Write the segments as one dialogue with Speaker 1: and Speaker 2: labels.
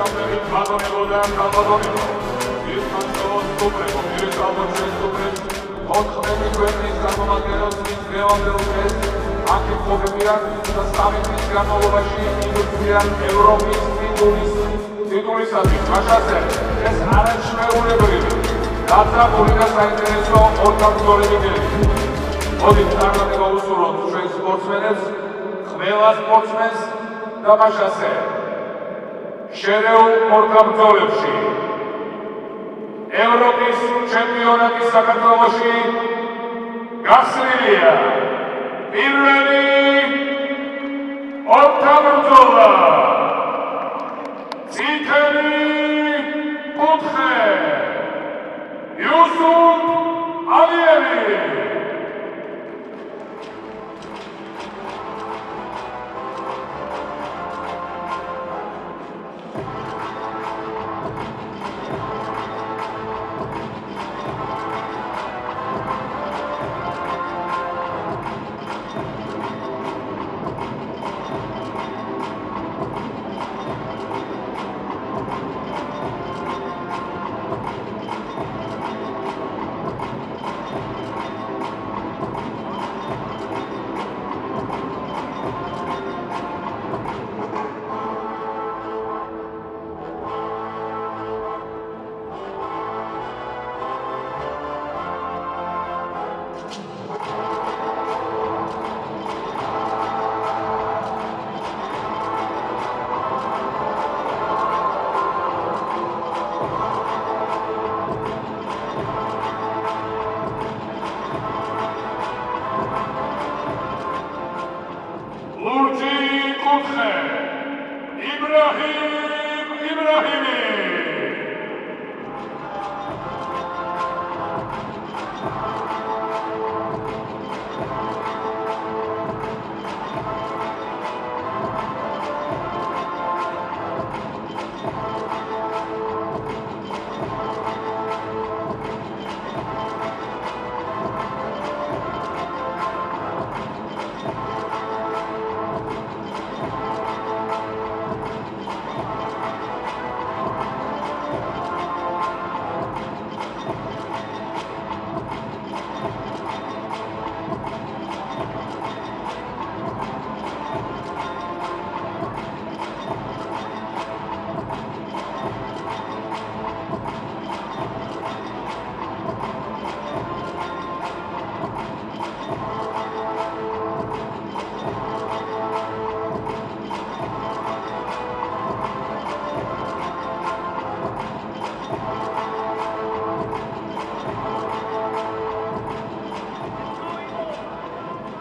Speaker 1: სამნელი ბატონებოდა ქალბატონებო ის განსხვავებულ სუპრებო მირესალბოთ შესუპრებს 4 ქვეყნის წარმომადგენლებს მის დღევანდელ დღეს აქეთ მოგებიან და 3 წლის განმავლობაში იბრძვიან ევროპის ტიტულისათვის მაშასე ეს არაჩვეულებრივი გაზაფხული და საინტერესო ორგანიზებული გეგმები მოდით წარმატება უსურვოთ ჩვენ სპორტსმენებს ყველა სპორტსმენს და მაშასე შერეულ ორგანიზებებში ევროპის ჩემპიონატი საქართველოში გასვლილია პირველი ორგანიზება წითელი კუთხე YUSIF ALIYEV IBRAHIM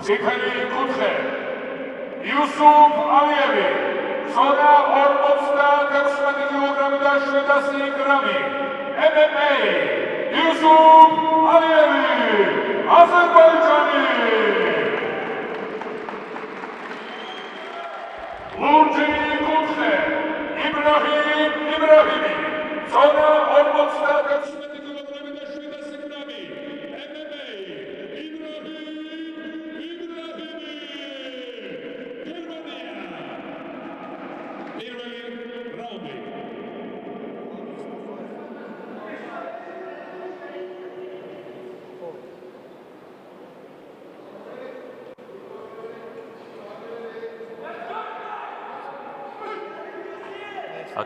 Speaker 1: წითელი კუთხე YUSIF ALIYEV ზონა 56 კილოგრამი და 700 გრამი MMA YUSIF ALIYEV აზერბაიჯანი ლურჯი კუთხე IBRAHIM ზონა 56 კილოგრამი და 700 გრამი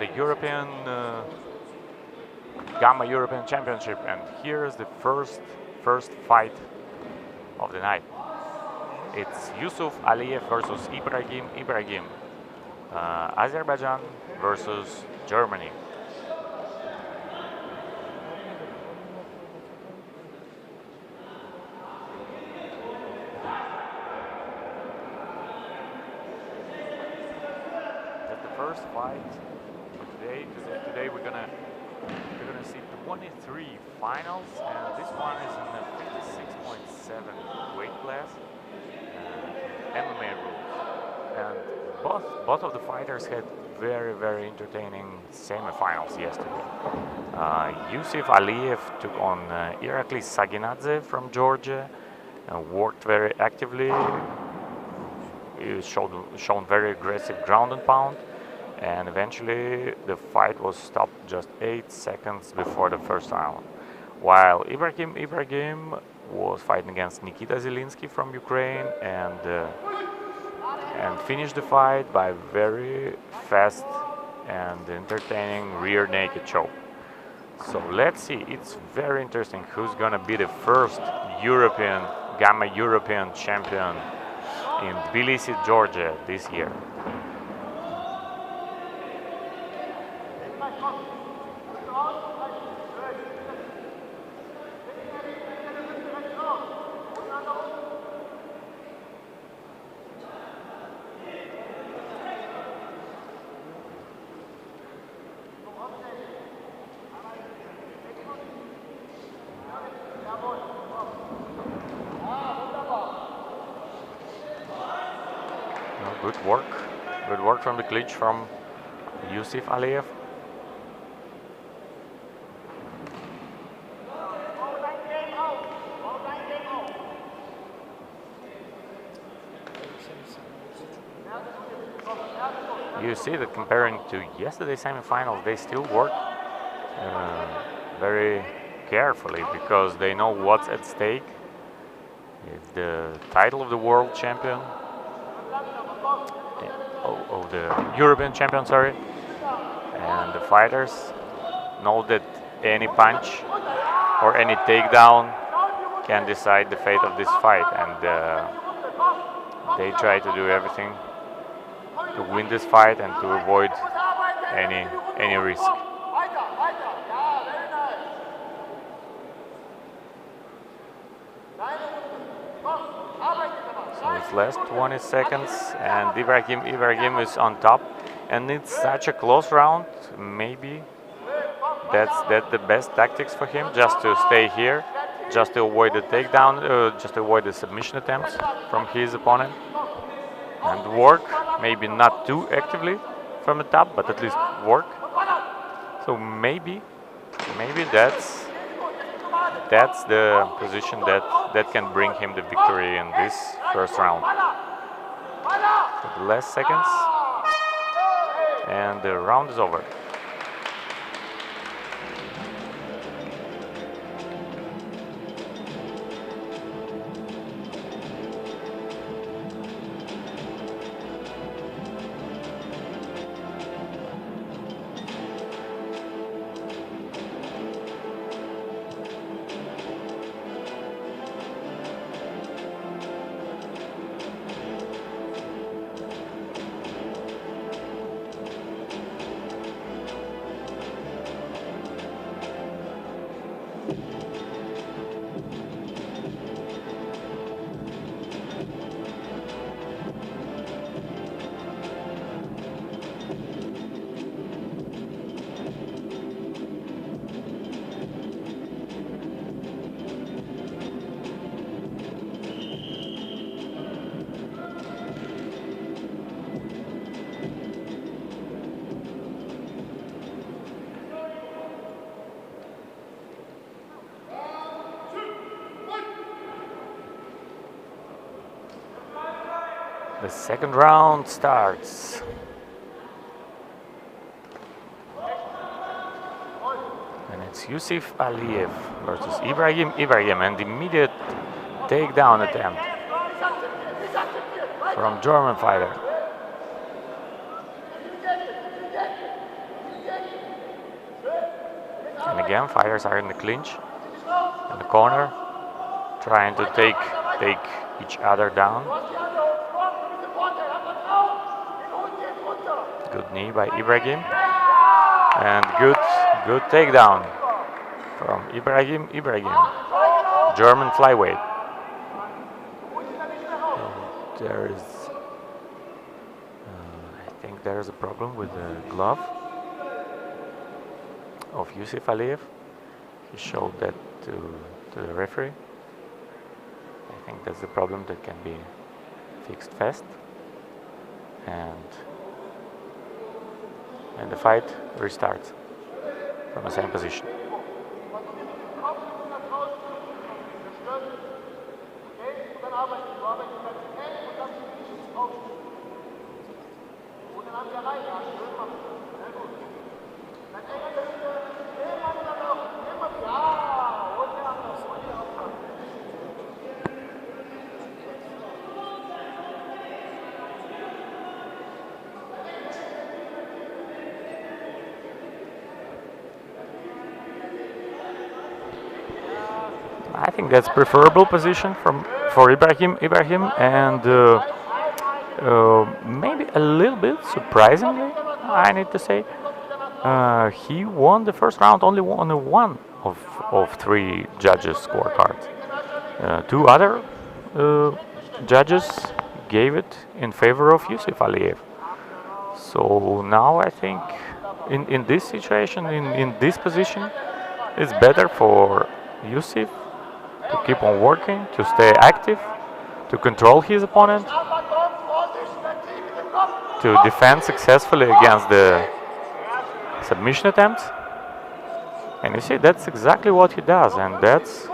Speaker 2: The European Gamma European Championship, and here is the first fight of the night. It's YUSIF ALIYEV versus IBRAHIM, Azerbaijan versus Germany. That's the first fight. Today we're gonna see 23 finals, and this one is in the 56.7 weight class, MMA rules. And both of the fighters had very entertaining semi-finals yesterday. YUSIF ALIYEV took on Irakli Saginadze from Georgia and worked very actively. He shown very aggressive ground and pound. and eventually the fight was stopped just 8 seconds before the first round. While Ibrahim was fighting against Nikita Zelinsky from Ukraine and finished the fight by very fast and entertaining rear naked choke. So let's see, it's very interesting who's gonna be the first Gamma European champion in Tbilisi, Georgia this year. Good work from the clinch from YUSIF ALIYEV. You see that comparing to yesterday's semifinals, they still work very carefully because they know what's at stake. It's the title of the world champion. Of the European champion, sorry. And the fighters know that any punch or any takedown can decide the fate of this fight, and they try to do everything to win this fight and to avoid any risk. So it's last 20 seconds and Ibrahim is on top, and it's such a close round. Maybe that's the best tactics for him, just to stay here, just to avoid the takedown, just to avoid the submission attempts from his opponent, and work, maybe not too actively from the top, but at least work. So maybe that's the position that can bring him the victory in this first round. So the last seconds, and the round is over. The second round starts. And it's YUSIF ALIYEV versus Ibrahim, and immediate takedown attempt from German fighter. And again, fighters are in the clinch, in the corner, trying to take each other down. Good knee by Ibrahim, and good takedown from Ibrahim, German flyweight. And there is, I think there is a problem with the glove of YUSIF ALIYEV. He showed that to the referee. I think that's the problem that can be fixed fast. And the fight restarts from the same position. I think that's preferable position for Ibrahim, and maybe a little bit surprisingly, I need to say, he won the first round only on one of three judges' scorecards. Two other judges gave it in favor of YUSIF ALIYEV. So now I think in this situation, in this position, it's better for YUSIF to keep on working, to stay active, to control his opponent, to defend successfully against the submission attempts. And you see, that's exactly what he does, and that's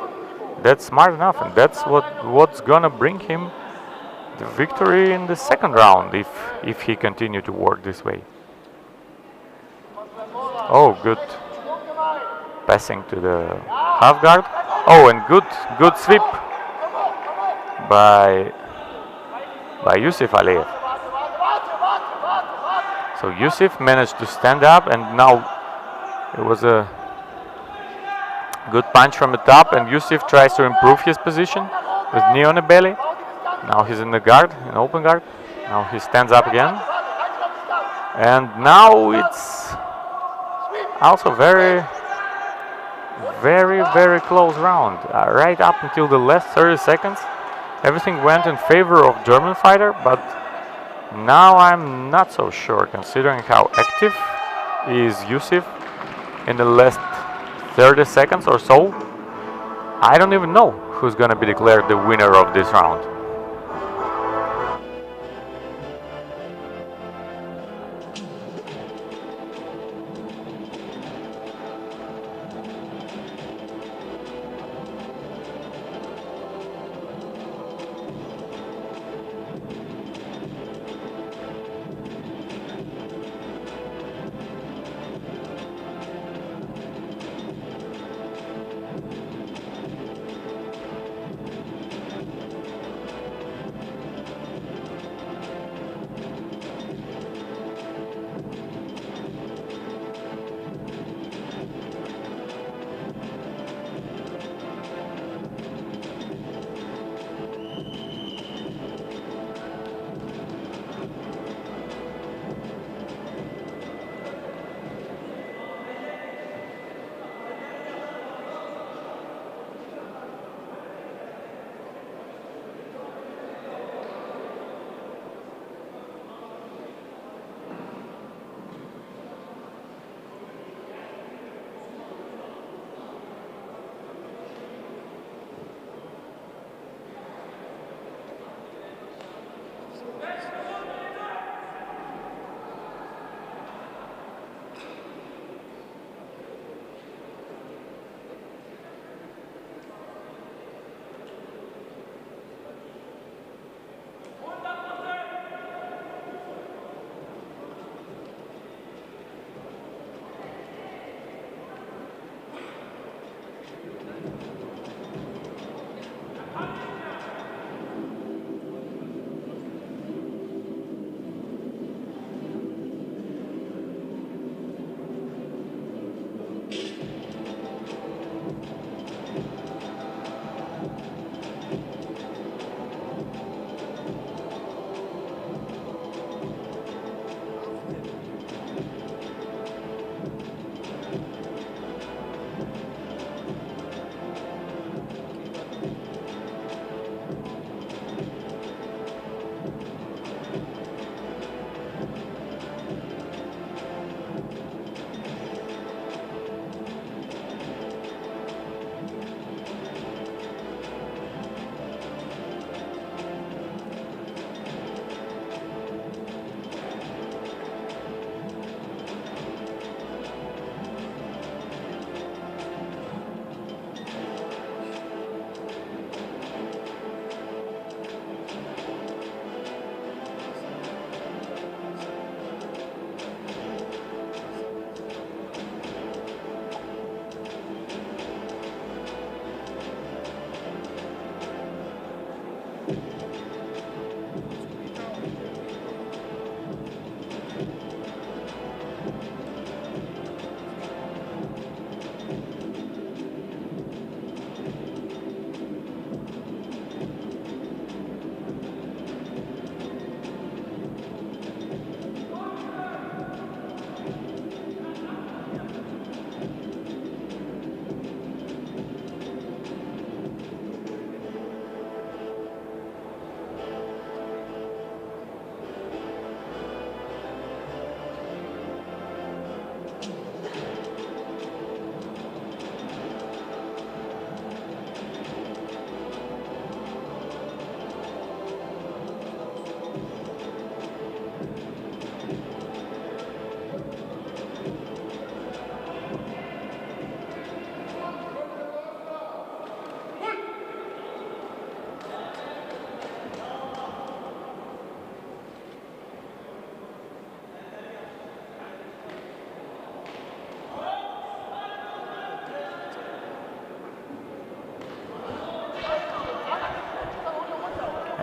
Speaker 2: smart enough, and that's what's gonna bring him the victory in the second round if he continue to work this way. Oh, good passing to the half guard. Oh, and good sweep by YUSIF ALIYEV. So YUSIF managed to stand up, and now it was a good punch from the top, and YUSIF tries to improve his position with knee on the belly. Now he's in the guard, in open guard. Now he stands up again. And now it's also very close round. Right up until the last 30 seconds, everything went in favor of German fighter, but now I'm not so sure, considering how active is YUSIF in the last 30 seconds or so. I don't even know who's gonna be declared the winner of this round.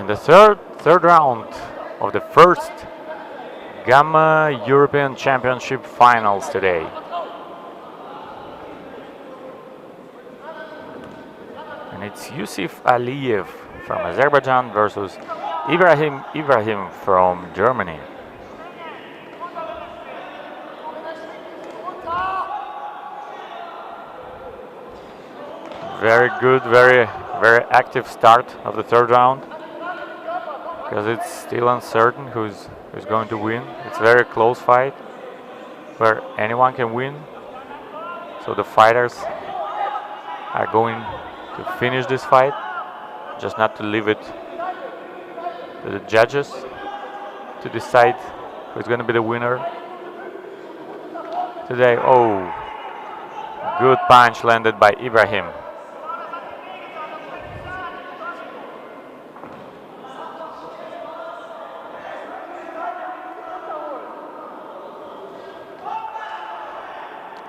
Speaker 2: In the third round of the first Gamma European Championship finals today. And it's YUSIF ALIYEV from Azerbaijan versus IBRAHIM from Germany. Very good, very active start of the third round, because it's still uncertain who's going to win. It's a very close fight where anyone can win. So the fighters are going to finish this fight, just not to leave it to the judges to decide who's going to be the winner today. Oh, good punch landed by IBRAHIM.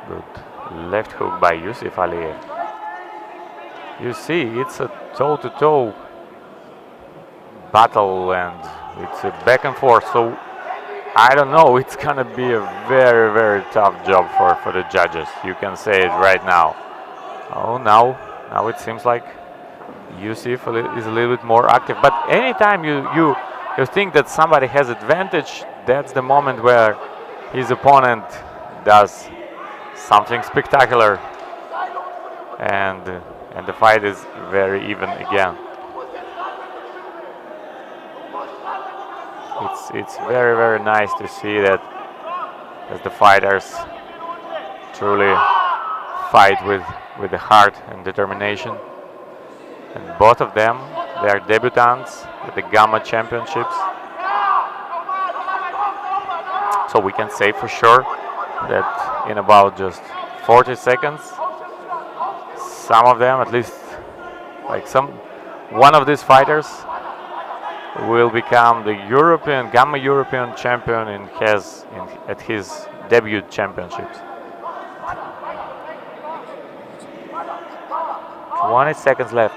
Speaker 2: Good left hook by YUSIF ALIYEV. You see, it's a toe-to-toe battle and it's a back and forth. So I don't know, it's gonna be a very tough job for the judges. You can say it right now. Oh, now it seems like YUSIF is a little bit more active. But anytime you think that somebody has advantage, that's the moment where his opponent does something spectacular, and the fight is very even again. It's very nice to see that as the fighters truly fight with the heart and determination. And both of them, they are debutants at the Gamma Championships. So we can say for sure that in about just 40 seconds, some of them, at least like one of these fighters, will become the Gamma European champion at his debut championships. 20 seconds left.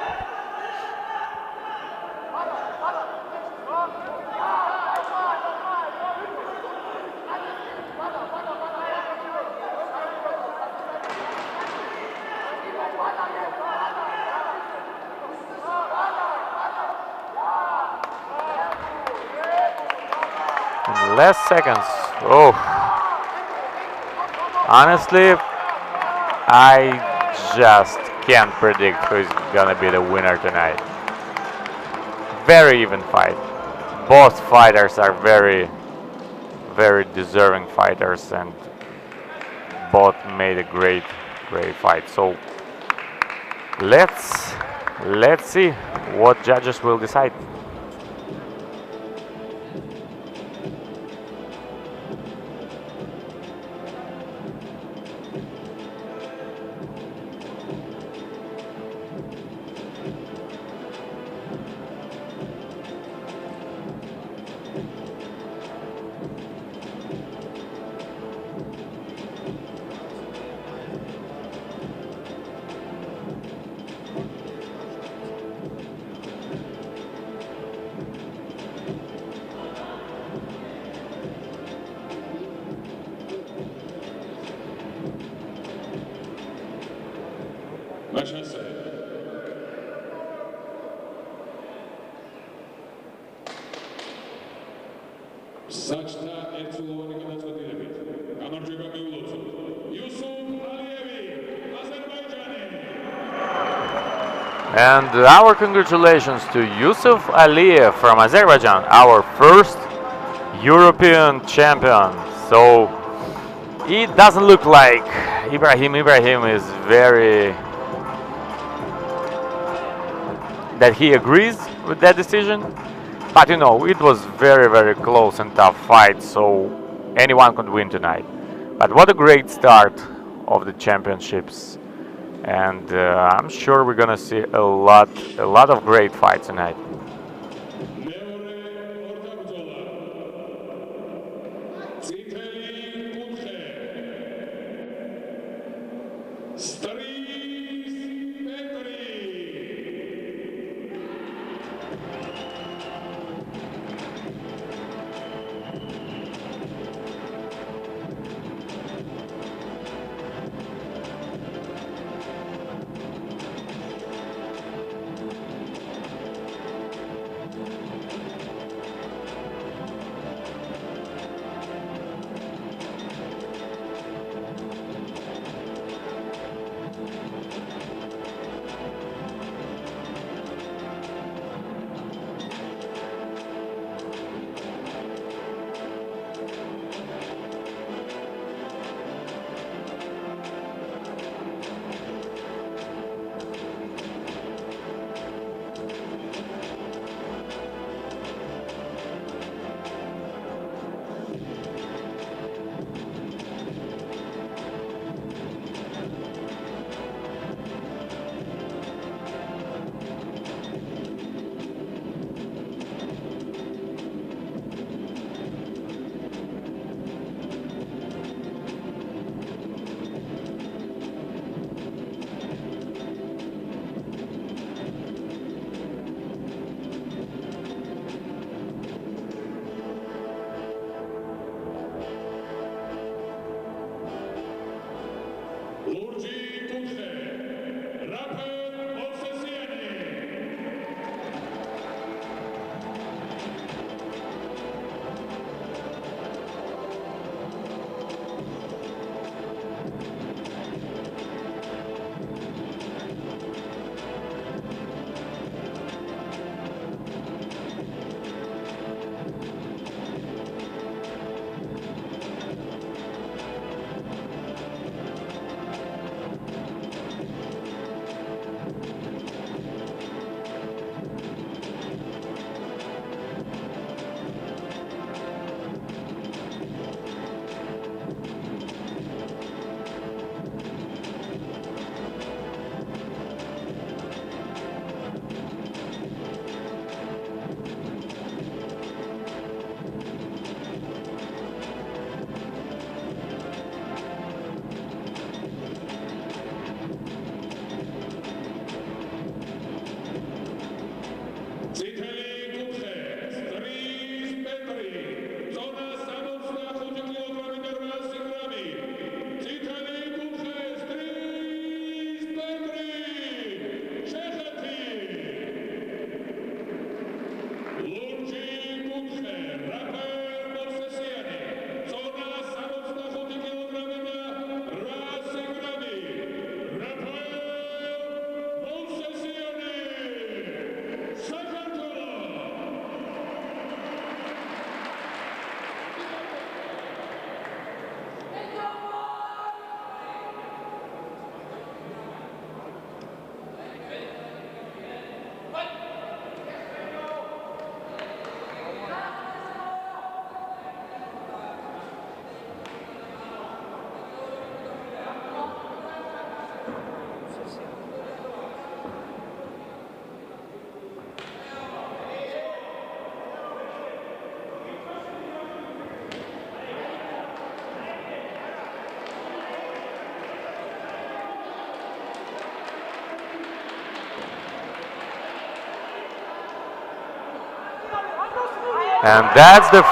Speaker 2: Last seconds. Oh, honestly, I just can't predict who's gonna be the winner tonight. Very even fight. Both fighters are very deserving fighters, and both made a great fight. So let's see what judges will decide. And our congratulations to YUSIF ALIYEV from Azerbaijan, our first European champion. So it doesn't look like IBRAHIM is that he agrees with that decision. But you know, it was very close and tough fight, so anyone could win tonight. But what a great start of the championships. And I'm sure we're gonna see a lot of great fights tonight. And that's the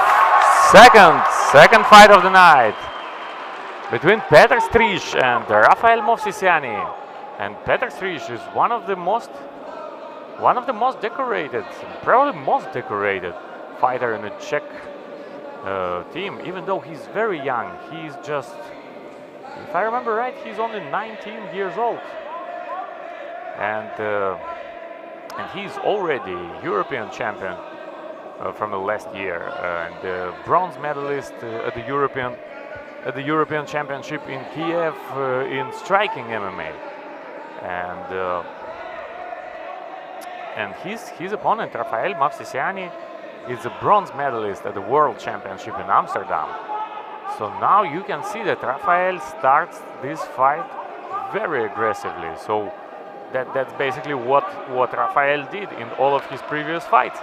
Speaker 2: second fight of the night between PETR STRIZ and RAPAEL MOVSESIANI. And PETR STRIZ is one of the most decorated, probably most decorated fighter in the Czech team. Even though he's very young, he's just, if I remember right, he's only 19 years old, and he's already European champion from the last year, and bronze medalist at the European Championship in Kiev in striking MMA, and his opponent RAPAEL MOVSESIANI is a bronze medalist at the World Championship in Amsterdam. So now you can see that RAPAEL starts this fight very aggressively. So that's basically what RAPAEL did in all of his previous fights.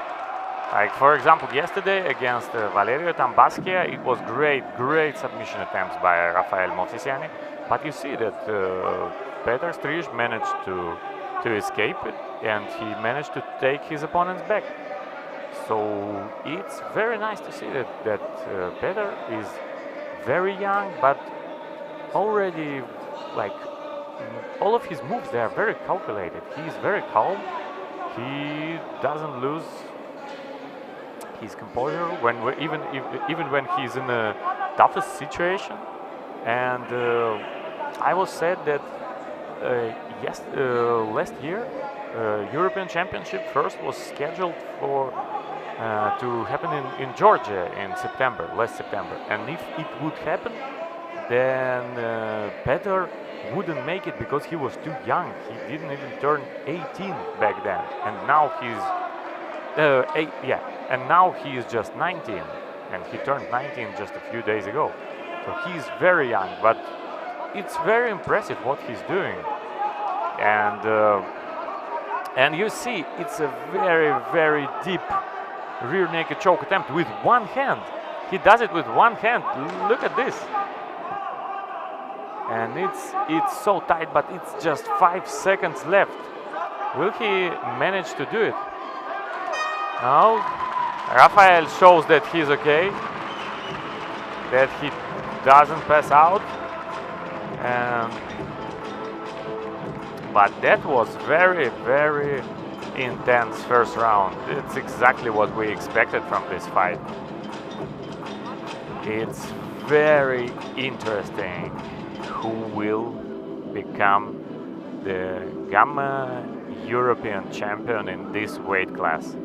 Speaker 2: Like, for example, yesterday against Valerio Tambaskia, it was great submission attempts by RAPAEL MOVSESIANI. But you see that PETR STRIZ managed to escape it, and he managed to take his opponent's back. So it's very nice to see that PETR is very young, but already, like, all of his moves, they are very calculated. He is very calm. He doesn't lose his composure even when he's in the toughest situation. And I was said that last year European Championship first was scheduled for to happen in Georgia in last September, and if it would happen, then PETR wouldn't make it because he was too young. He didn't even turn 18 back then, and now he's and now he is just 19, and he turned 19 just a few days ago. So he's very young, but it's very impressive what he's doing. And you see, it's a very deep rear naked choke attempt with one hand. He does it with one hand. Look at this. And it's so tight, but it's just 5 seconds left. Will he manage to do it? No. RAPAEL shows that he's okay, that he doesn't pass out. But that was very intense first round. It's exactly what we expected from this fight. It's very interesting who will become the Gamma European champion in this weight class.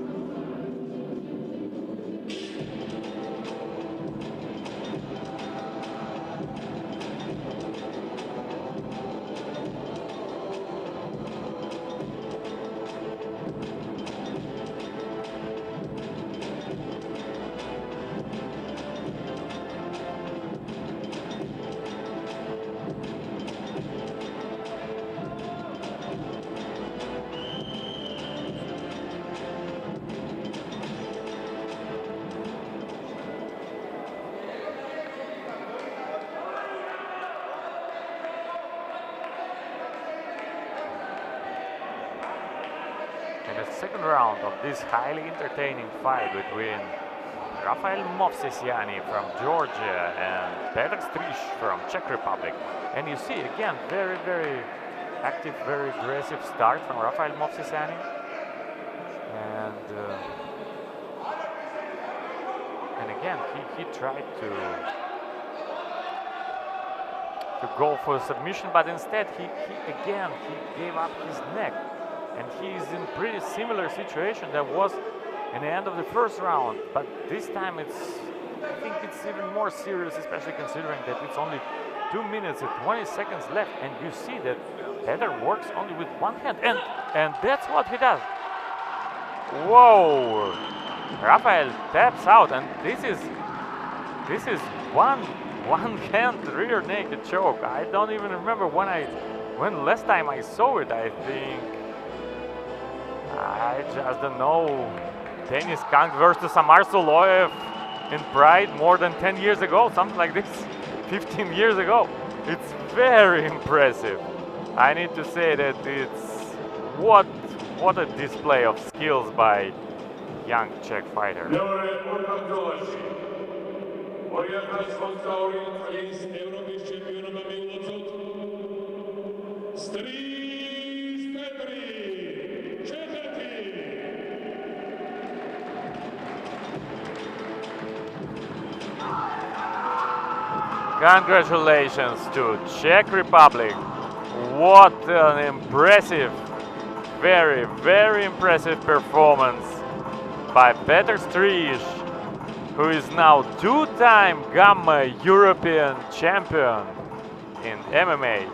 Speaker 2: Second round of this highly entertaining fight between RAPAEL MOVSESIANI from Georgia and PETR STRIZ from Czech Republic. And you see again very active, very aggressive start from RAPAEL MOVSESIANI. And again he tried to go for a submission, but instead he gave up his neck. And he's in pretty similar situation that was in the end of the first round, but this time I think it's even more serious, especially considering that it's only 2 minutes and 20 seconds left, and you see that PETR works only with one hand, and that's what he does. Whoa! RAPAEL taps out, and this is one hand rear naked choke. I don't even remember when last time I saw it. I just don't know. Deniz versus ALIYEV in Pride more than 10 years ago, something like this, 15 years ago. It's very impressive. I need to say that it's what a display of skills by young Czech fighter. Congratulations to Czech Republic. What an impressive, very, very impressive performance by PETR STRIZ, who is now two-time Gamma European champion in MMA.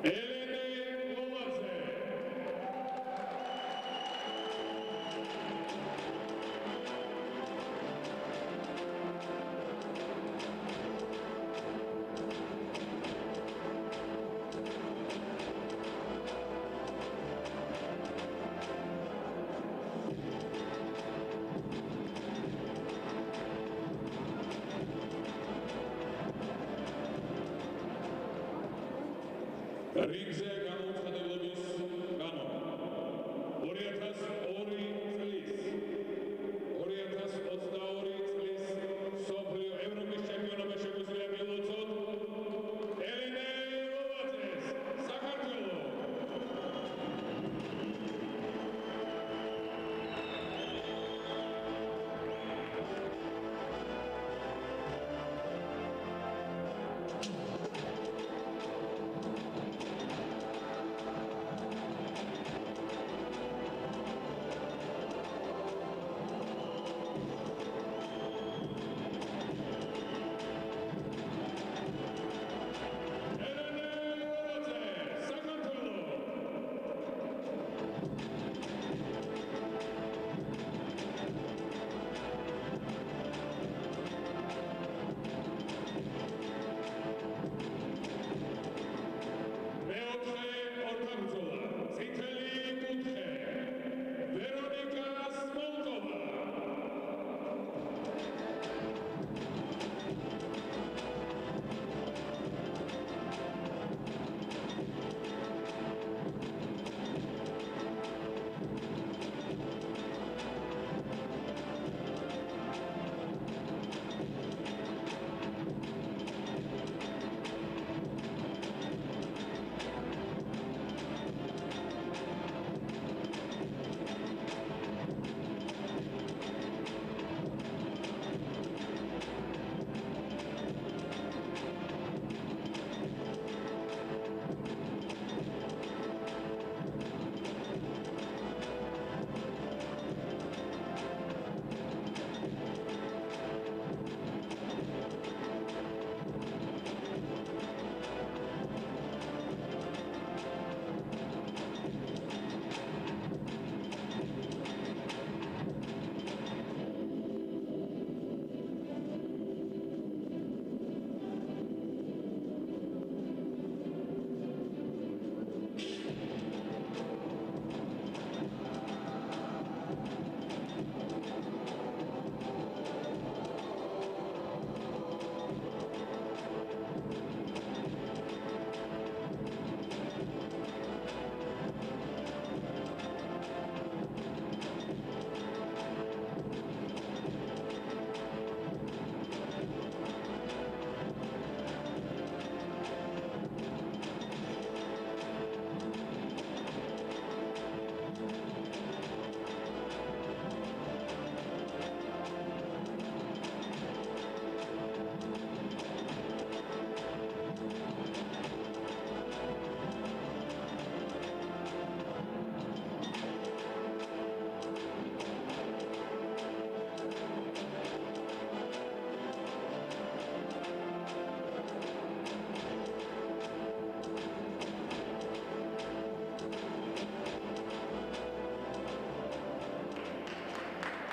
Speaker 1: ELENE LOLADZE. Ringze Gano Tadeusz Gano. Orientas Ori Celis. Orientas Odstauri Celis. SOFIIA Evropy Šampiona Šegusila Milocot. ELENE LOLADZE. Sakartvelo.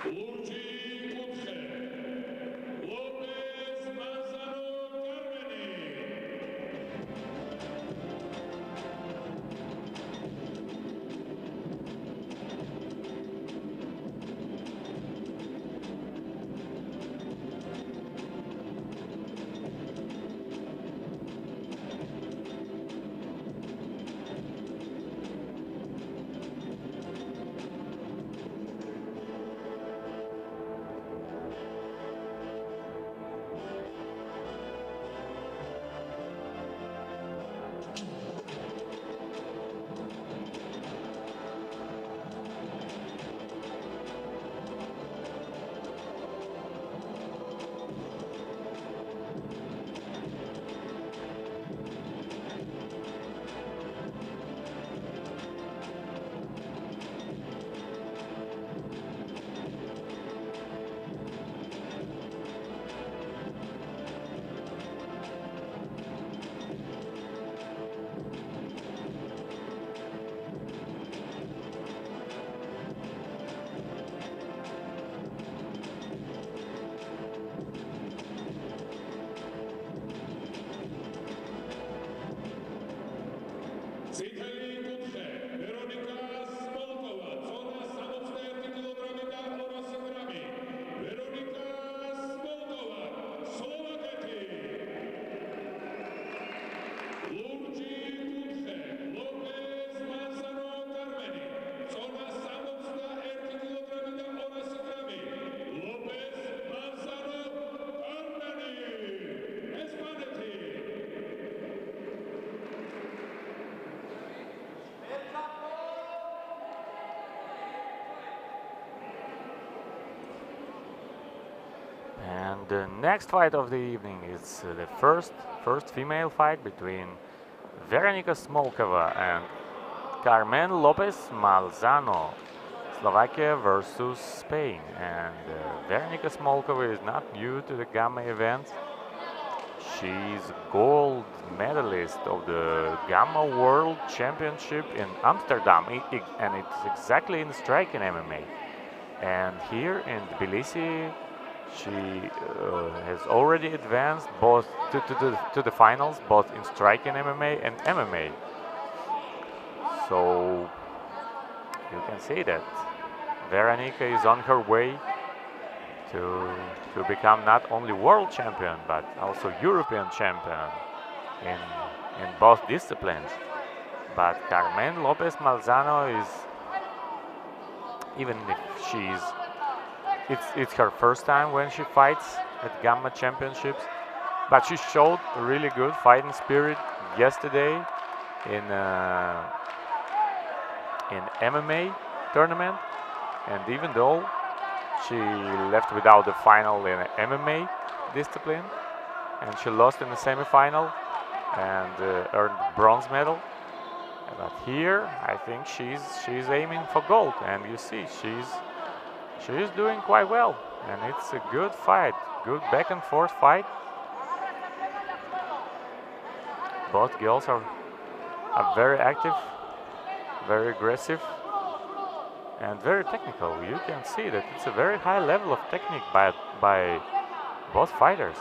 Speaker 1: Luci Kutche, Lopez Manzano Citali Kutche, Veronika Smolkova, zona samotné kilogramy na Orasogrami. Veronika Smolkova, Slovakety. Luci Kutche, Lopez Manzano Carmeni, zona samotná kilogramy na Orasogrami. Lopez Manzano Carmeni, Espaneti.
Speaker 2: And the next fight of the evening is the first female fight between Veronika Smolkova and Carmen Lopez Manzano, Slovakia versus Spain. And Veronika Smolkova is not new to the Gamma events. She's gold medalist of the Gamma World Championship in Amsterdam, and it's exactly in striking MMA. And here in Tbilisi, she has already advanced both to the finals, both in striking MMA and MMA. So you can see that Veronika is on her way to become not only world champion but also European champion in both disciplines. But Carmen Lopez Manzano is, even if it's her first time when she fights at Gamma Championships, but she showed a really good fighting spirit yesterday in MMA tournament, and even though she left without the final in MMA discipline, and she lost in the semifinal and earned bronze medal. But here, I think she's aiming for gold, and you see she's doing quite well, and it's a good fight, good back and forth fight. Both girls are very active, very aggressive, and very technical. You can see that it's a very high level of technique by both fighters.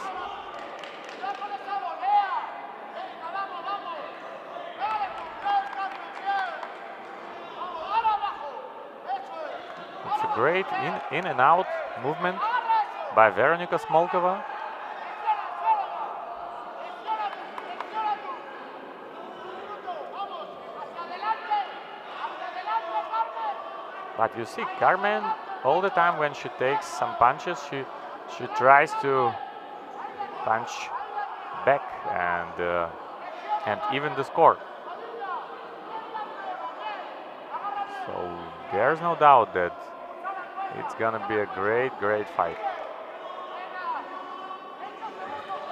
Speaker 2: It's a great in and out movement by Veronika Smolkova. But you see, Carmen, all the time when she takes some punches, she tries to punch back and even the score. So there's no doubt that it's gonna be a great fight.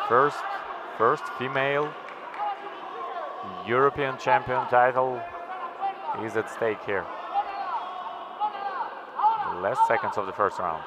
Speaker 2: First female European champion title is at stake here. Last seconds of the first round.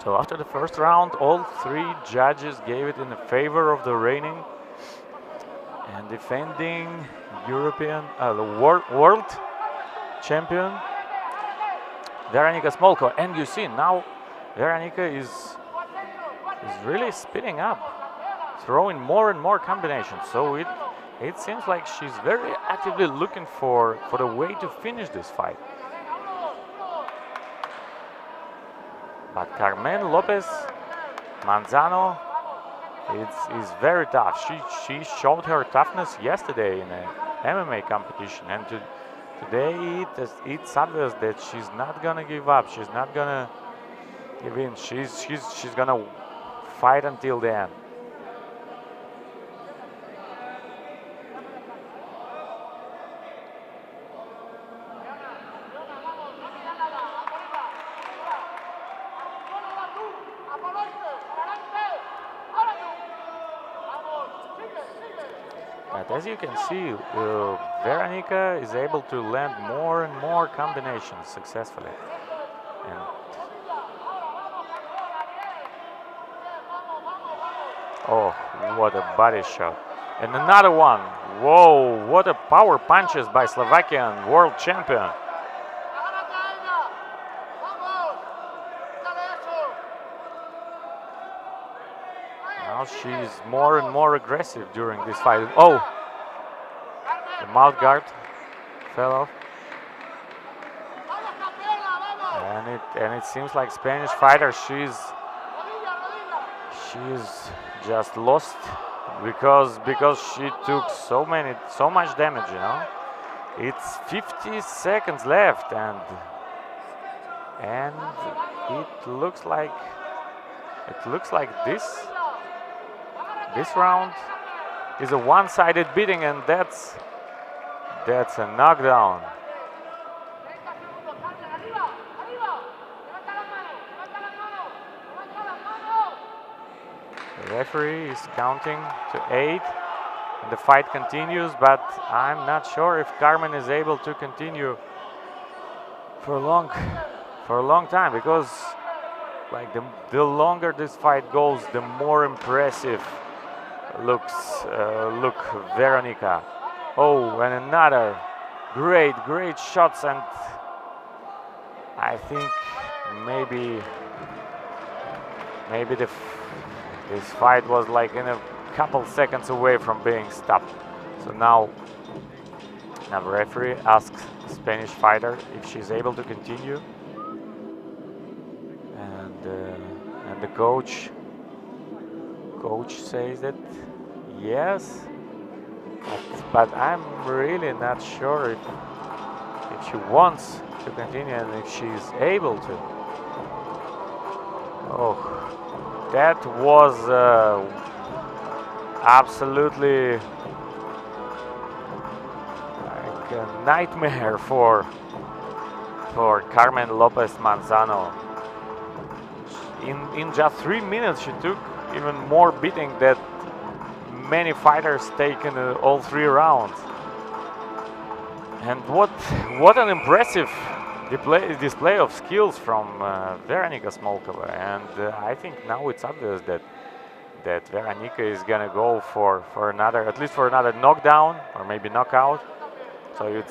Speaker 2: So after the first round, all three judges gave it in the favor of the reigning and defending European, the world champion, Veronika Smolkova. And you see now Veronika is really speeding up, throwing more and more combinations. So it seems like she's very actively looking for the way to finish this fight. But Carmen, Lopez, Manzano, it's very tough. She showed her toughness yesterday in an MMA competition, and today it's obvious that she's not gonna give up. She's not gonna give in. She's gonna fight until the end. But as you can see, Veronika is able to land more and more combinations successfully. And oh, what a body shot. And another one. Whoa, what a power punches by Slovakian world champion. Now she's more and more aggressive during this fight. Oh, the mouth guard fell off. And it seems like Spanish fighter, she's just lost because she took so much damage, you know. It's 50 seconds left, and it looks like this round is a one-sided beating, and that's a knockdown. The referee is counting to 8, and the fight continues, but I'm not sure if Carmen is able to continue for a long time, because like the longer this fight goes, the more impressive look Veronika. Oh, and another great shots, and I think maybe this fight was like in a couple seconds away from being stopped. So now the referee asks the Spanish fighter if she's able to continue, and the coach says that yes, but I'm really not sure if she wants to continue and if she's able to. Oh, that was absolutely like a nightmare for Carmen Lopez Manzano. In just 3 minutes, she took even more beating that many fighters take in all 3 rounds. And what an impressive display of skills from Veronika Smolkova. And I think now it's obvious that Veronika is gonna go for another, at least for another knockdown or maybe knockout. So you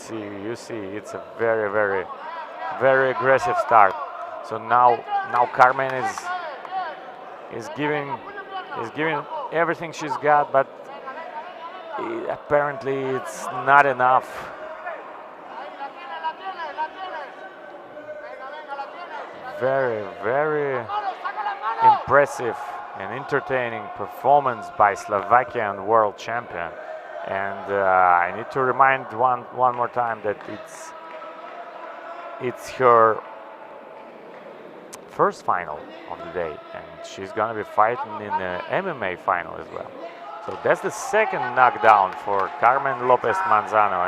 Speaker 2: see it's a very aggressive start. So now Carmen is giving everything she's got, but apparently it's not enough. Very impressive and entertaining performance by Slovakian world champion. And I need to remind one more time that it's her first final of the day, and she's gonna be fighting in the MMA final as well. So that's the second knockdown for Carmen Lopez Manzano,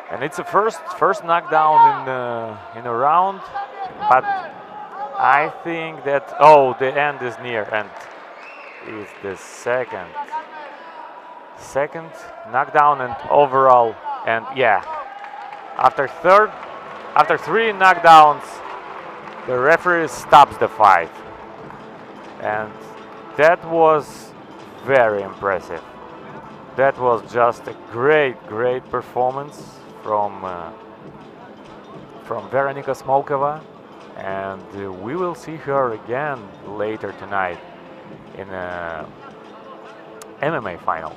Speaker 2: and it's the first knockdown in a round. But I think that the end is near, and it's the second knockdown and overall. And yeah, after three knockdowns, the referee stops the fight, and that was very impressive. That was just a great performance from Veronika Smolkova, and we will see her again later tonight in a MMA final.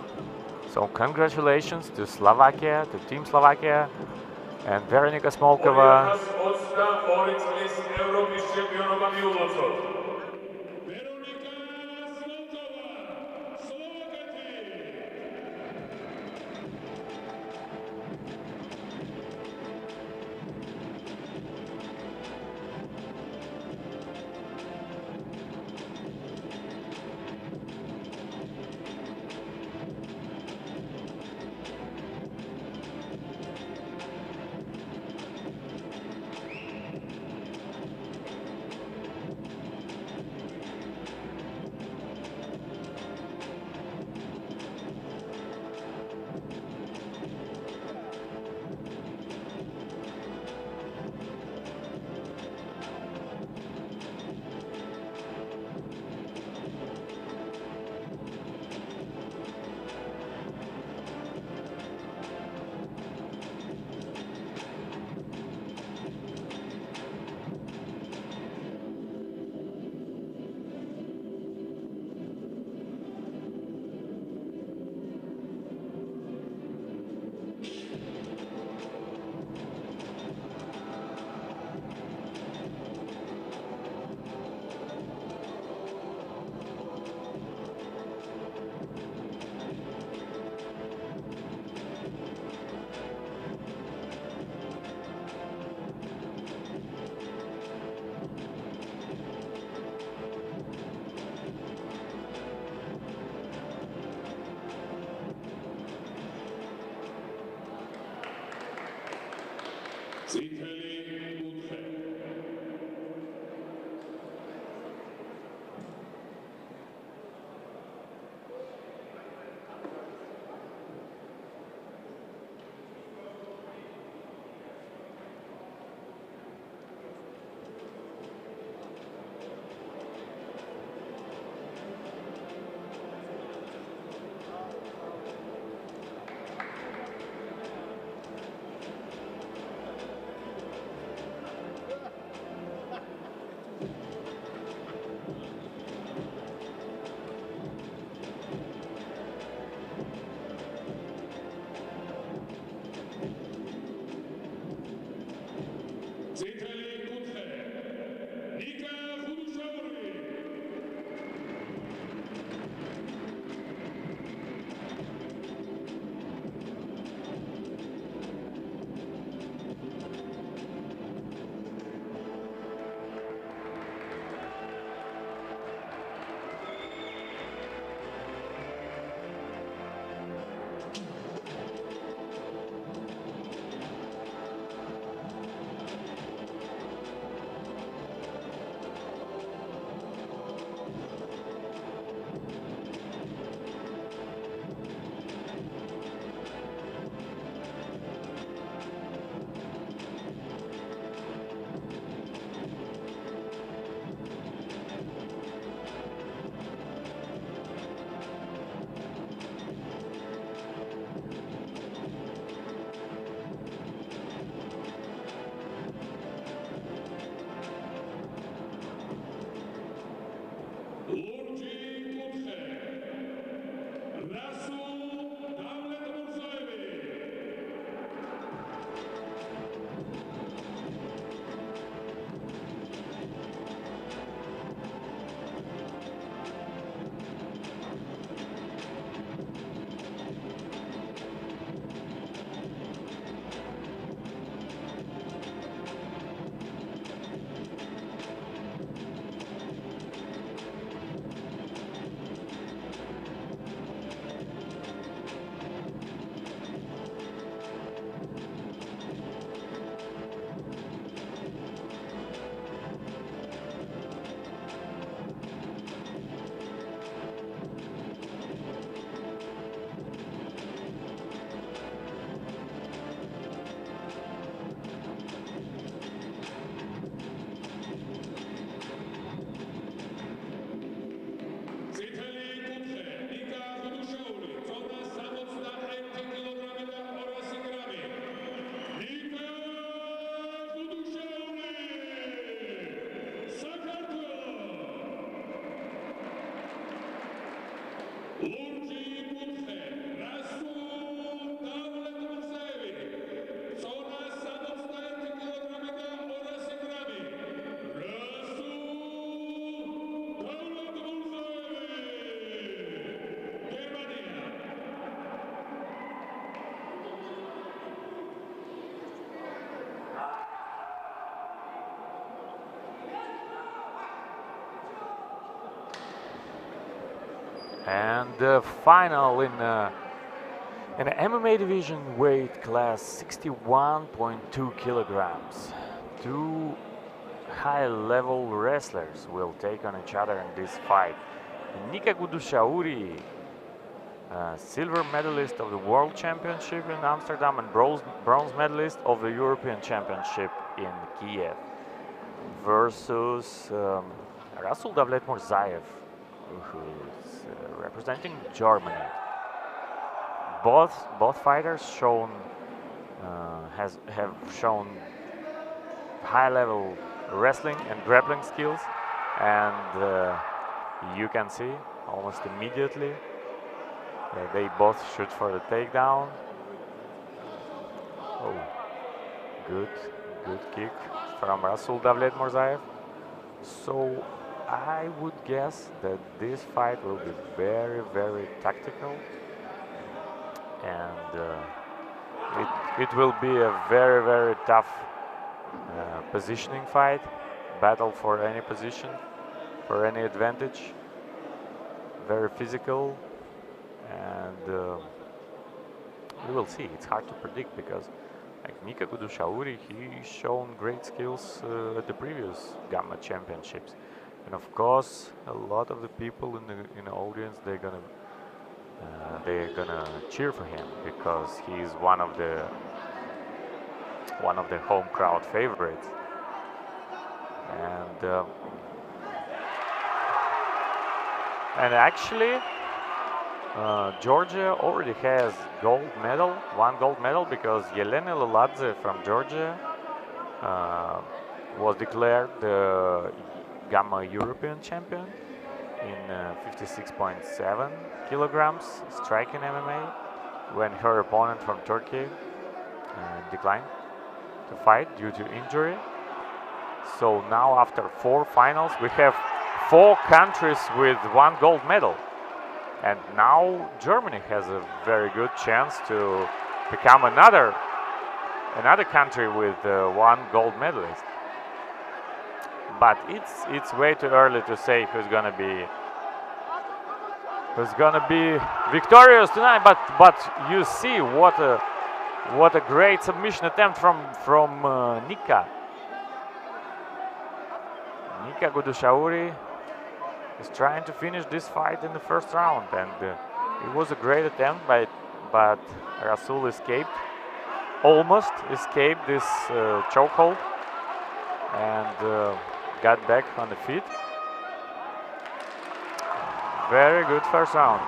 Speaker 2: So congratulations to Slovakia, to Team Slovakia, and Veronika Smolkova.
Speaker 1: RASUL DAVLETMURZAEV, zona samostalnih kilogramika orasi grami. RASUL DAVLETMURZAEV, Germania.
Speaker 2: And the final in the MMA division weight class 61.2 kilograms. Two high-level wrestlers will take on each other in this fight. NIKA GUDUSHAURI, silver medalist of the World Championship in Amsterdam and bronze medalist of the European Championship in Kiev, versus RASUL DAVLETMURZAEV, who's representing Germany. Both fighters have shown high-level wrestling and grappling skills, and you can see almost immediately they both shoot for the takedown. Oh, good kick from RASUL DAVLETMURZAEV. So I would guess that this fight will be very tactical, and it will be a very tough positioning fight, battle for any position, for any advantage, very physical, and we will see. It's hard to predict because like NIKA GUDUSHAURI, he's shown great skills at the previous Gamma Championships. And of course, a lot of the people in the audience, they're gonna cheer for him because he's one of the home crowd favorites. And actually, Georgia already has one gold medal, because ELENE LOLADZE from Georgia was declared the Gamma European champion in 56.7 kilograms striking MMA, when her opponent from Turkey declined to fight due to injury. So now, after 4 finals, we have 4 countries with 1 gold medal. And now Germany has a very good chance to become another country with 1 gold medalist. But it's way too early to say who's gonna be victorious tonight. But you see what a great submission attempt from NIKA. NIKA GUDUSHAURI is trying to finish this fight in the first round, and it was a great attempt, but RASUL almost escaped this chokehold, and got back on the feet. Very good first round.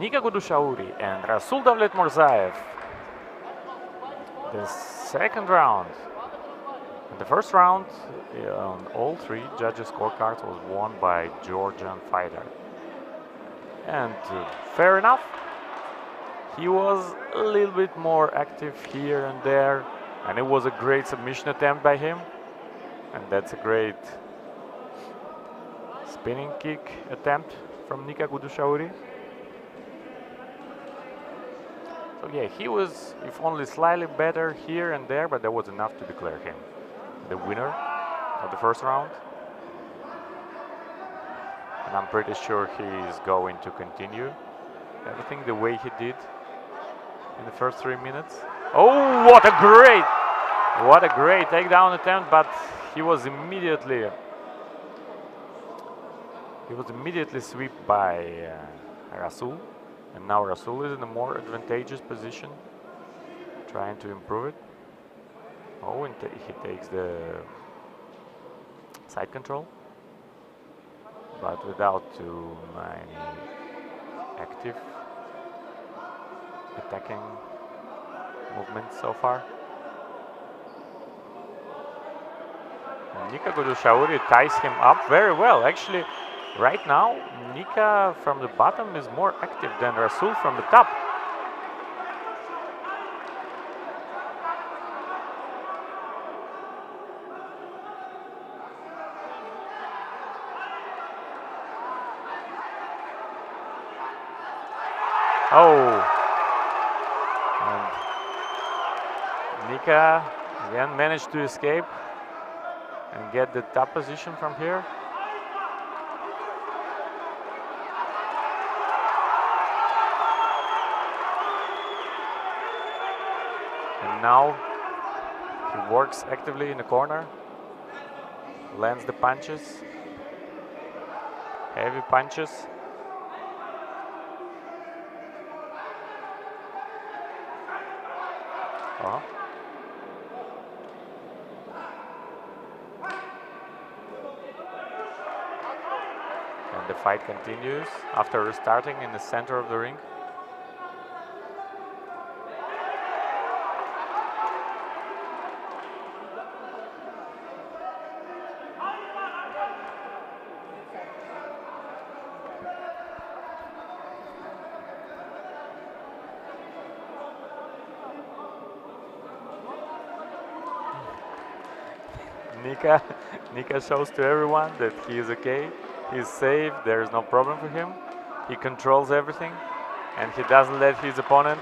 Speaker 2: NIKA GUDUSHAURI and RASUL DAVLETMURZAEV. The second round. In the first round, on all 3 judges' scorecards, was won by Georgian fighter. And fair enough, he was a little bit more active here and there, and it was a great submission attempt by him. And that's a great spinning kick attempt from NIKA GUDUSHAURI. So yeah, he was, if only slightly better here and there, but that was enough to declare him the winner of the first round. And I'm pretty sure he is going to continue everything the way he did in the first 3 minutes. Oh, what a great takedown attempt, but he was immediately swept by RASUL, and now RASUL is in a more advantageous position, trying to improve it. Oh, and he takes the side control, but without too many active attacking movements so far. And NIKA GUDUSHAURI ties him up very well. Actually, right now, NIKA from the bottom is more active than RASUL from the top. Oh, and NIKA again managed to escape and get the top position from here. And now he works actively in the corner, lands the punches, heavy punches. And the fight continues after restarting in the center of the ring. NIKA shows to everyone that he is okay, he's safe, there is no problem for him. He controls everything, and he doesn't let his opponent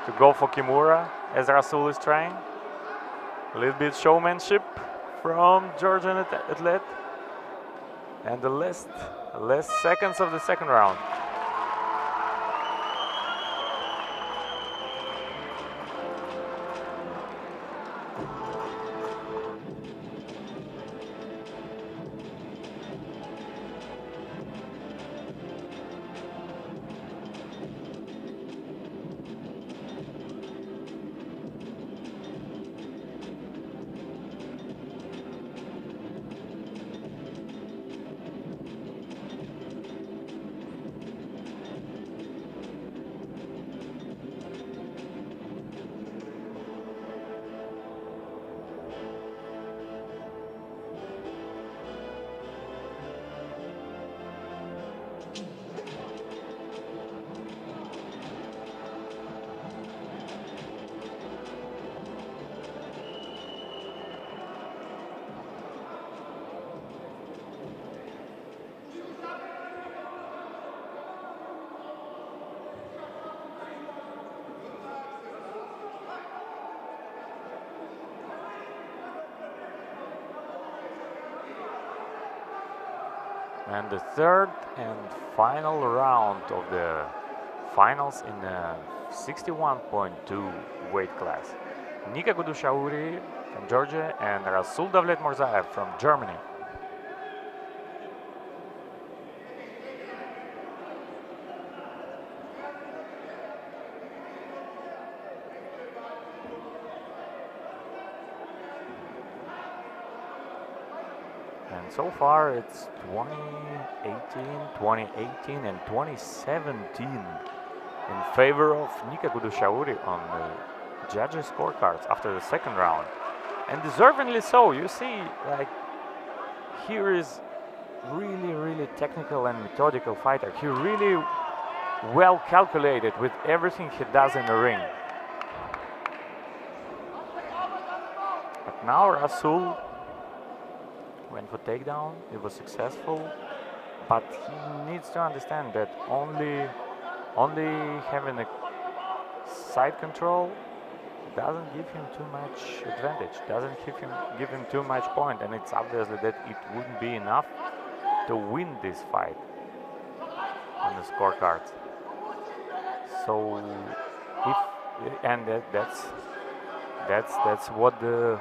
Speaker 2: to go for Kimura, as RASUL is trying. A little bit showmanship from Georgian athlete. And the last seconds of the second round. And the third and final round of the finals in the 61.2 weight class. NIKA GUDUSHAURI from Georgia and RASUL DAVLETMURZAEV from Germany. And so far it's 2018, and 2017 in favor of NIKA GUDUSHAURI on the judges' scorecards after the second round. And deservingly so. You see, like, here is really technical and methodical fighter. He really well calculated with everything he does in the ring. But now Rasul went for takedown. It was successful, but he needs to understand that only having a side control doesn't give him too much advantage, doesn't give him too much point, and it's obviously that it wouldn't be enough to win this fight on the scorecard. So that's what the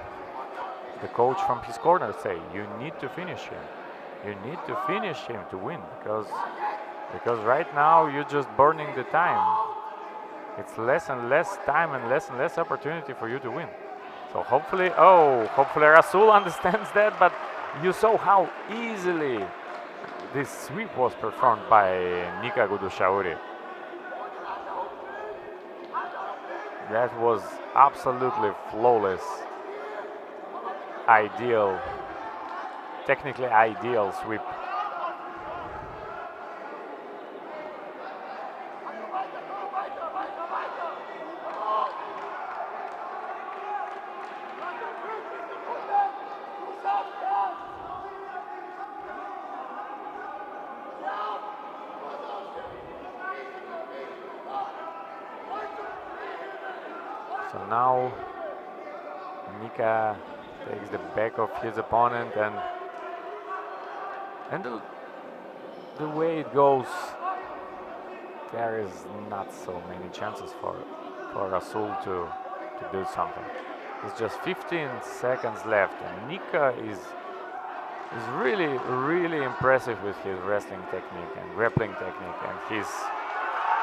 Speaker 2: coach from his corner say. You need to finish him. You need to finish him to win, because right now you're just burning the time. It's less and less time and less opportunity for you to win. So hopefully Rasul understands that, but you saw how easily this sweep was performed by NIKA GUDUSHAURI. That was absolutely flawless, ideal, technically ideal sweep. So now NIKA takes the back of his opponent, and the way it goes, there is not so many chances for Rasul to do something. It's just 15 seconds left, and NIKA is really impressive with his wrestling technique and grappling technique, and his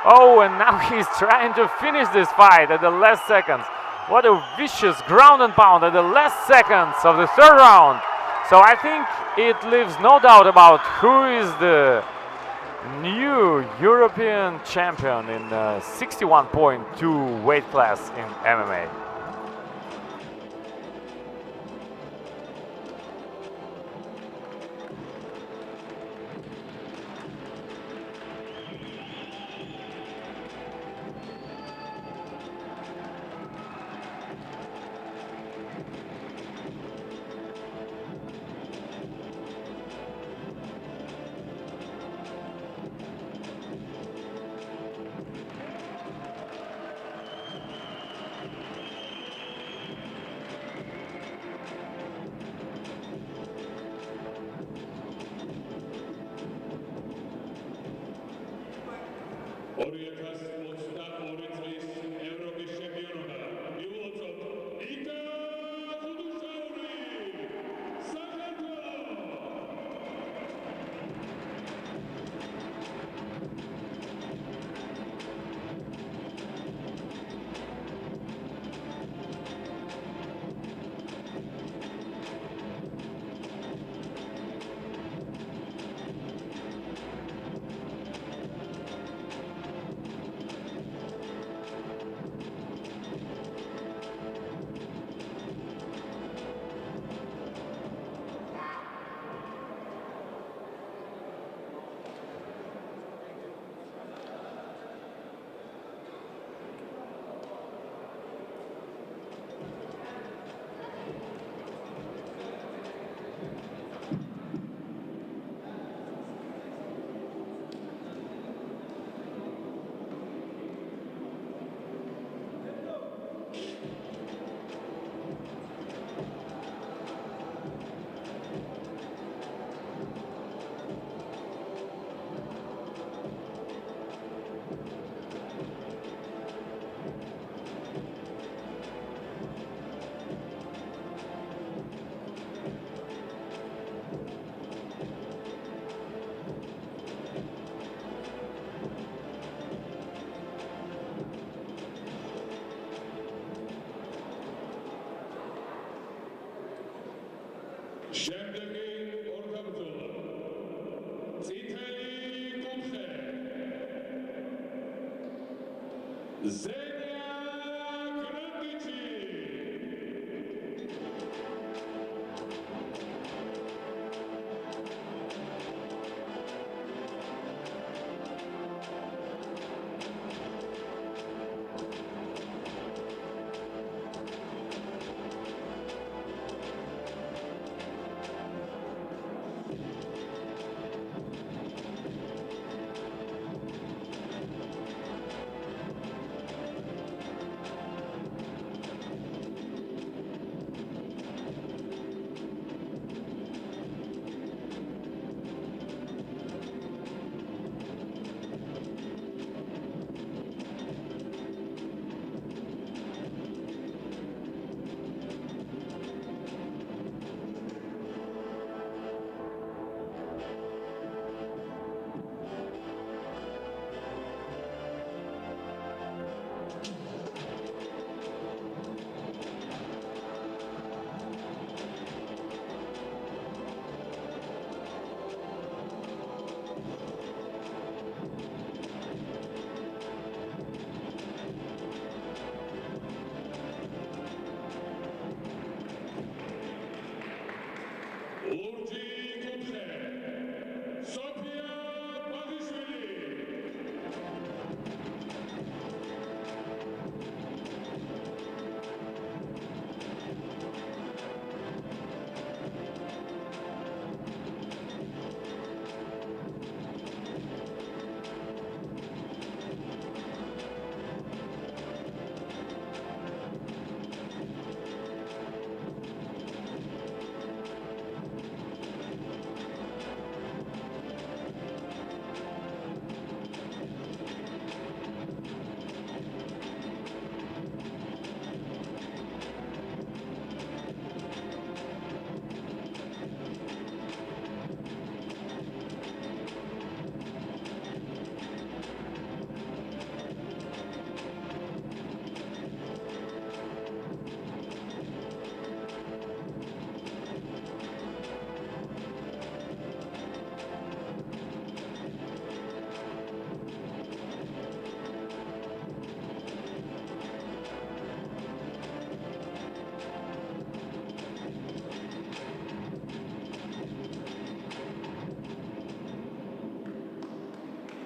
Speaker 2: and now he's trying to finish this fight at the last seconds. What a vicious ground and pound at the last seconds of the third round. So I think it leaves no doubt about who is the new European champion in the 61.2 weight class in MMA.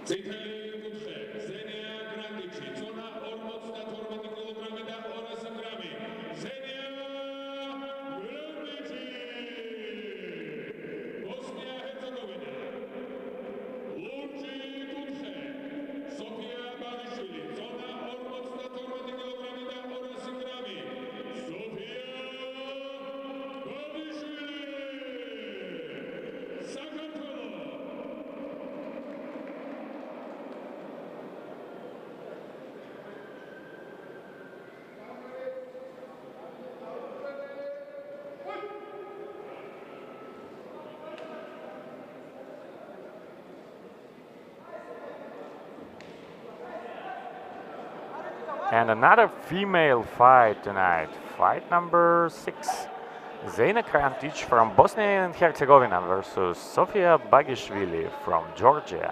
Speaker 1: წითელი კუთხე ზენია გრანდიჩი ზონა 52 კილოგრამი და 200 გრამი ზენია გრანდიჩი ბოსნია ჰერცეგოვინა ლურჯი კუთხე სოფია ბაგიშვილი ზონა 52 კილოგრამი და 200 გრამი სოფია ბაგიშვილი საქართველოს
Speaker 2: And another female fight tonight. Fight number 6. ZEJNA KRANTIC from Bosnia and Herzegovina versus SOFIIA Bagishvili from Georgia.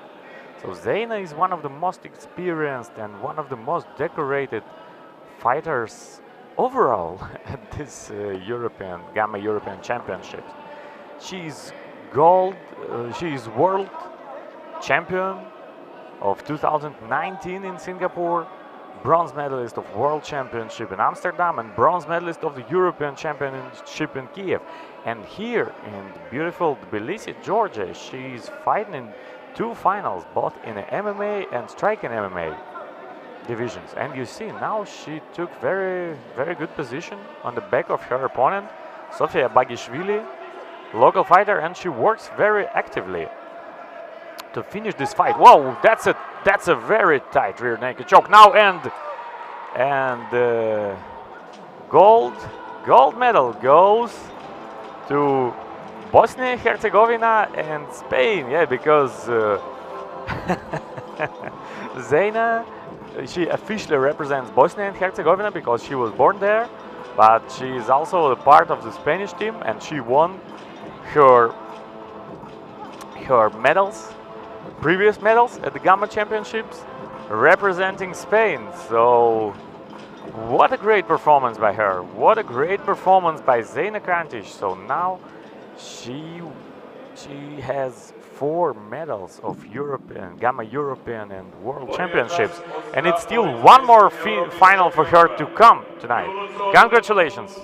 Speaker 2: So ZEJNA is one of the most experienced and one of the most decorated fighters overall at this Gamma European Championships. She is world champion of 2019 in Singapore, bronze medalist of World Championship in Amsterdam, and bronze medalist of the European Championship in Kiev. And here in beautiful Tbilisi, Georgia, she's fighting in 2 finals, both in the MMA and striking MMA divisions. And you see, now she took very good position on the back of her opponent, SOFIIA Bagishvili, local fighter, and she works very actively to finish this fight. Whoa, that's a very tight rear naked choke now, and gold medal goes to Bosnia and Herzegovina and Spain. Yeah, because ZEJNA, she officially represents Bosnia and Herzegovina because she was born there, but she is also a part of the Spanish team, and she won her medals, previous medals at the Gamma Championships, representing Spain. So what a great performance by her, what a great performance by ZEJNA KRANTIC. So now she has 4 medals of Gamma European and World Championships, and it's still one more final for her to come tonight. Congratulations.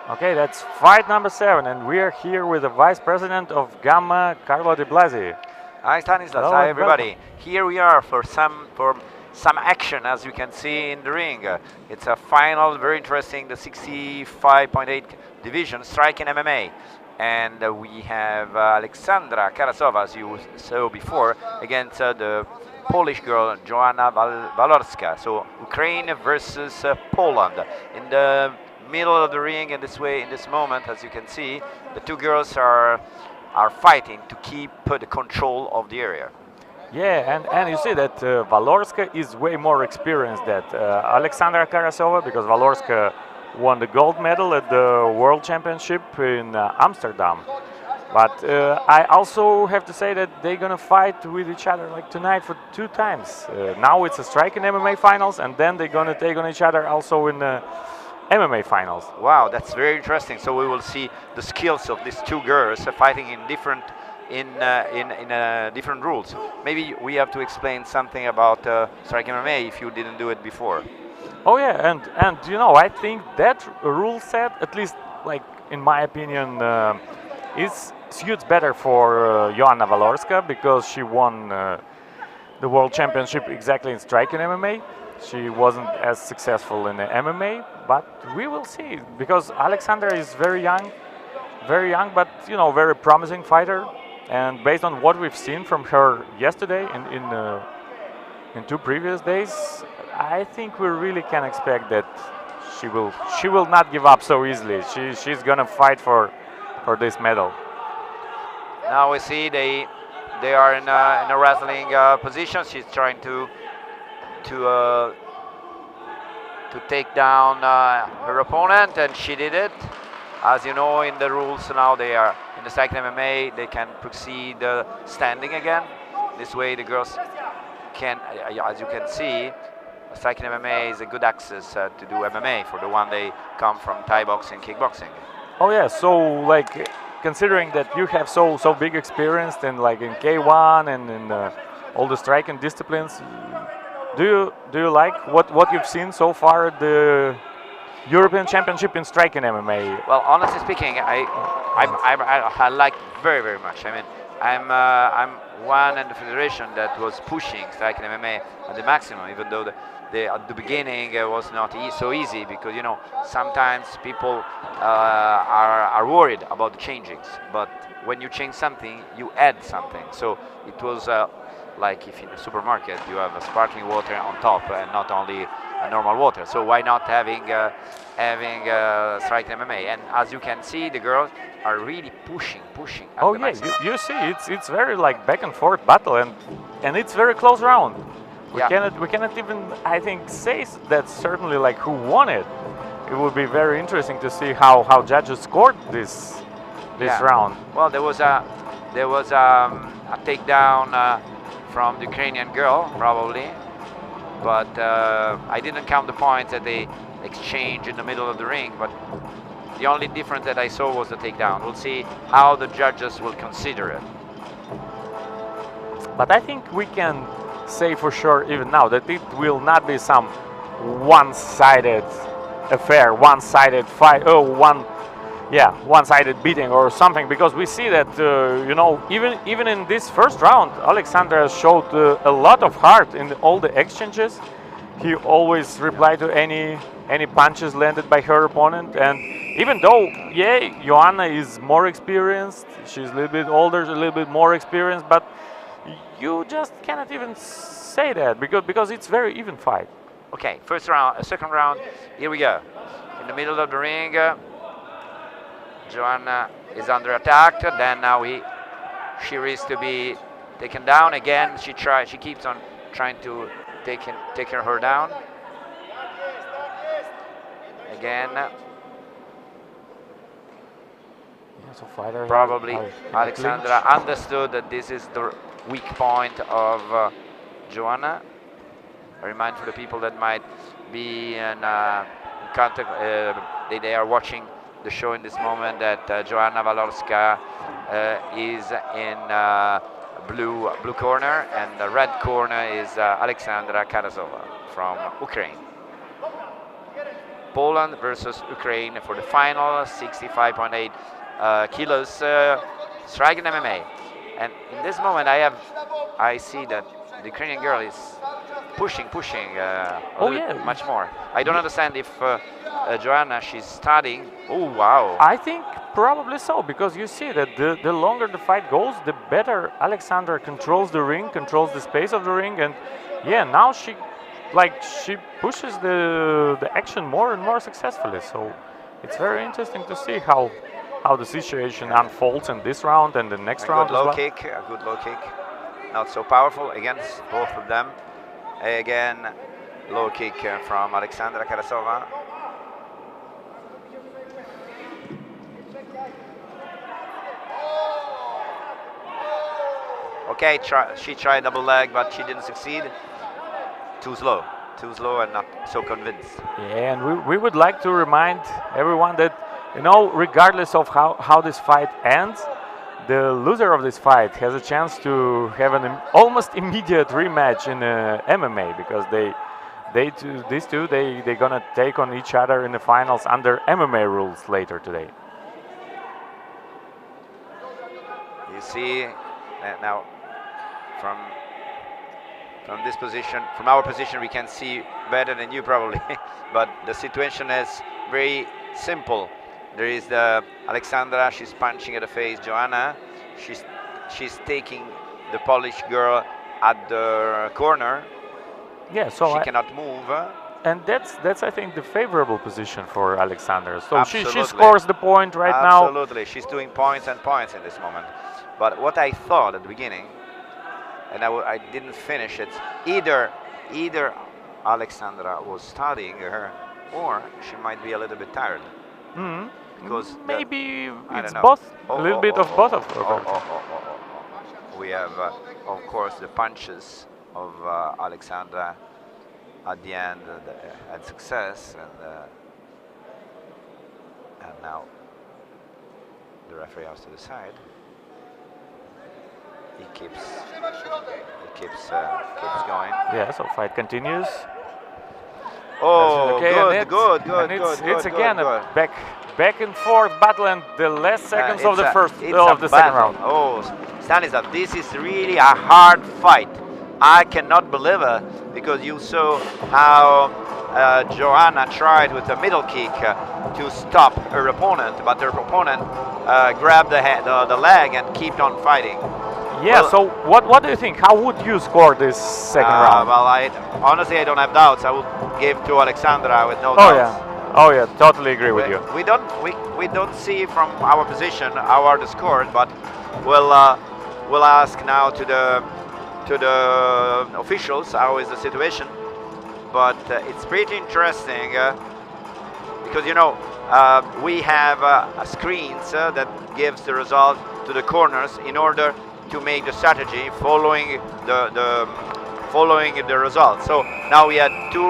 Speaker 2: Okay, that's fight number 7, and we are here with the Vice President of Gamma, Carlo De Blasi.
Speaker 3: Hi Stanislas,
Speaker 2: Hello,
Speaker 3: hi
Speaker 2: and
Speaker 3: everybody. Here we are for some action, as you can see in the ring. It's a final, very interesting, the 65.8 division, striking MMA. And we have Alexandra Karasova, as you saw before, against the Polish girl Joanna Walorska. So Ukraine versus Poland. In the middle of the ring, in this moment, as you can see, the two girls are fighting to keep the control of the area.
Speaker 2: Yeah, and you see that Walorska is way more experienced than Alexandra Karasova, because Walorska won the gold medal at the World Championship in Amsterdam. But I also have to say that they're gonna fight with each other like tonight for 2 times. Now it's a striking MMA finals, and then they're gonna take on each other also in MMA finals.
Speaker 3: Wow, that's very interesting. So we will see the skills of these two girls fighting in different different rules. Maybe we have to explain something about striking MMA if you didn't do it before.
Speaker 2: Oh yeah, and you know, I think that rule set, at least like in my opinion, is suits better for Joanna Walorska, because she won the World Championship exactly in striking MMA. She wasn't as successful in the MMA, but we will see, because Alexandra is very young, but you know, very promising fighter. And based on what we've seen from her yesterday in 2 previous days, I think we really can expect that she will not give up so easily. She's gonna fight for this medal.
Speaker 3: Now we see they are in a wrestling position. She's trying to take down her opponent, and she did it. As you know, in the rules now, they are in the striking MMA. They can proceed standing again. This way, the girls can, as you can see, striking MMA is a good access to do MMA for the one they come from Thai boxing, kickboxing.
Speaker 2: Oh yeah, so like considering that you have so big experience in K1 and in all the striking disciplines, do you like what you've seen so far at the European Championship in striking MMA?
Speaker 3: Well, honestly speaking, I like very much. I mean, I'm one in the federation that was pushing striking MMA at the maximum, even though at the beginning it was not so easy, because you know sometimes people are worried about the changings, but when you change something, you add something. So it was like if in a supermarket you have a sparkling water on top and not only a normal water. So why not having striking MMA? And as you can see, the girls are really pushing.
Speaker 2: Oh yeah, you see, it's very like back and forth battle, and it's very close round. We cannot even, I think, say that certainly like who won it. It would be very interesting to see how judges scored this round.
Speaker 3: Well, there was a takedown from the Ukrainian girl, probably, but I didn't count the points that they exchanged in the middle of the ring. But the only difference that I saw was the takedown. We'll see how the judges will consider it.
Speaker 2: But I think we can say for sure even now that it will not be some one-sided affair, one-sided fight, one-sided beating or something, because we see that you know, even in this first round, Alexandra showed a lot of heart in all the exchanges. He always replied to any punches landed by her opponent, and even though Joanna is more experienced, she's a little bit older, a little bit more experienced, but you just cannot even say that because it's very even fight.
Speaker 3: Okay, first round, second round, here we go. In the middle of the ring, Joanna is under attack. Then now she risks to be taken down again. She keeps on trying to take her down. Again.
Speaker 2: So fighter
Speaker 3: probably Alexandra understood that this is the weak point of Joanna. I remind for the people that might be in contact, they are watching the show in this moment, that Joanna Walorska is in blue corner, and the red corner is Alexandra Karasova from Ukraine. Poland versus Ukraine for the final 65.8 kilos striking MMA. And in this moment, I see that the Ukrainian girl is pushing much more. I don't understand if Joanna, she's studying. Oh wow!
Speaker 2: I think probably so, because you see that the longer the fight goes, the better Alexandra controls the ring, controls the space of the ring, and yeah, now she pushes the action more and more successfully. So it's very interesting to see how the situation unfolds in this round and the next round as well.
Speaker 3: A good low kick, not so powerful against both of them. Again, low kick from Alexandra KARASOVA. Okay, she tried double leg, but she didn't succeed. Too slow and not so convinced.
Speaker 2: Yeah, and we would like to remind everyone that, you know, regardless of how this fight ends, the loser of this fight has a chance to have an almost immediate rematch in MMA, because these two they're gonna take on each other in the finals under MMA rules later today.
Speaker 3: You see now from this position, from our position, we can see better than you probably, but the situation is very simple. There is the Alexandra, she's punching at the face. Joanna, she's taking the Polish girl at the corner.
Speaker 2: Yeah, so
Speaker 3: she cannot move.
Speaker 2: And that's I think the favorable position for Alexandra. So she
Speaker 3: Absolutely.
Speaker 2: scores the point right now.
Speaker 3: Absolutely, she's doing points and points in this moment. But what I thought at the beginning, and I didn't finish it, either Alexandra was studying her, or she might be a little bit tired. Because
Speaker 2: maybe it's both, a little bit of both of them.
Speaker 3: We have, of course, the punches of Alexandra at the end had success, and now the referee has to decide. He keeps going.
Speaker 2: Yeah, so fight continues.
Speaker 3: Oh,
Speaker 2: okay,
Speaker 3: good.
Speaker 2: It's again a back and forth battle, and the last seconds of the second round.
Speaker 3: Oh, Stanislav, this is really a hard fight. I cannot believe it, because you saw how Joanna tried with a middle kick to stop her opponent, but her opponent grabbed the leg and kept on fighting.
Speaker 2: Yeah,
Speaker 3: well,
Speaker 2: so what do you think? How would you score this second round?
Speaker 3: Well, honestly, I don't have doubts. I would give to Alexandra with no doubts.
Speaker 2: Oh yeah, totally agree with you.
Speaker 3: We don't see from our position how are the scores, but we'll ask now to the officials how is the situation. But it's pretty interesting because, you know, we have screens that gives the result to the corners in order to make the strategy following the result. So now we had 2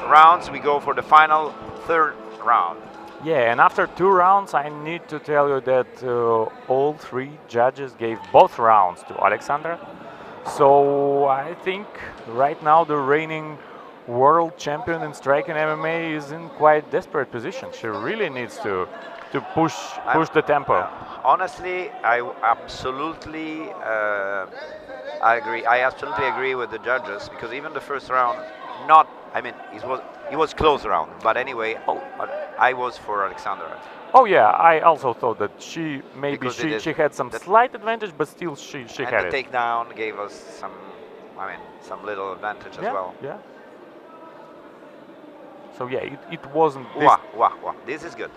Speaker 3: rounds. We go for the final 3rd round.
Speaker 2: Yeah, and after 2 rounds, I need to tell you that all 3 judges gave both rounds to Alexandra. So I think right now the reigning world champion in striking MMA is in quite desperate position. She really needs to push the tempo.
Speaker 3: Honestly, I absolutely agree. I absolutely agree with the judges, because even the first round, it was close round. But anyway, I was for Alexandra.
Speaker 2: Oh yeah, I also thought that she had some slight advantage, but still she had it.
Speaker 3: And the takedown gave us some little advantage as well.
Speaker 2: Yeah. So yeah, it wasn't.
Speaker 3: This is good.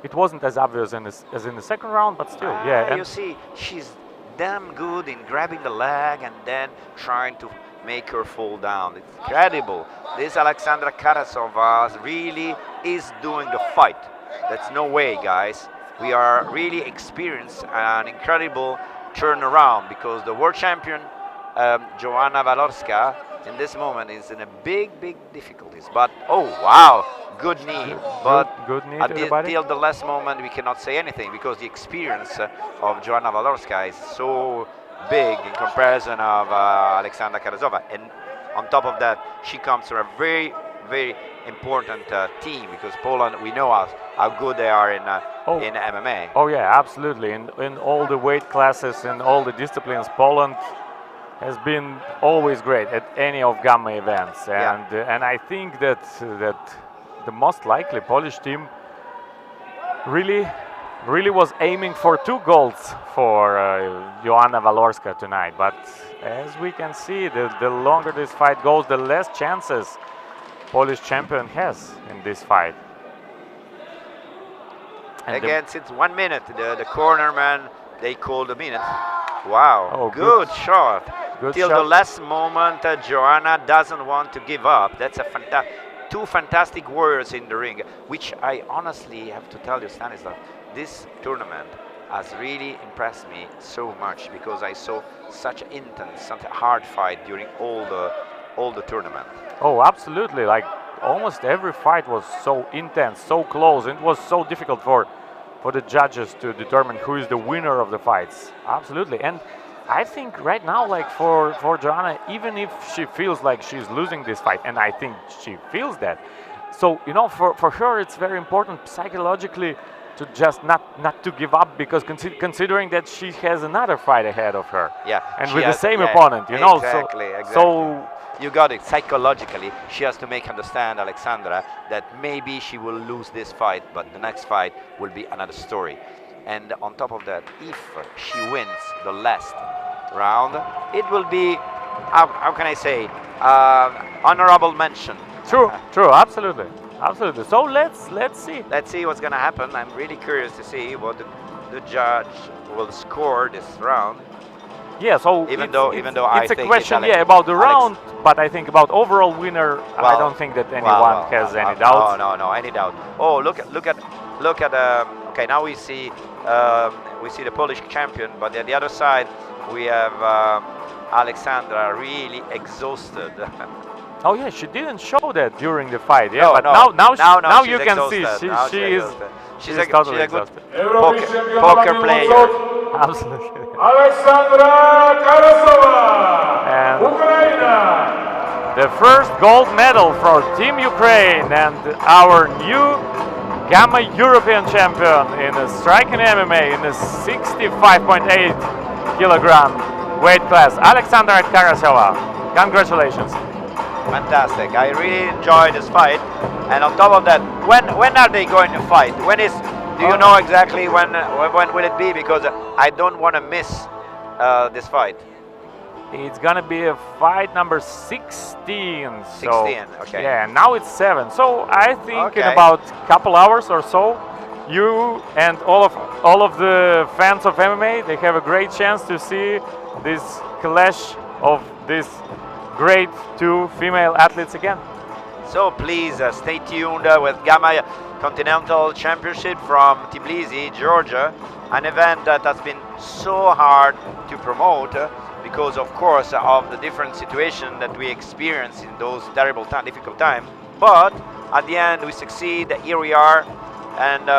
Speaker 2: It wasn't as obvious as in the second round, but still, yeah.
Speaker 3: You see, she's damn good in grabbing the leg and then trying to make her fall down. It's incredible. This Alexandra KARASOVA really is doing the fight. That's no way, guys. We are really experienced an incredible turnaround, because the world champion, Joanna WALORSKA, in this moment is in a big difficulties. But oh wow, good knee. But
Speaker 2: good knee
Speaker 3: till the last moment we cannot say anything, because the experience of Joanna WALORSKA is so big in comparison of Alexandra KARASOVA. And on top of that, she comes from a very important team, because Poland, we know how good they are in MMA.
Speaker 2: Oh yeah, absolutely. In all the weight classes, in all the disciplines, Poland has been always great at any of Gamma events, and I think that the most likely Polish team really was aiming for 2 golds for Joanna Walorska tonight. But as we can see, the longer this fight goes, the less chances Polish champion has in this fight. And
Speaker 3: again, since 1 minute, the cornerman, they called a minute. Wow, oh, good shot. Till the last moment, Joanna doesn't want to give up. That's a two fantastic warriors in the ring, which I honestly have to tell you, Stanislav, this tournament has really impressed me so much, because I saw such an intense, such a hard fight during all the tournament.
Speaker 2: Oh, absolutely. Like almost every fight was so intense, so close. It was so difficult for the judges to determine who is the winner of the fights. Absolutely. And I think right now, like for Joanna, even if she feels like she's losing this fight, and I think she feels that, so you know, for her it's very important psychologically to just not to give up, because considering that she has another fight ahead of her.
Speaker 3: Yeah.
Speaker 2: And with the same opponent, you know.
Speaker 3: Exactly.
Speaker 2: So
Speaker 3: you got it. Psychologically, she has to make understand, Alexandra, that maybe she will lose this fight, but the next fight will be another story. And on top of that, if she wins the last round, it will be, how can I say, honorable mention.
Speaker 2: True, absolutely. Absolutely. So let's see.
Speaker 3: Let's see what's going to happen. I'm really curious to see what the judge will score this round.
Speaker 2: Yeah, so
Speaker 3: even though
Speaker 2: it's a question, about the round, but I think about overall winner, I don't think that anyone has any doubts.
Speaker 3: No, any doubt. Oh, look at. Okay, now we see the Polish champion, but at the other side we have Alexandra, really exhausted.
Speaker 2: Oh yeah, she didn't show that during the fight. Yeah,
Speaker 3: no,
Speaker 2: but
Speaker 3: no.
Speaker 2: now you can
Speaker 3: exhausted.
Speaker 2: see
Speaker 3: she's
Speaker 2: totally
Speaker 3: a good
Speaker 2: exhausted.
Speaker 3: poker player.
Speaker 2: Absolutely.
Speaker 1: Aleksandra Karasova, Ukraine.
Speaker 2: The first gold medal for Team Ukraine and our new Gamma European champion in the striking MMA in the 65.8 kilogram weight class, Aleksandra Karasova. Congratulations.
Speaker 3: Fantastic. I really enjoyed this fight. And on top of that, when are they going to fight? Do you know exactly when will it be? Because I don't want to miss this fight.
Speaker 2: It's gonna be a fight number 16.
Speaker 3: 16, okay.
Speaker 2: Yeah, now it's 7. So I think in about a couple hours or so, you and all of the fans of MMA, they have a great chance to see this clash of these great 2 female athletes again.
Speaker 3: So please stay tuned with Gamma Continental Championship from Tbilisi, Georgia, an event that has been so hard to promote because, of course, of the different situation that we experienced in those terrible difficult times. But at the end, we succeed. Here we are, and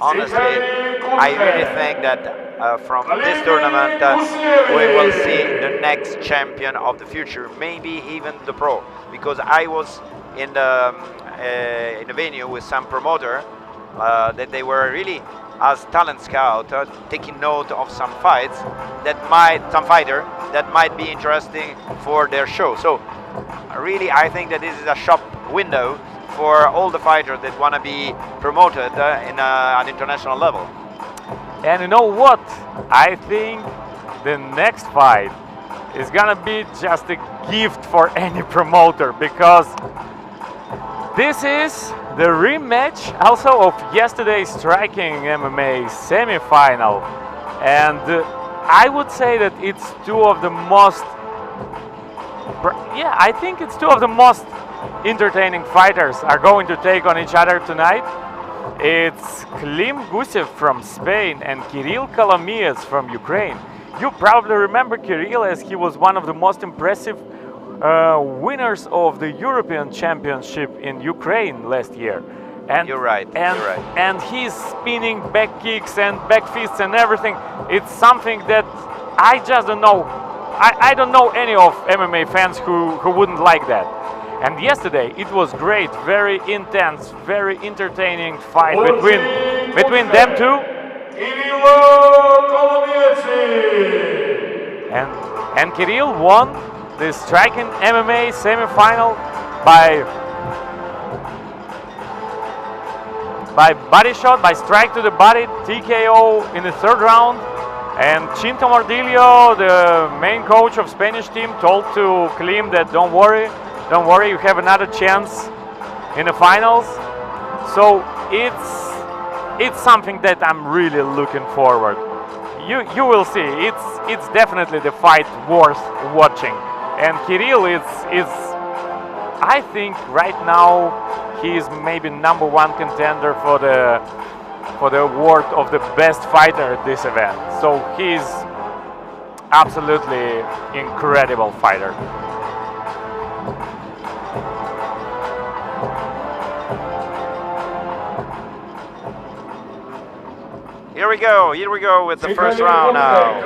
Speaker 3: honestly, I really think that from this tournament we will see the next champion of the future, maybe even the pro, because I was in the venue with some promoter that they were really as talent scout taking note of some fighter that might be interesting for their show. So really I think that this is a shop window for all the fighters that want to be promoted in an international level.
Speaker 2: And you know what? I think the next fight is gonna be just a gift for any promoter, because this is the rematch also of yesterday's striking MMA semi-final, and I would say that it's I think it's two of the most entertaining fighters are going to take on each other tonight. It's KLIM GUSYEV from Spain and Kirill Kolomiets from Ukraine. You probably remember Kirill, as he was one of the most impressive winners of the European Championship in Ukraine last year. And
Speaker 3: you're right.
Speaker 2: And he's spinning back kicks and back fists and everything. It's something that I just don't know. I don't know any of MMA fans who wouldn't like that. And yesterday it was great, very intense, very entertaining fight between them two. And Kirill won the striking MMA semi-final by body shot, by strike to the body, TKO in the third round. And Chinto Mordillo, the main coach of Spanish team, told to KLIM that don't worry, you have another chance in the finals. So it's something that I'm really looking forward. You will see. It's definitely the fight worth watching. And Kirill is I think right now he is maybe #1 contender for the award of the best fighter at this event. So he's absolutely incredible fighter.
Speaker 3: Here we go with the first round now.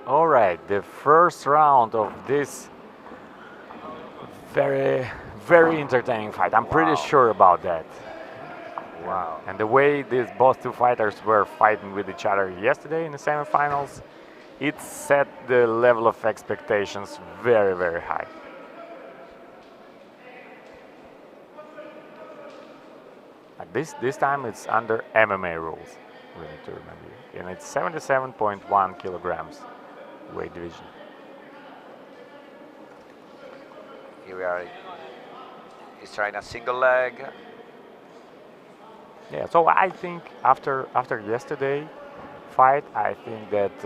Speaker 2: All right, the first round of this very, very entertaining fight. I'm pretty sure about that.
Speaker 3: Wow.
Speaker 2: And the way these both two fighters were fighting with each other yesterday in the semifinals, it set the level of expectations very, very high. Like this time it's under MMA rules, we need to remember. And it's 77.1 kilograms weight division.
Speaker 3: Here we are. He's trying a single leg.
Speaker 2: Yeah, so I think after yesterday fight, I think that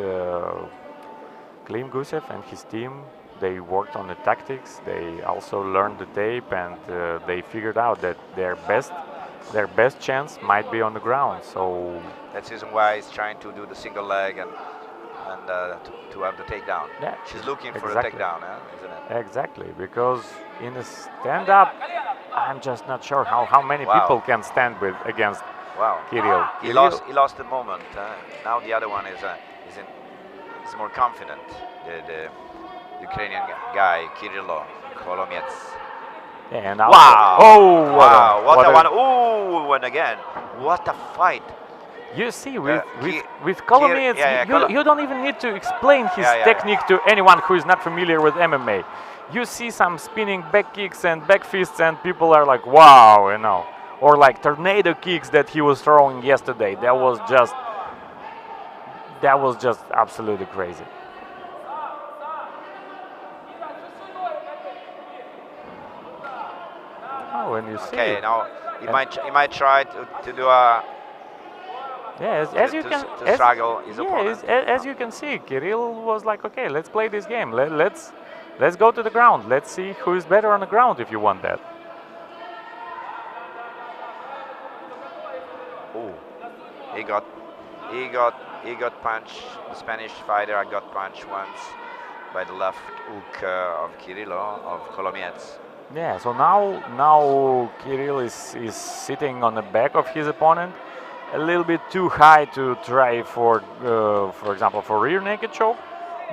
Speaker 2: KLIM GUSYEV and his team, they worked on the tactics. They also learned the tape, and they figured out that their best chance might be on the ground. So
Speaker 3: that's the reason why he's trying to do the single leg and to have the takedown.
Speaker 2: Yeah,
Speaker 3: she's looking for
Speaker 2: exactly.
Speaker 3: a takedown, isn't it?
Speaker 2: Exactly, because in a stand-up, I'm just not sure how many people can stand against Kirill.
Speaker 3: He lost the moment. Now the other one is more confident. The Ukrainian guy, Kirill Kolomiets.
Speaker 2: Yeah, and now
Speaker 3: wow! What a one! Ooh, and again, what a fight!
Speaker 2: You see, with Kolomiets, you don't even need to explain his technique to anyone who is not familiar with MMA. You see some spinning back kicks and back fists, and people are like, wow, you know. Or like tornado kicks that he was throwing yesterday. That was just absolutely crazy. Oh, and you see.
Speaker 3: Okay, now he might try to do a.
Speaker 2: Yeah, as you can
Speaker 3: struggle his opponent.
Speaker 2: As you can see, Kirill was like, okay, let's play this game. Let's go to the ground. Let's see who is better on the ground if you want that.
Speaker 3: Oh, he got punched. The Spanish fighter got punched once by the left hook of Kirill of Kolomiets.
Speaker 2: Yeah, so now Kirill is sitting on the back of his opponent, a little bit too high to try for example, for rear naked choke,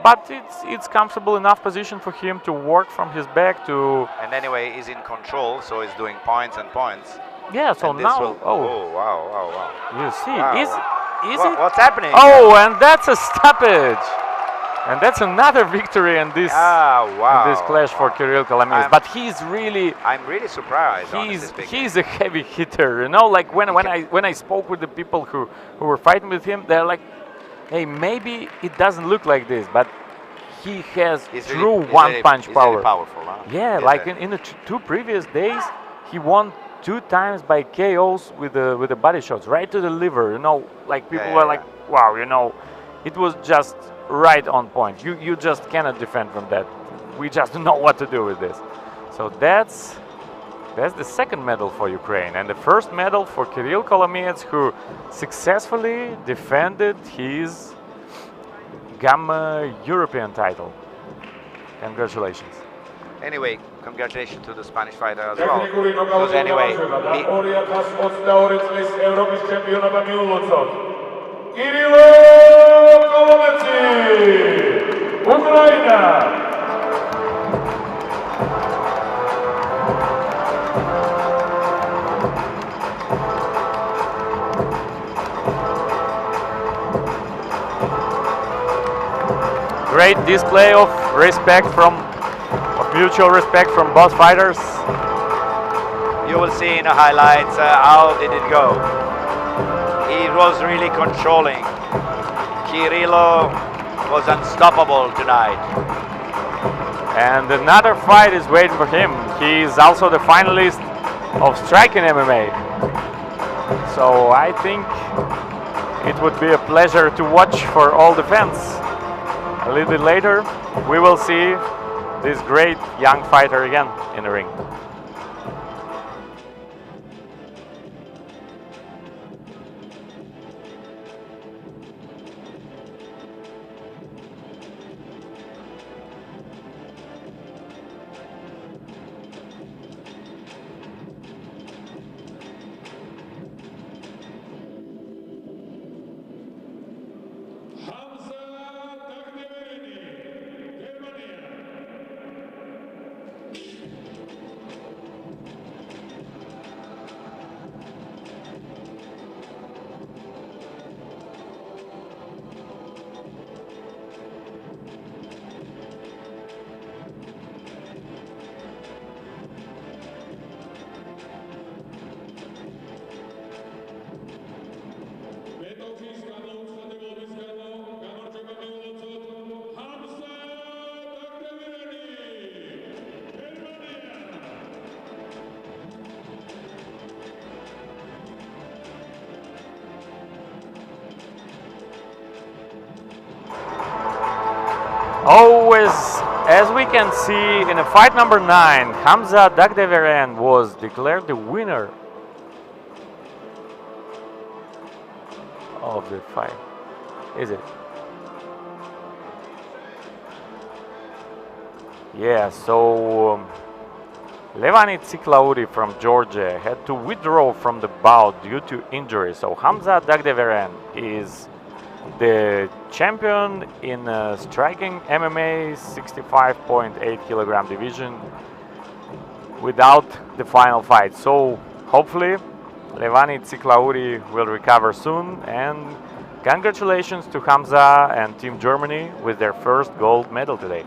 Speaker 2: but it's comfortable enough position for him to work from his back to.
Speaker 3: And anyway, he's in control, so he's doing points and points.
Speaker 2: Yeah, so now.
Speaker 3: Wow!
Speaker 2: You see,
Speaker 3: wow. What's happening?
Speaker 2: Oh, and that's a stoppage. And that's another victory in this clash for Kirill Kolomiets. But I'm
Speaker 3: really surprised.
Speaker 2: He's a heavy hitter, you know. Like when I spoke with the people who were fighting with him, they're like, hey, maybe it doesn't look like this, but he has true one-punch power.
Speaker 3: Really powerful, huh?
Speaker 2: Yeah, like in the two previous days, he won 2 times by KOs with the body shots right to the liver. You know, like people were like, wow, you know, it was just right on point. You just cannot defend from that. We just don't know what to do with this. So that's the second medal for Ukraine, and the first medal for Kirill Kolomeyets, who successfully defended his Gamma European title. Congratulations.
Speaker 3: Anyway, congratulations to the Spanish fighter as well. Because anyway,
Speaker 2: Great display of respect mutual respect from both fighters.
Speaker 3: You will see in the highlights how did it go. He was really controlling. Kirilo was unstoppable tonight.
Speaker 2: And another fight is waiting for him. He is also the finalist of Striking MMA. So I think it would be a pleasure to watch for all the fans. A little bit later, we will see this great young fighter again in the ring. Always, as we can see in fight number 9, Hamza Dagdeveren was declared the winner of the fight. Is it? Yeah, so Levani Tsiklauri from Georgia had to withdraw from the bout due to injury. So Hamza Dagdeveren is the champion in Striking MMA 65.8 kilogram division without the final fight. So hopefully Levani Tsiklauri will recover soon, and congratulations to Hamza and Team Germany with their first gold medal today.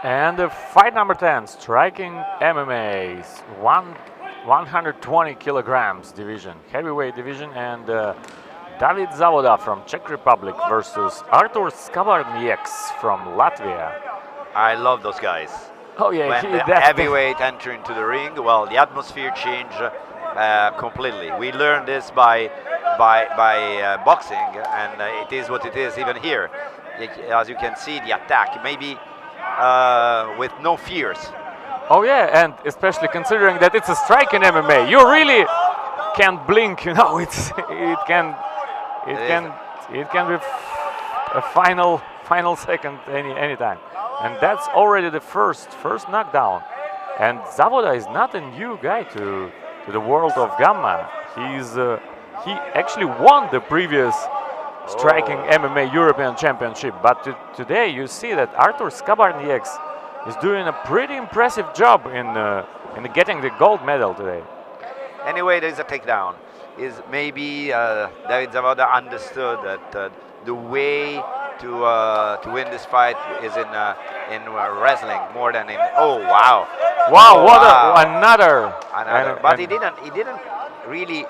Speaker 2: And fight number 10, striking MMA, 120 kilograms division, heavyweight division, and David Zavoda from Czech Republic versus Artur Skabarnieks from Latvia.
Speaker 3: I love those guys.
Speaker 2: Oh yeah,
Speaker 3: When the heavyweight enter into the ring, well, the atmosphere changed completely. We learned this by boxing, and it is what it is even here. As you can see, the attack, maybe with no fears.
Speaker 2: Oh yeah, and especially considering that it's a strike in MMA, you really can't blink. You know, it can be a final second anytime, and that's already the first knockdown. And Zavoda is not a new guy to the world of Gamma. He actually won the previous striking MMA European Championship, but today you see that Artur Skabarnieks is doing a pretty impressive job in getting the gold medal today.
Speaker 3: Anyway, there is a takedown. Is maybe David Zavoda understood that the way to win this fight is in wrestling more than in. Oh wow!
Speaker 2: Wow! What another!
Speaker 3: But he didn't really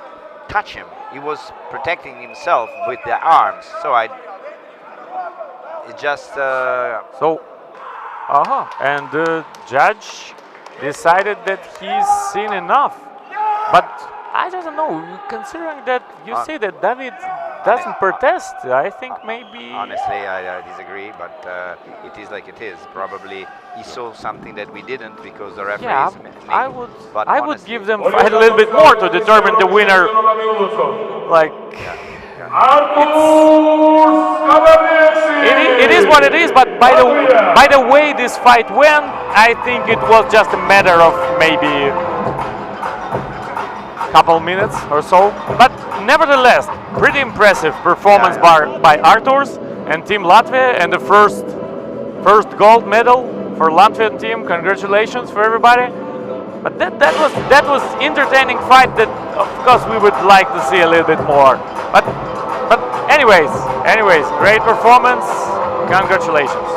Speaker 3: touch him. He was protecting himself with the arms. So it just.
Speaker 2: And the judge decided that he's seen enough. But I don't know, considering that you say that David doesn't protest, I think maybe...
Speaker 3: Honestly, I disagree, but it is like it is. Probably he saw something that we didn't because the referee is...
Speaker 2: I would give them fight a little bit more to determine the winner. Like... It is what it is, but by the way this fight went, I think it was just a matter of maybe a couple minutes or so. But nevertheless, pretty impressive performance by Arturs and Team Latvia, and the first gold medal for Latvian team. Congratulations for everybody. But that was entertaining fight that of course we would like to see a little bit more. But anyways, great performance. Congratulations.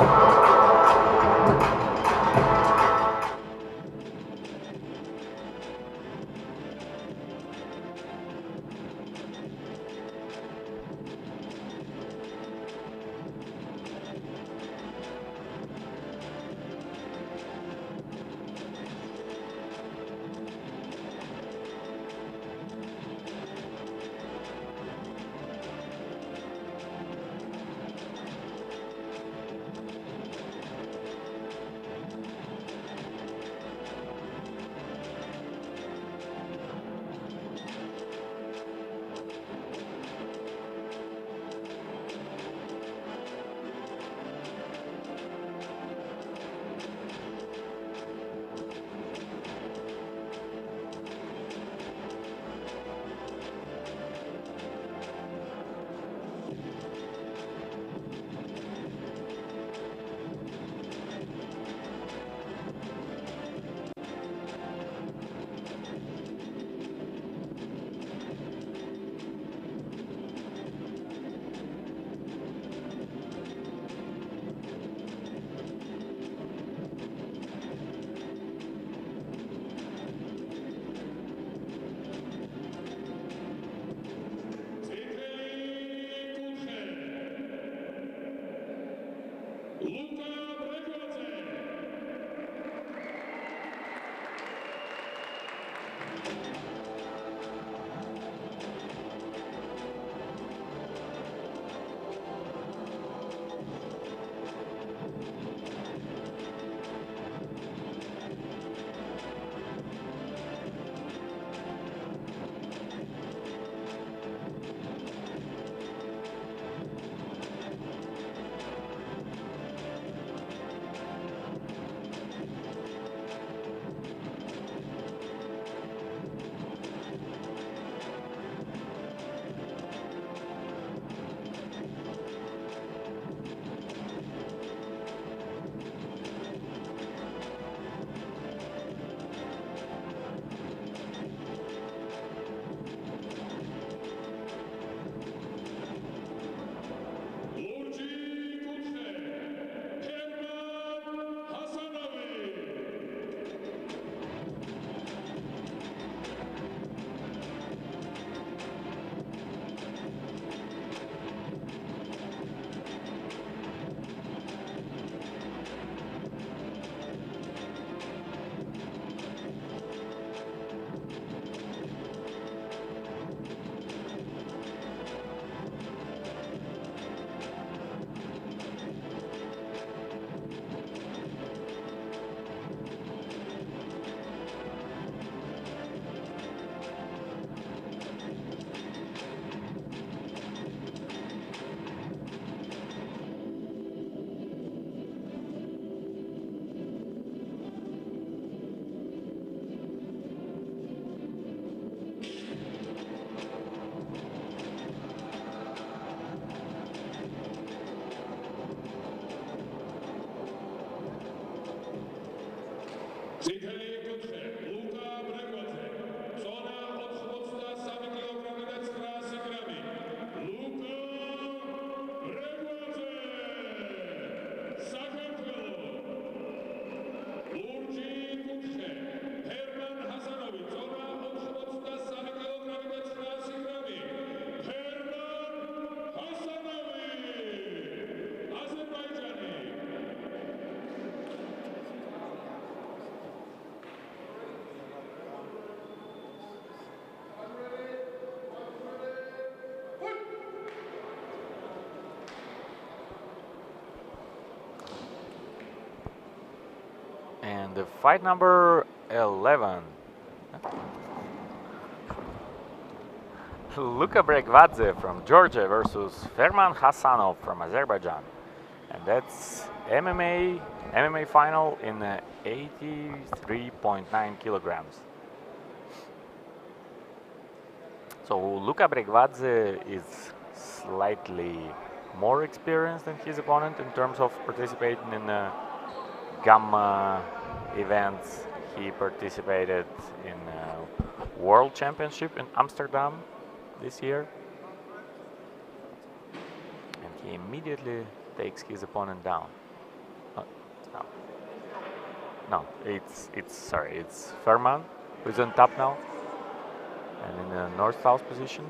Speaker 1: წითელი კუთხე ლუკა ბრეგვაძე ზონა 83 კილოგრამი და 900 გრამი ლუკა ბრეგვაძე საქართველო ლურჯი კუთხე ჰერმან ჰასანოვი ზონა 83 კილოგრამი და 900 გრამი ჰერმან ჰასანოვი აზერბაიჯანი
Speaker 2: And the fight number 11. Luka Brekvadze from Georgia versus Ferman Hasanov from Azerbaijan. And that's MMA final in 83.9 kilograms. So Luka Brekvadze is slightly more experienced than his opponent in terms of participating in Gamma events. He participated in World Championship in Amsterdam this year, and he immediately takes his opponent down. No, it's Ferman who's on top now and in the north-south position.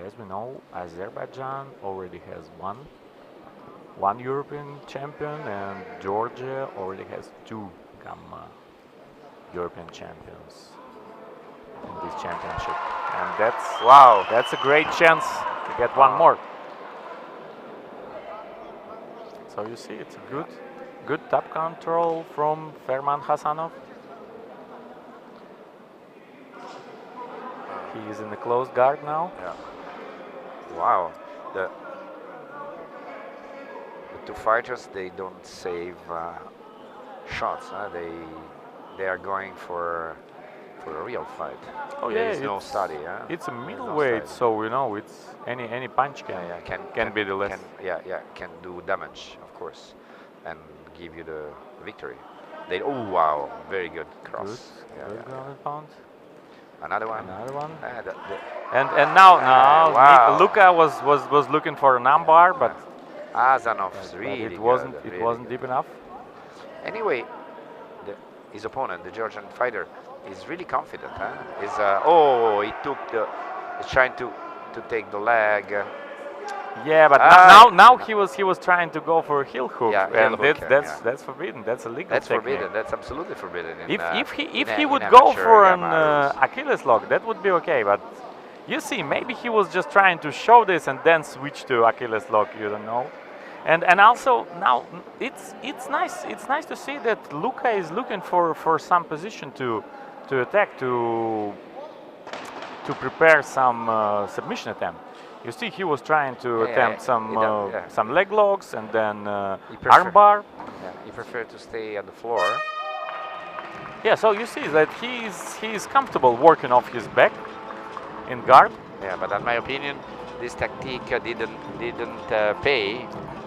Speaker 2: As we know, Azerbaijan already has one European champion, and Georgia already has 2 Gamma European champions in this championship. And that's a great chance to get one more. So you see, it's a good top control from Ferman Hasanov. He is in the close guard now.
Speaker 3: Yeah. Wow, the 2 fighters, they don't save shots. They are going for a real fight.
Speaker 2: Oh
Speaker 3: there
Speaker 2: yeah,
Speaker 3: is no study.
Speaker 2: It's a middleweight, so you know it's any punch can be the less.
Speaker 3: Can do damage, of course, and give you the victory. Oh wow, very good cross.
Speaker 2: Good ground and pound.
Speaker 3: Another one.
Speaker 2: And now
Speaker 3: wow.
Speaker 2: Luka was looking for an armbar, but
Speaker 3: Hasanov's really
Speaker 2: it wasn't deep enough.
Speaker 3: Anyway, his opponent, the Georgian fighter, is really confident. He's trying to take the leg.
Speaker 2: Yeah, but now he was trying to go for a heel hook, and that's forbidden. That's illegal.
Speaker 3: That's
Speaker 2: technique.
Speaker 3: forbidden. That's absolutely forbidden.
Speaker 2: If he would go for an Achilles lock, that would be okay. But you see, maybe he was just trying to show this and then switch to Achilles lock. You don't know. And also now it's nice. It's nice to see that Luka is looking for some position to attack, to prepare some submission attempt. You see, he was trying to attempt some leg locks and then armbar.
Speaker 3: Yeah, he preferred to stay on the floor.
Speaker 2: Yeah, so you see that he's comfortable working off his back in guard.
Speaker 3: Yeah, but in my opinion, this tactique didn't pay.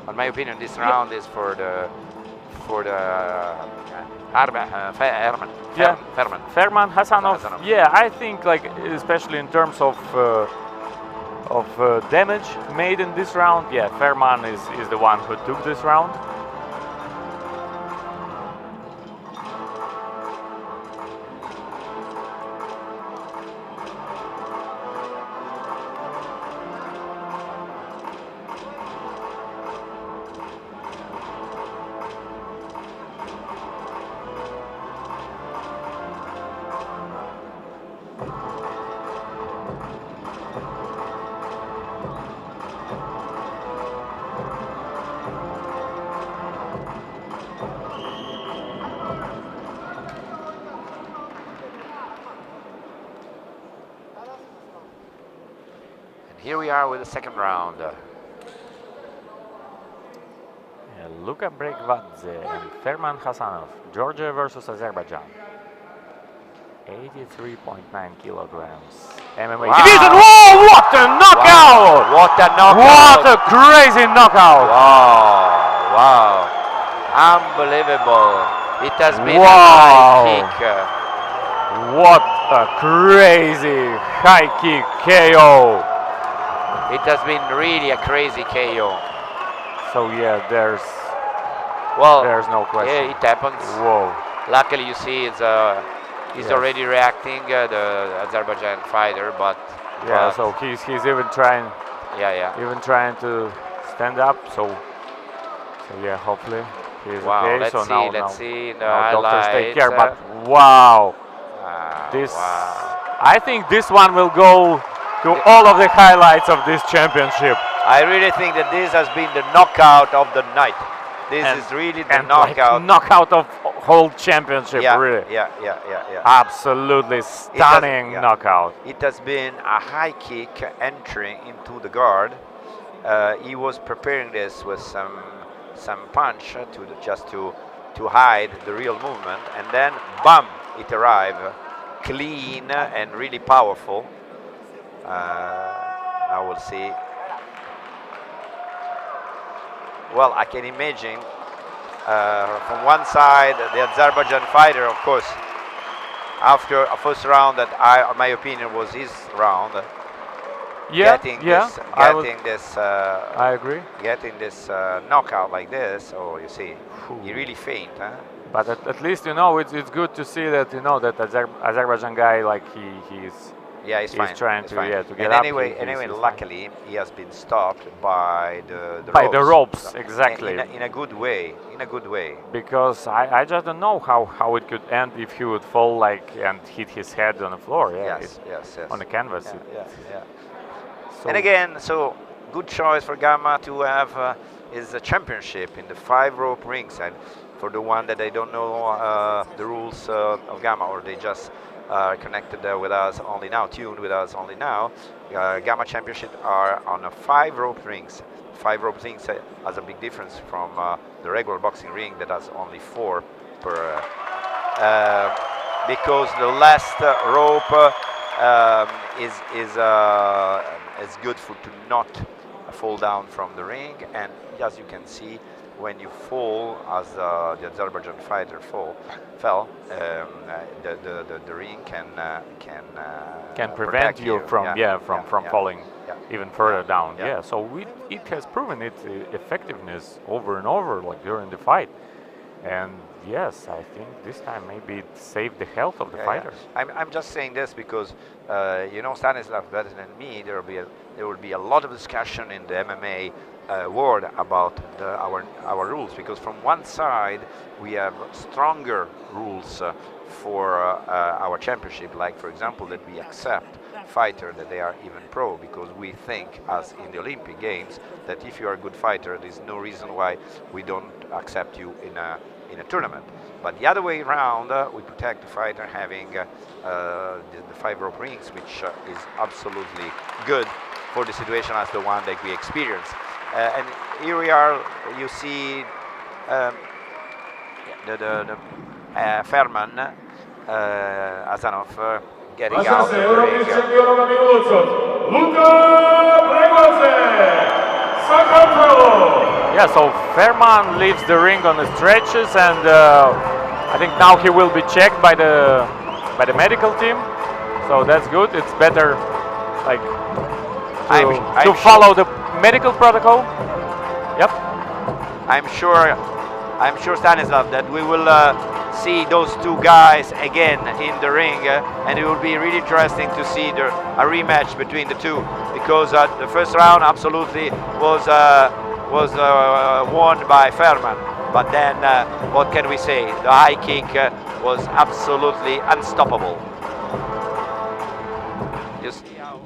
Speaker 3: In my opinion, this round is for the
Speaker 2: Ferman Hasanov. Yeah, I think especially in terms of damage made in this round, yeah, Ferman is the one who took this round.
Speaker 3: Here we are with the second round.
Speaker 2: Luka Brekvadze and Ferman Hasanov, Georgia versus Azerbaijan. 83.9 kilograms MMA
Speaker 3: Wow.
Speaker 2: division. Whoa, what a knockout!
Speaker 3: Wow. What a knockout!
Speaker 2: What a crazy knockout!
Speaker 3: Wow, wow. Unbelievable. It has been
Speaker 2: Wow.
Speaker 3: a high kick.
Speaker 2: What a crazy high kick KO!
Speaker 3: It has been really a crazy KO.
Speaker 2: So yeah, there's
Speaker 3: Well,
Speaker 2: no question.
Speaker 3: yeah, it happens.
Speaker 2: Whoa.
Speaker 3: Luckily, you see, he's
Speaker 2: Yes.
Speaker 3: already reacting, the Azerbaijan fighter, but
Speaker 2: Yeah, so he's even trying
Speaker 3: yeah.
Speaker 2: to stand up. So yeah, hopefully he's
Speaker 3: Wow,
Speaker 2: okay.
Speaker 3: let's
Speaker 2: so
Speaker 3: see,
Speaker 2: now,
Speaker 3: let's see the
Speaker 2: now doctors take care.
Speaker 3: highlights,
Speaker 2: But wow, this
Speaker 3: wow.
Speaker 2: I think this one will go to all of the highlights of this championship.
Speaker 3: I really think that this has been the knockout of the night. This is really the knockout.
Speaker 2: Like knockout of whole championship,
Speaker 3: Yeah,
Speaker 2: really.
Speaker 3: yeah.
Speaker 2: Absolutely stunning knockout.
Speaker 3: It has been a high kick entry into the guard. He was preparing this with some punch to hide the real movement, and then bam, it arrived clean and really powerful. Now we'll see. Well, I can imagine from one side the Azerbaijan fighter, of course, after a first round that my opinion was his round. Getting this,
Speaker 2: I agree.
Speaker 3: Getting this knockout like this, oh, you see, he really faint, huh?
Speaker 2: But at least it's good to see that that Azerbaijan guy, like he's
Speaker 3: fine.
Speaker 2: trying to get
Speaker 3: and
Speaker 2: up.
Speaker 3: Anyway,
Speaker 2: He's
Speaker 3: luckily he has been stopped by the
Speaker 2: the ropes, exactly.
Speaker 3: In a good way.
Speaker 2: Because I just don't know how it could end if he would fall and hit his head on the floor. Yeah,
Speaker 3: Yes.
Speaker 2: on the canvas.
Speaker 3: Yeah.
Speaker 2: So
Speaker 3: And again, so good choice for Gamma to have his championship in the 5-rope rings. And for the one that they don't know the rules of Gamma, or they just connected with us only now, tuned with us only now, Gamma Championship are on a 5-rope rings. 5-rope rings has a big difference from the regular boxing ring that has only 4 per. Because the last rope is good to not fall down from the ring, and as you can see, when you fall, as the Azerbaijan fighter fell, the ring can
Speaker 2: prevent you from falling even further down.
Speaker 3: Yeah.
Speaker 2: Yeah, so it has proven its effectiveness over and over, like during the fight. And yes, I think this time maybe it saved the health of the fighter.
Speaker 3: I'm just saying this because Stanislav better than me. There will be a lot of discussion in the MMA world about our rules, because from one side we have stronger rules for our championship, like for example that we accept fighter that they are even pro, because we think, as in the Olympic Games, that if you are a good fighter, there's no reason why we don't accept you in a tournament. But the other way around, we protect the fighter having the 5-rope rings, which is absolutely good for the situation as the one that we experience. And here we are. You see the Ferman Azanov getting out of the ring.
Speaker 2: Yeah, so Ferman leaves the ring on the stretches, and I think now he will be checked by the medical team. So that's good. It's better, like, to follow the medical protocol. Yep.
Speaker 3: I'm sure, Stanislav, that we will see those two guys again in the ring, and it will be really interesting to see a rematch between the two, because the first round absolutely was won by Ferman, but then what can we say? The high kick was absolutely unstoppable. You see how.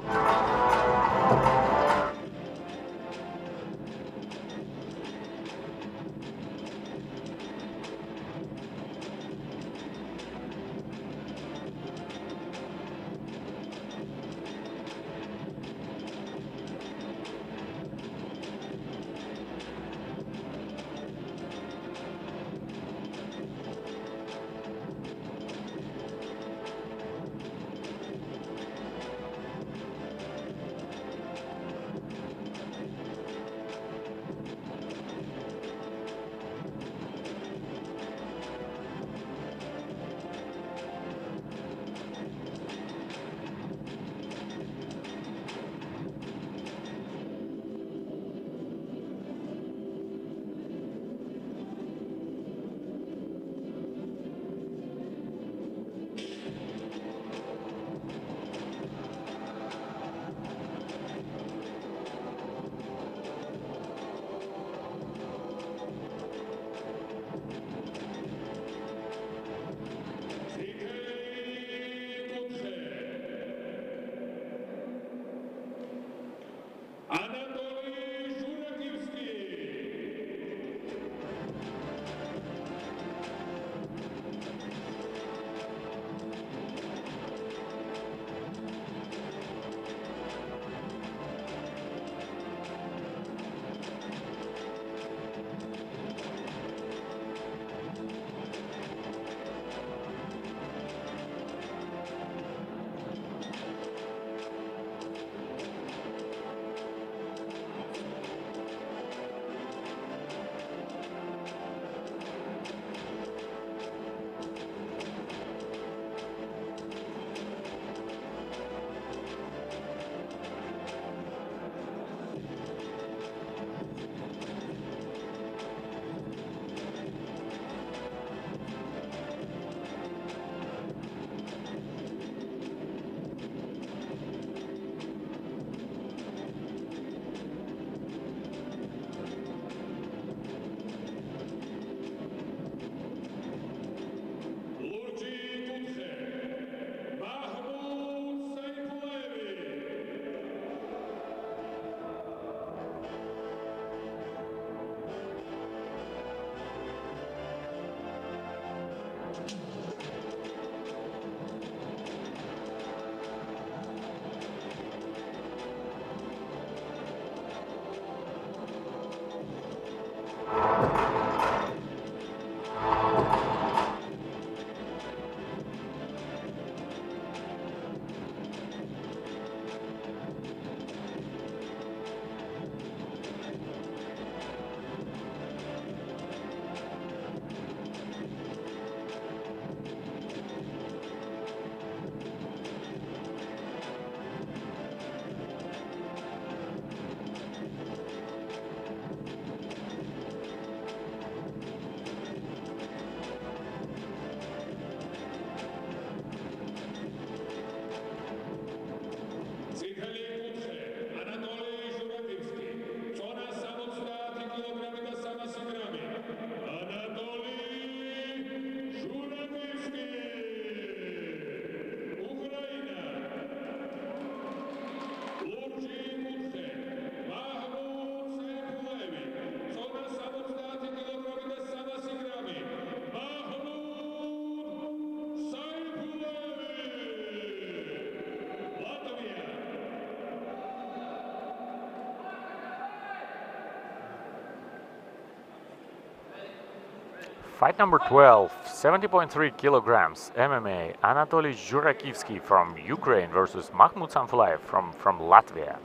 Speaker 2: Fight number 12, 70.3 kilograms MMA, Anatoly Zhurakivsky from Ukraine versus Mahmoud Sanfulaev from Latvia.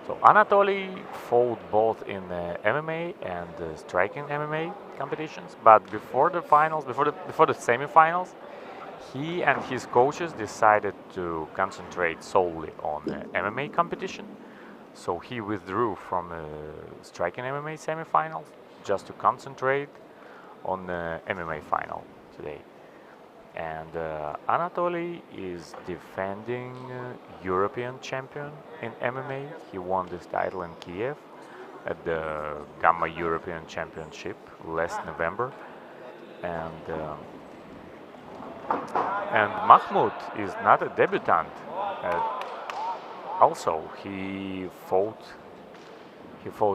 Speaker 2: So Anatoly fought both in MMA and striking MMA competitions, but before the finals, before the semifinals, he and his coaches decided to concentrate solely on MMA competition. So he withdrew from striking MMA semifinals just to concentrate on the MMA final today. And Anatoly is defending European champion in MMA. He won this title in Kiev at the Gamma European Championship last November. And Mahmoud is not a debutant. Also, he fought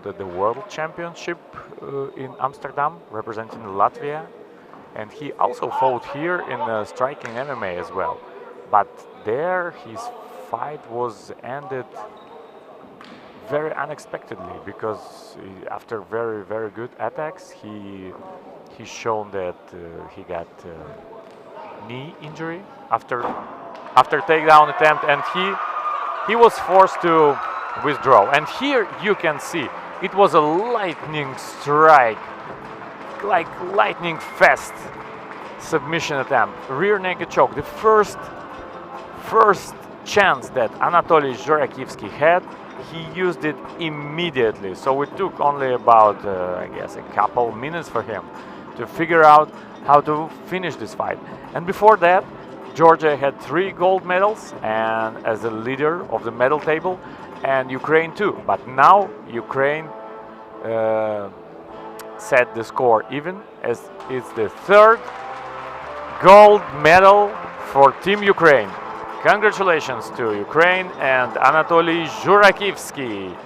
Speaker 2: at the World Championship in Amsterdam, representing Latvia, and he also fought here in striking MMA as well. But there, his fight was ended very unexpectedly because after very good attacks, he's shown that he got knee injury after takedown attempt, and he was forced to withdraw. And here you can see it was a lightning strike, like lightning fast submission attempt, rear naked choke. The first chance that Anatoly Zhurakivsky had, he used it immediately. So it took only about I guess a couple minutes for him to figure out how to finish this fight. And before that, Georgia had 3 gold medals and as a leader of the medal table, and Ukraine too. But now Ukraine set the score even, as it's the 3rd gold medal for Team Ukraine. Congratulations to Ukraine and Anatoly Zhurakivsky,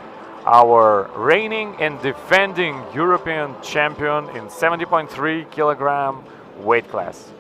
Speaker 2: our reigning and defending European champion in 70.3 kilogram weight class.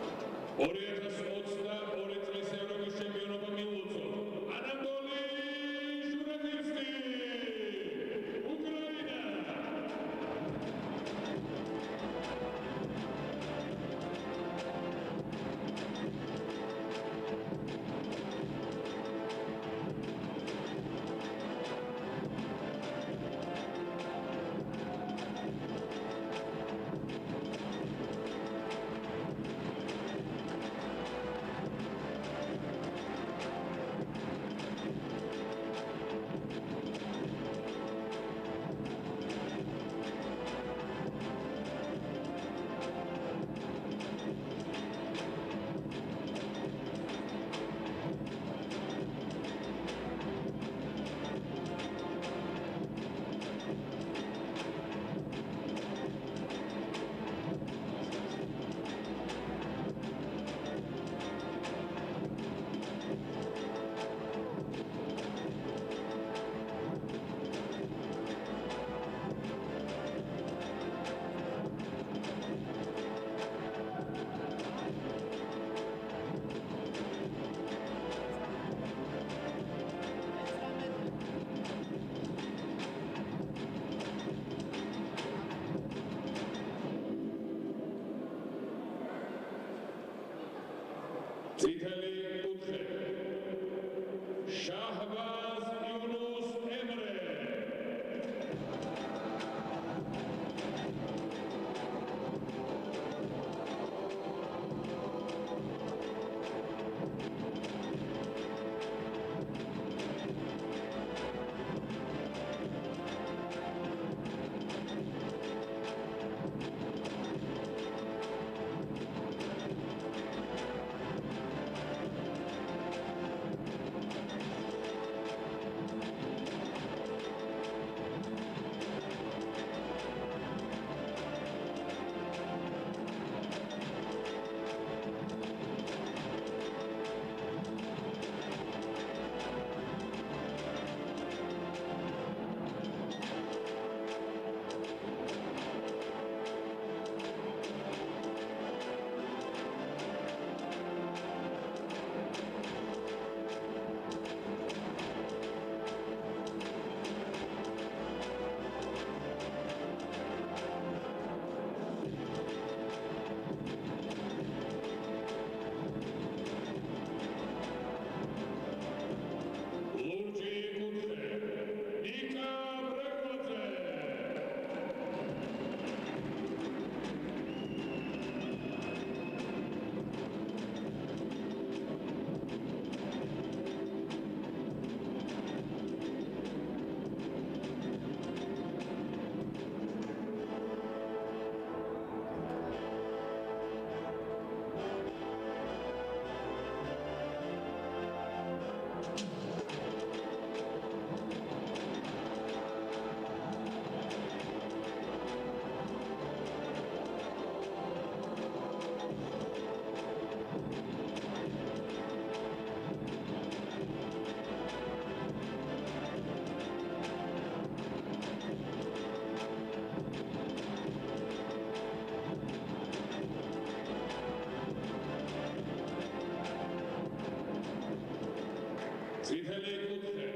Speaker 1: წითელი კუთხე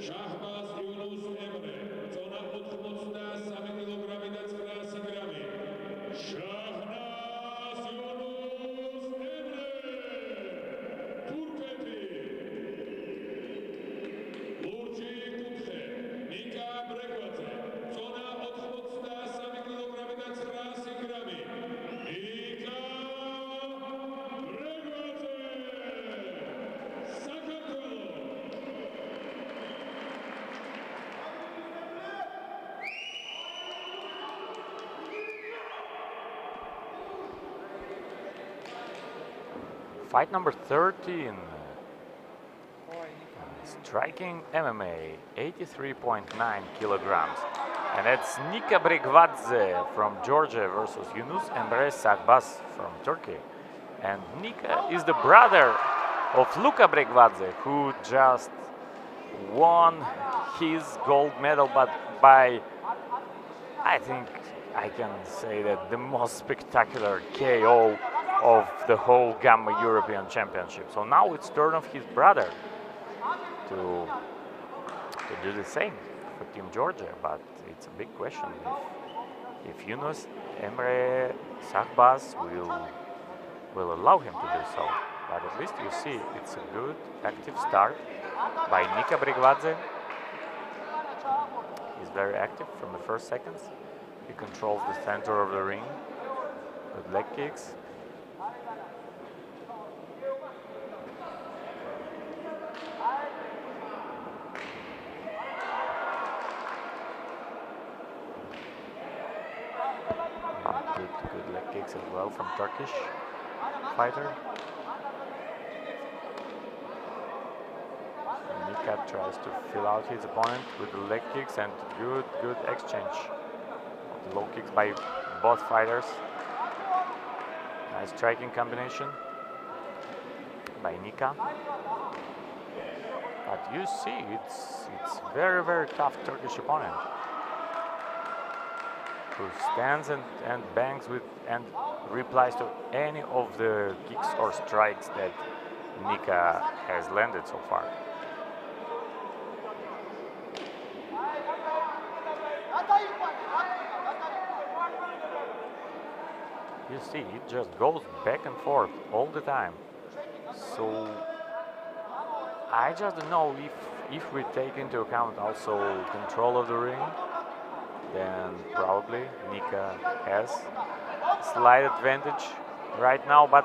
Speaker 1: SAHBAZ იუნუს ემრე წონა 83 კილოგრამი და 900 გრამი SAHBAZ იუნუს ემრე თურქეთი ლურჯი კუთხე ნიკა ბრეგვაძე წონა 83 კილოგრამი და 900 გრამი ნიკა
Speaker 2: Fight number 13. Striking MMA, 83.9 kilograms. And that's Nika Bregvadze from Georgia versus Yunus Emre SAHBAZ from Turkey. And Nika is the brother of Luka Bregvadze, who just won his gold medal, but by, I think I can say that, the most spectacular KO of the whole Gamma European Championship. So now it's turn of his brother to do the same for Team Georgia, but it's a big question if Yunus Emre SAHBAZ will allow him to do so. But at least you see it's a good active start by Nika Bregvadze. He's very active from the first seconds. He controls the center of the ring with leg kicks. Good leg kicks as well from Turkish fighter. Nika tries to fill out his opponent with the leg kicks and good exchange of the low kicks by both fighters. Nice striking combination by Nika. But you see, it's very tough Turkish opponent, who stands and bangs with and replies to any of the kicks or strikes that Nika has landed so far. You see, it just goes back and forth all the time. So I just don't know if we take into account also control of the ring, then probably Nika has slight advantage right now, but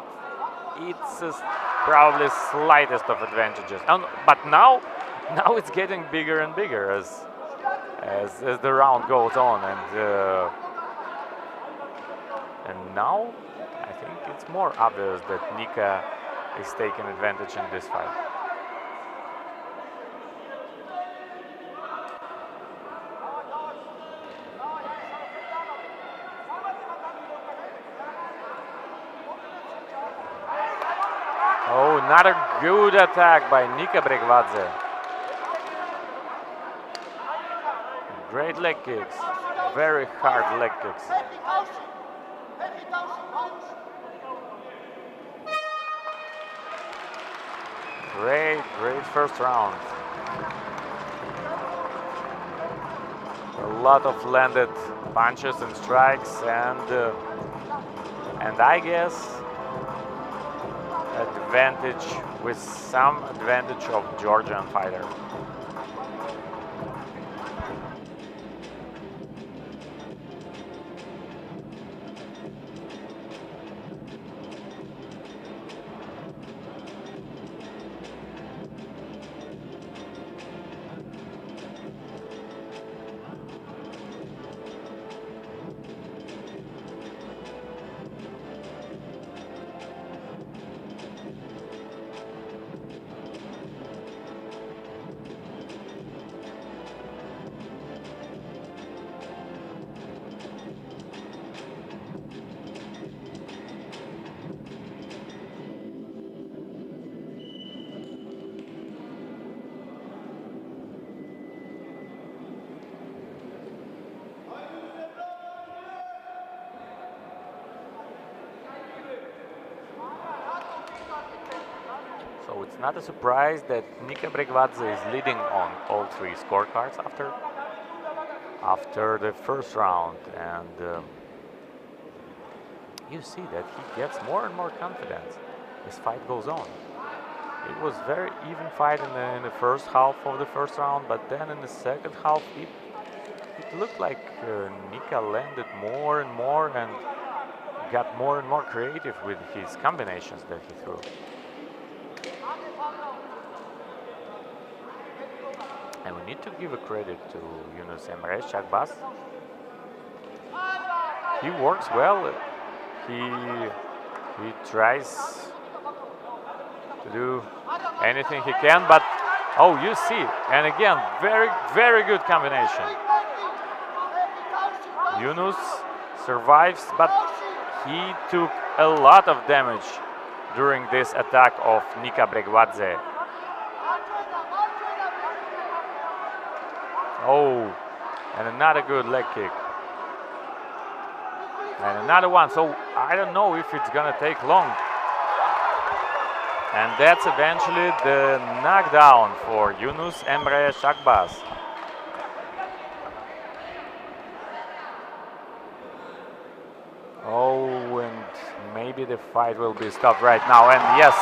Speaker 2: it's probably slightest of advantages. But now it's getting bigger and bigger as the round goes on, and now I think it's more obvious that Nika is taking advantage in this fight. Oh, another good attack by Nika Bregvadze. Great leg kicks, very hard leg kicks. Great first round. A lot of landed punches and strikes, and I guess advantage with some advantage of Georgian fighter. it's not a surprise that Nika Bregvadze is leading on all three scorecards after the first round, and you see that he gets more and more confidence as fight goes on. It was very even fight in the first half of the first round, but then in the second half it looked like Nika landed more and more and got more and more creative with his combinations that he threw. And we need to give a credit to Yunus Emre SAHBAZ. He works well. He tries to do anything he can, but oh, you see, and again, very good combination. Yunus survives, but he took a lot of damage during this attack of Nika Bregvadze. Oh, and another good leg kick. And another one, so I don't know if it's gonna take long. And that's eventually the knockdown for Yunus Emre SAHBAZ. Oh, and maybe the fight will be stopped right now. And yes,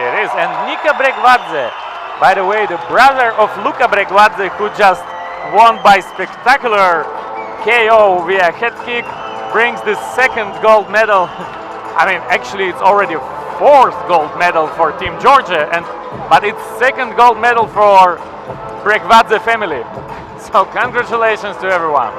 Speaker 2: it is. And Nika Bregvadze, by the way, the brother of Luka Bregvadze, who just won by spectacular KO via head kick, brings the second gold medal. I mean, actually, it's already fourth gold medal for Team Georgia, but it's second gold medal for Bregvadze family. So congratulations to everyone.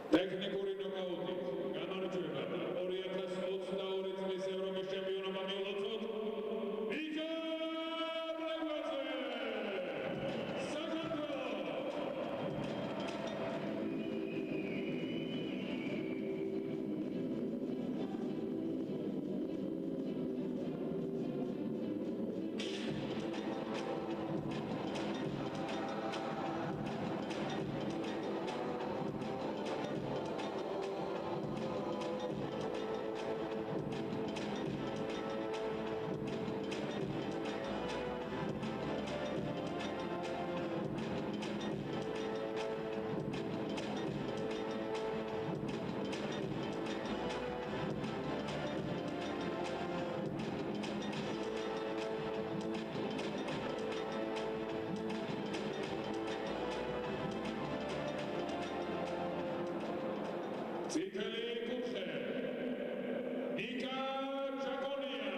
Speaker 1: ტექნიკური ნოკაუტით გამარჯვება 2022 წლის ევროპის ჩემპიონობა მილოცოთ ნიკა ბრეგვაძე საქართველო. წითელი კუთხე ნიკა ჯაკონია.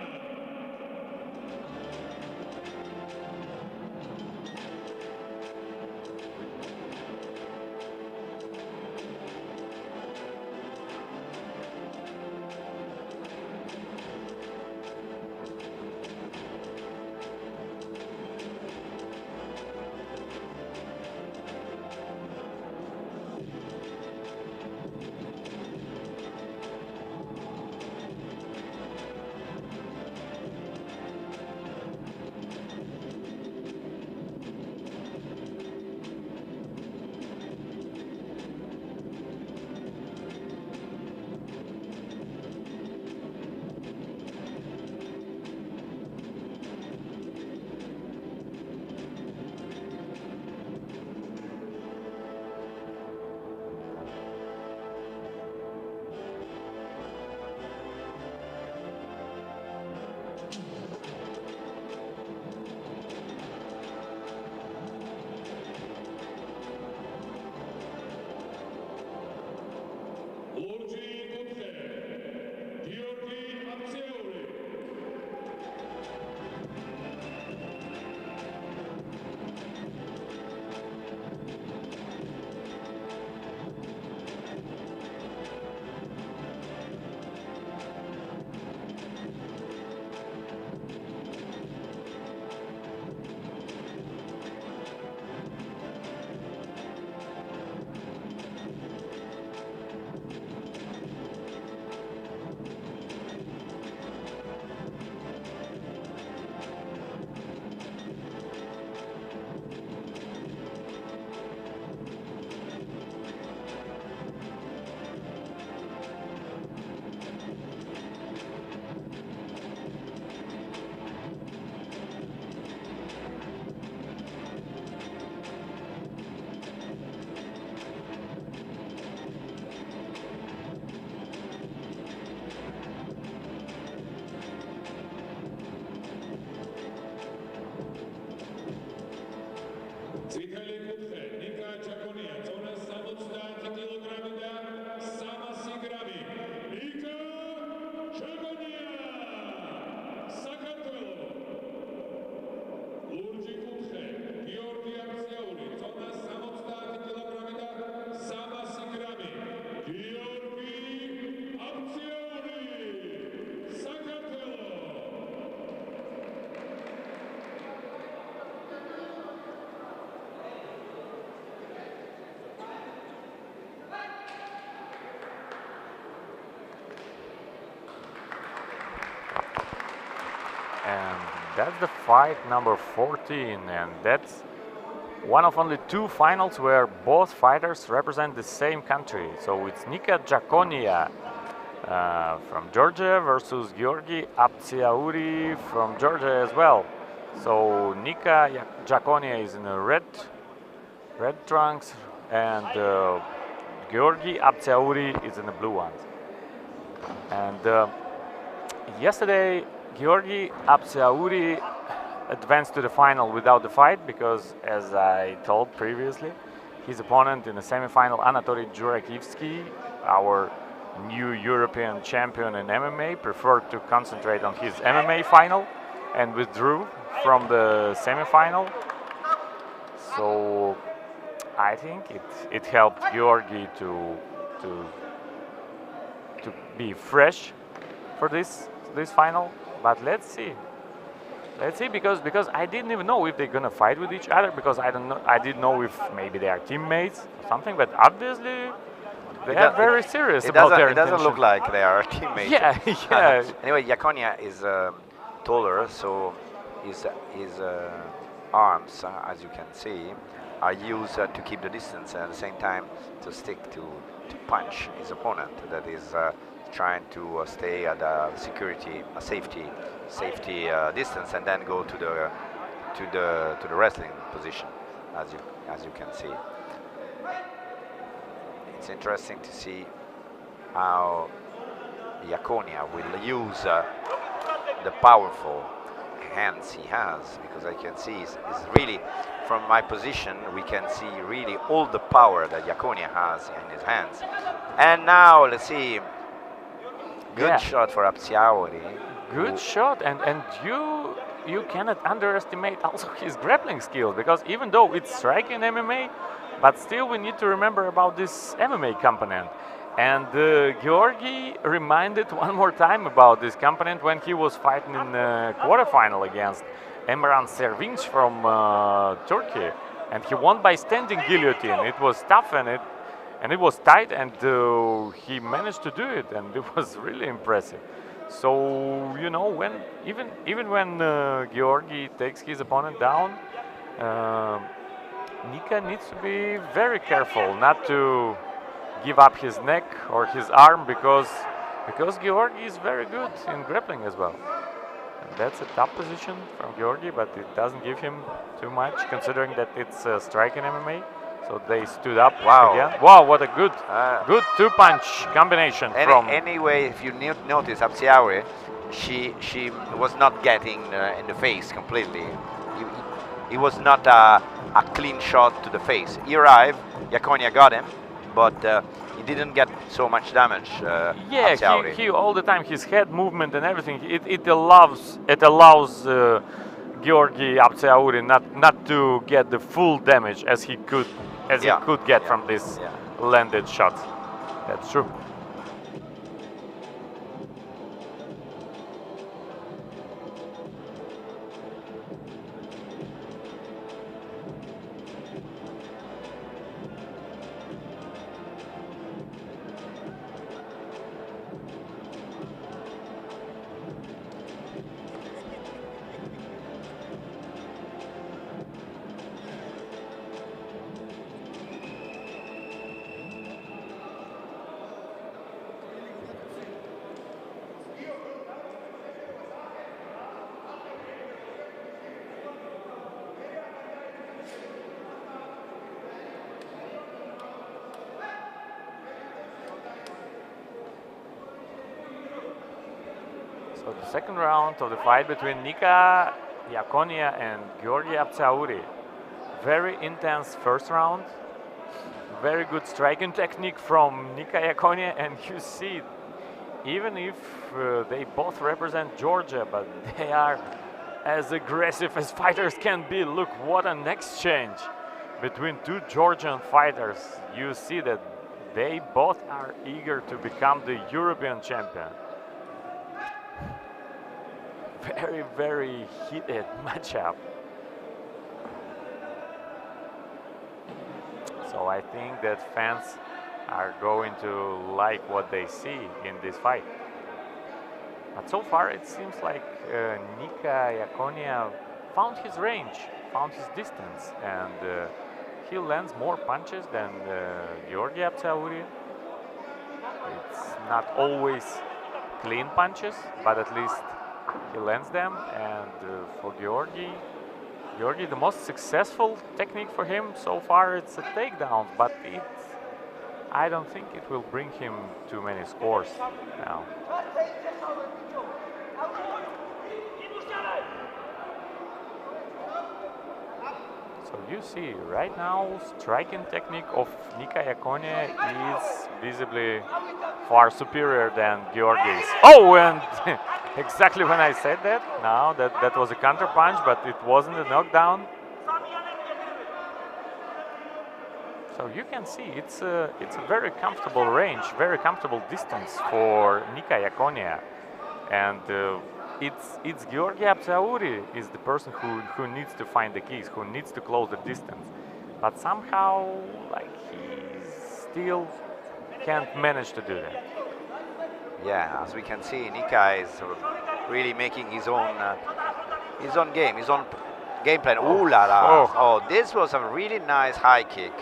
Speaker 2: that's the fight number 14, and that's one of only two finals where both fighters represent the same country. So it's Nika Jakonia from Georgia versus Georgi Aptsiauri from Georgia as well. So Nika Jakonia is in the red trunks, and Georgi Aptsiauri is in the blue ones. And yesterday, Georgi Aptsiauri advanced to the final without the fight because, as I told previously, his opponent in the semifinal, Anatoly Jurakivsky, our new European champion in MMA, preferred to concentrate on his MMA final and withdrew from the semifinal. So I think it helped Georgi to be fresh for this final. But let's see because I didn't even know if they're gonna fight with each other, because I didn't know if maybe they are teammates or something. But obviously they are very serious about their intention.
Speaker 3: It doesn't look like they are teammates.
Speaker 2: Yeah, yeah.
Speaker 3: Anyway, Jakonia is taller, so his arms, as you can see, are used to keep the distance and at the same time to stick to punch his opponent that is trying to stay at a safety distance and then go to the wrestling position, as you can see. It's interesting to see how Jakonia will use the powerful hands he has, because I can see is really, from my position, we can see really all the power that Jakonia has in his hands. And now let's see, good shot for Aptsiauri.
Speaker 2: Good shot, and you cannot underestimate also his grappling skills, because even though it's striking MMA, but still we need to remember about this MMA component. And Georgi reminded one more time about this component when he was fighting in the quarterfinal against Emran Servinç from Turkey, and he won by standing guillotine. It was tough and it was tight, and he managed to do it, and it was really impressive. So you know, even when Georgi takes his opponent down, Nika needs to be very careful not to give up his neck or his arm, because Georgi is very good in grappling as well. And that's a top position from Georgi, but it doesn't give him too much considering that it's striking MMA. So they stood up again. Wow, what a good two-punch combination from...
Speaker 3: Anyway, if you notice, Aptsiauri, she was not getting in the face completely. It was not a clean shot to the face. He arrived, Jakonia got him, but he didn't get so much damage.
Speaker 2: He all the time, his head movement and everything, it allows Georgi Aptsiauri not to get the full damage as he could get from this landed shot. That's true. So the second round of the fight between Nika Jakonia and Georgi Aptsiauri. Very intense first round. Very good striking technique from Nika Jakonia, and you see, even if they both represent Georgia, but they are as aggressive as fighters can be. Look, what an exchange between two Georgian fighters. You see that they both are eager to become the European champion. Very, very heated matchup. So I think that fans are going to like what they see in this fight. But so far it seems like Nika Iaconia found his range, found his distance, and he lands more punches than Georgi Abtsaouri. It's not always clean punches, but at least he lands them. And for Georgi, the most successful technique for him so far it's a takedown, but I don't think it will bring him too many scores now. So you see, right now, striking technique of Nika Iaconia is visibly far superior than Georgi's. Oh, and exactly when I said that, now that was a counter punch, but it wasn't a knockdown. So you can see it's a very comfortable range, very comfortable distance for Nika Iaconia, and it's Georgi Abtsaouri is the person who needs to find the keys, who needs to close the distance, but somehow like he still can't manage to do that.
Speaker 3: Yeah, as we can see, Nika is really making his own game, his own game plan. Ooh la la! Oh, this was a really nice high kick.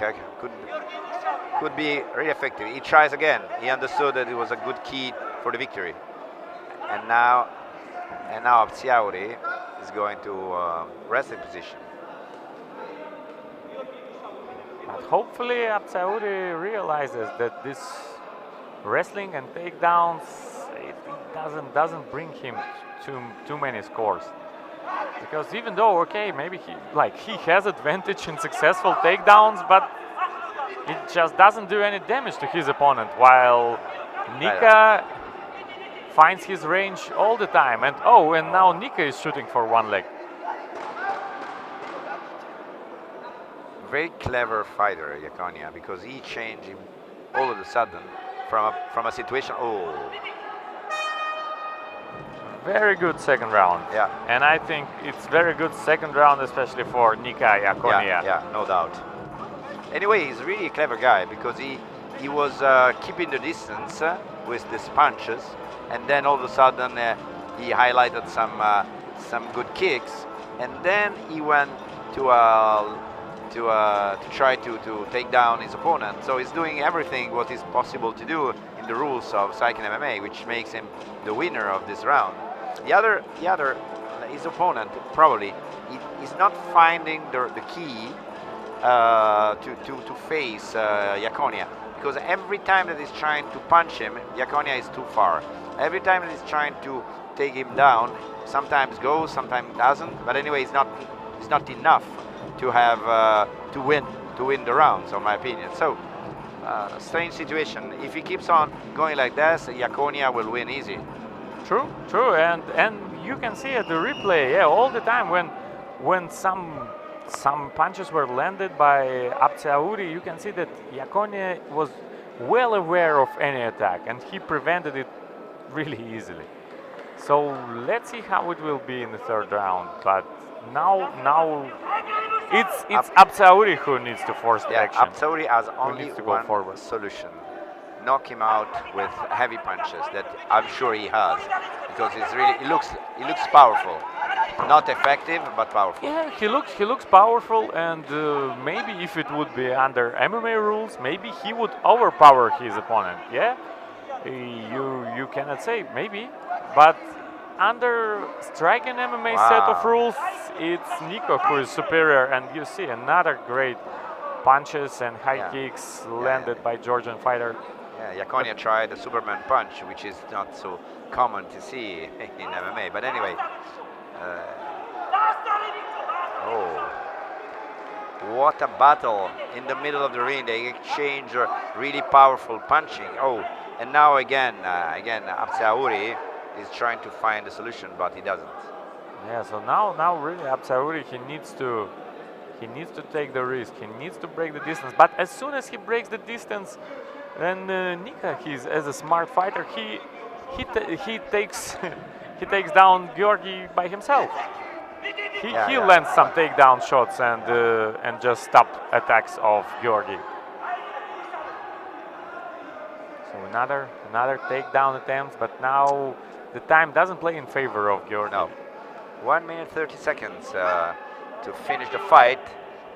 Speaker 3: Could be really effective. He tries again. He understood that it was a good key for the victory. And now Abtsaouri is going to wrestling position.
Speaker 2: But hopefully Abtsaouri realizes that this wrestling and takedowns it doesn't bring him too many scores. Because even though maybe he has advantage in successful takedowns, but it just doesn't do any damage to his opponent, while Nika finds his range all the time. And now Nika is shooting for one leg.
Speaker 3: Very clever fighter, Iaconia, because he changed him all of a sudden from a situation. Oh,
Speaker 2: very good second round.
Speaker 3: Yeah,
Speaker 2: and I think it's very good second round, especially for Nika Iaconia.
Speaker 3: Yeah, no doubt. Anyway, he's really a clever guy because he was keeping the distance with these punches, and then all of a sudden he highlighted some good kicks, and then he went to try to take down his opponent. So he's doing everything what is possible to do in the rules of striking MMA, which makes him the winner of this round. His opponent probably is not finding the key to face Iaconia, because every time that he's trying to punch him, Iaconia is too far. Every time that he's trying to take him down, sometimes goes, sometimes doesn't. But anyway, it's not enough to have to win the round, so my opinion. So strange situation. If he keeps on going like this, Iaconia will win easy.
Speaker 2: True, and you can see at the replay, all the time when some punches were landed by Abtsaouri, you can see that Iaconia was well aware of any attack, and he prevented it really easily. So let's see how it will be in the third round. But now it's Abtsaouri who needs to force the action.
Speaker 3: Abtsaouri has only one solution: knock him out with heavy punches. That I'm sure he has, because he looks powerful. Not effective, but powerful.
Speaker 2: Yeah, he looks powerful, and maybe if it would be under MMA rules, maybe he would overpower his opponent. Yeah, you cannot say maybe, but under striking MMA set of rules, it's Nika who is superior, and you see another great punches and high kicks landed by Georgian fighter.
Speaker 3: Yeah, Iaconia tried the Superman punch, which is not so common to see in MMA. But anyway. What a battle in the middle of the ring. They exchange really powerful punching. And now again Abtsaouri is trying to find a solution, but he doesn't.
Speaker 2: Yeah, so now really Abtsaouri, he needs to take the risk. He needs to break the distance. But as soon as he breaks the distance, then Nika, as a smart fighter, he takes he takes down Georgi by himself. He lands some takedown shots and just stopped attacks of Georgi. So another takedown attempt, but now the time doesn't play in favor of Georgi.
Speaker 3: No. 1 minute 30 seconds to finish the fight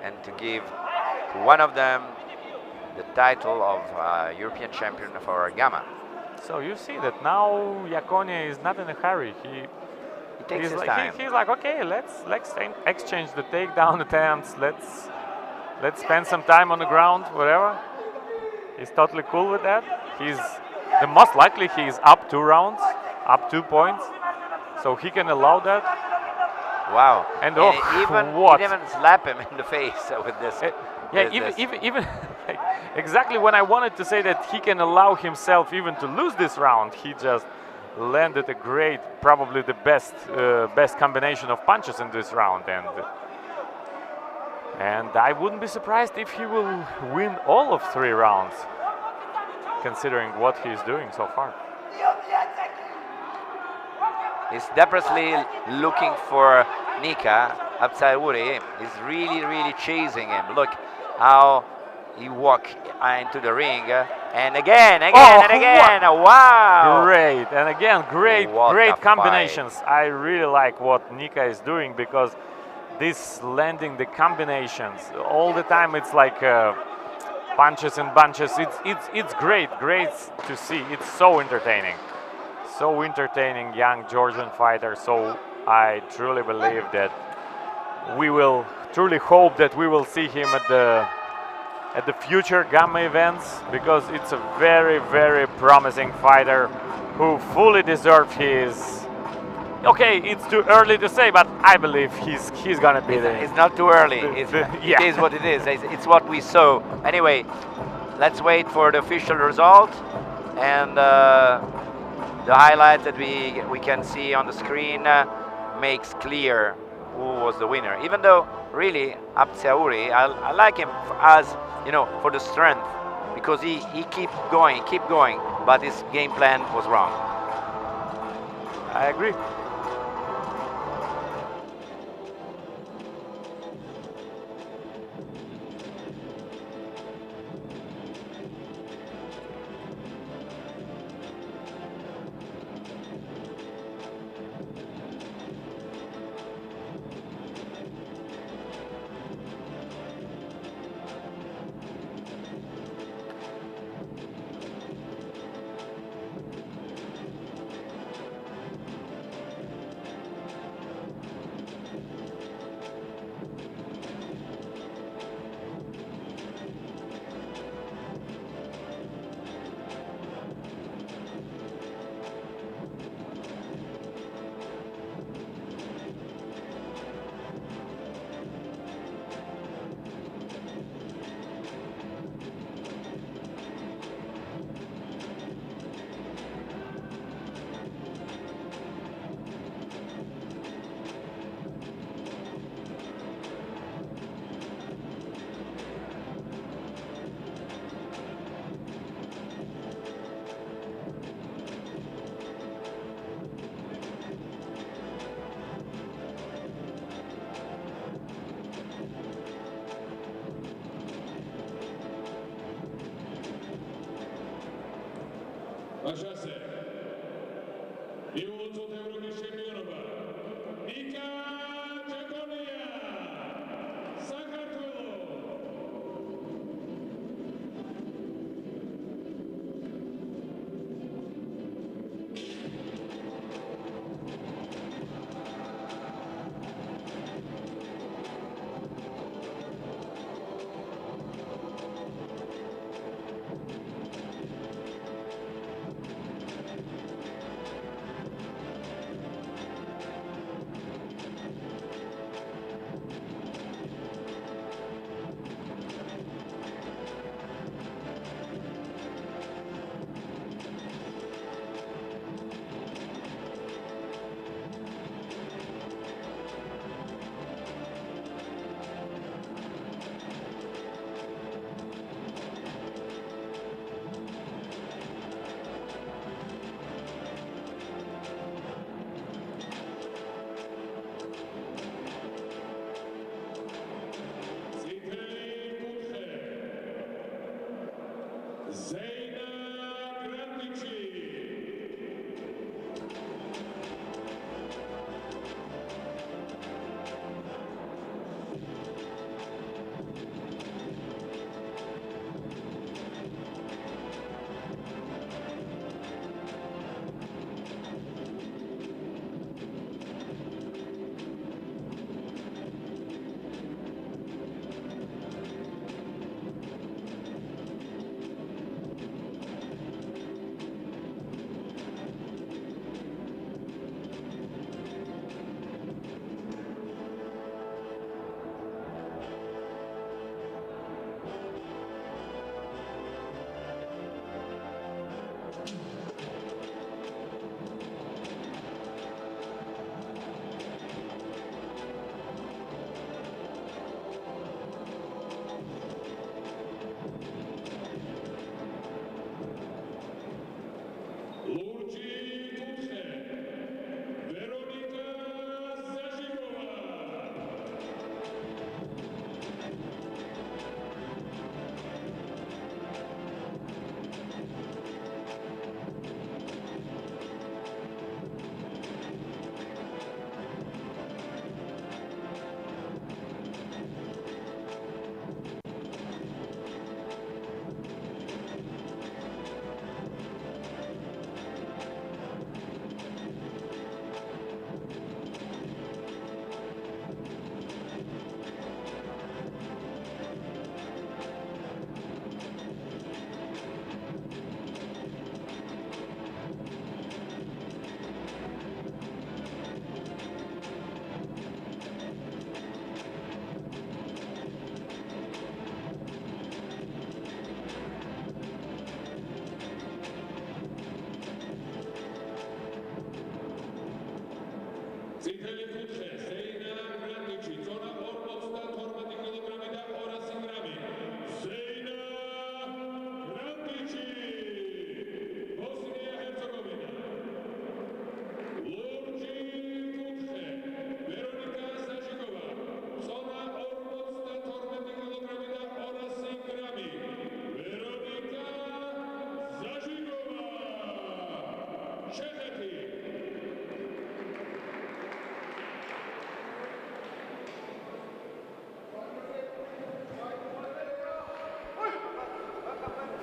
Speaker 3: and to give to one of them the title of European champion for Gamma.
Speaker 2: So you see that now Iaconia is not in a hurry. He
Speaker 3: takes his
Speaker 2: like,
Speaker 3: time.
Speaker 2: He's like, okay, let's exchange the takedown attempts. Let's spend some time on the ground, whatever. He's totally cool with that. The most likely he's up 2 rounds, up 2 points, so he can allow that.
Speaker 3: Wow!
Speaker 2: And
Speaker 3: even slap him in the face with this.
Speaker 2: Even exactly when I wanted to say that he can allow himself even to lose this round, he just landed a great, probably the best combination of punches in this round, and I wouldn't be surprised if he will win all of 3 rounds, considering what he's doing so far.
Speaker 3: He's desperately looking for Nika. Apsauri is really chasing him. Look how he walks into the ring, and again, and again. Wow!
Speaker 2: Great, and again, great combinations.
Speaker 3: Fight.
Speaker 2: I really like what Nika is doing, because this landing the combinations all the time, it's like punches and bunches. It's great to see. It's so entertaining. So entertaining young Georgian fighter. So I truly believe that we will truly hope that we will see him at the future Gamma events, because it's a very promising fighter who fully deserves his. Okay, it's too early to say, but I believe he's gonna be there.
Speaker 3: It's not too early. It is what it is. It's what we saw. Anyway, let's wait for the official result and. The highlights that we can see on the screen makes clear who was the winner. Even though, really, Apsauri, I like him as, for the strength, because he keep going, but his game plan was wrong.
Speaker 2: I agree.
Speaker 1: Vaša se i uvodcov Evropskih šampionova Nika Iaconia Sakartvelo.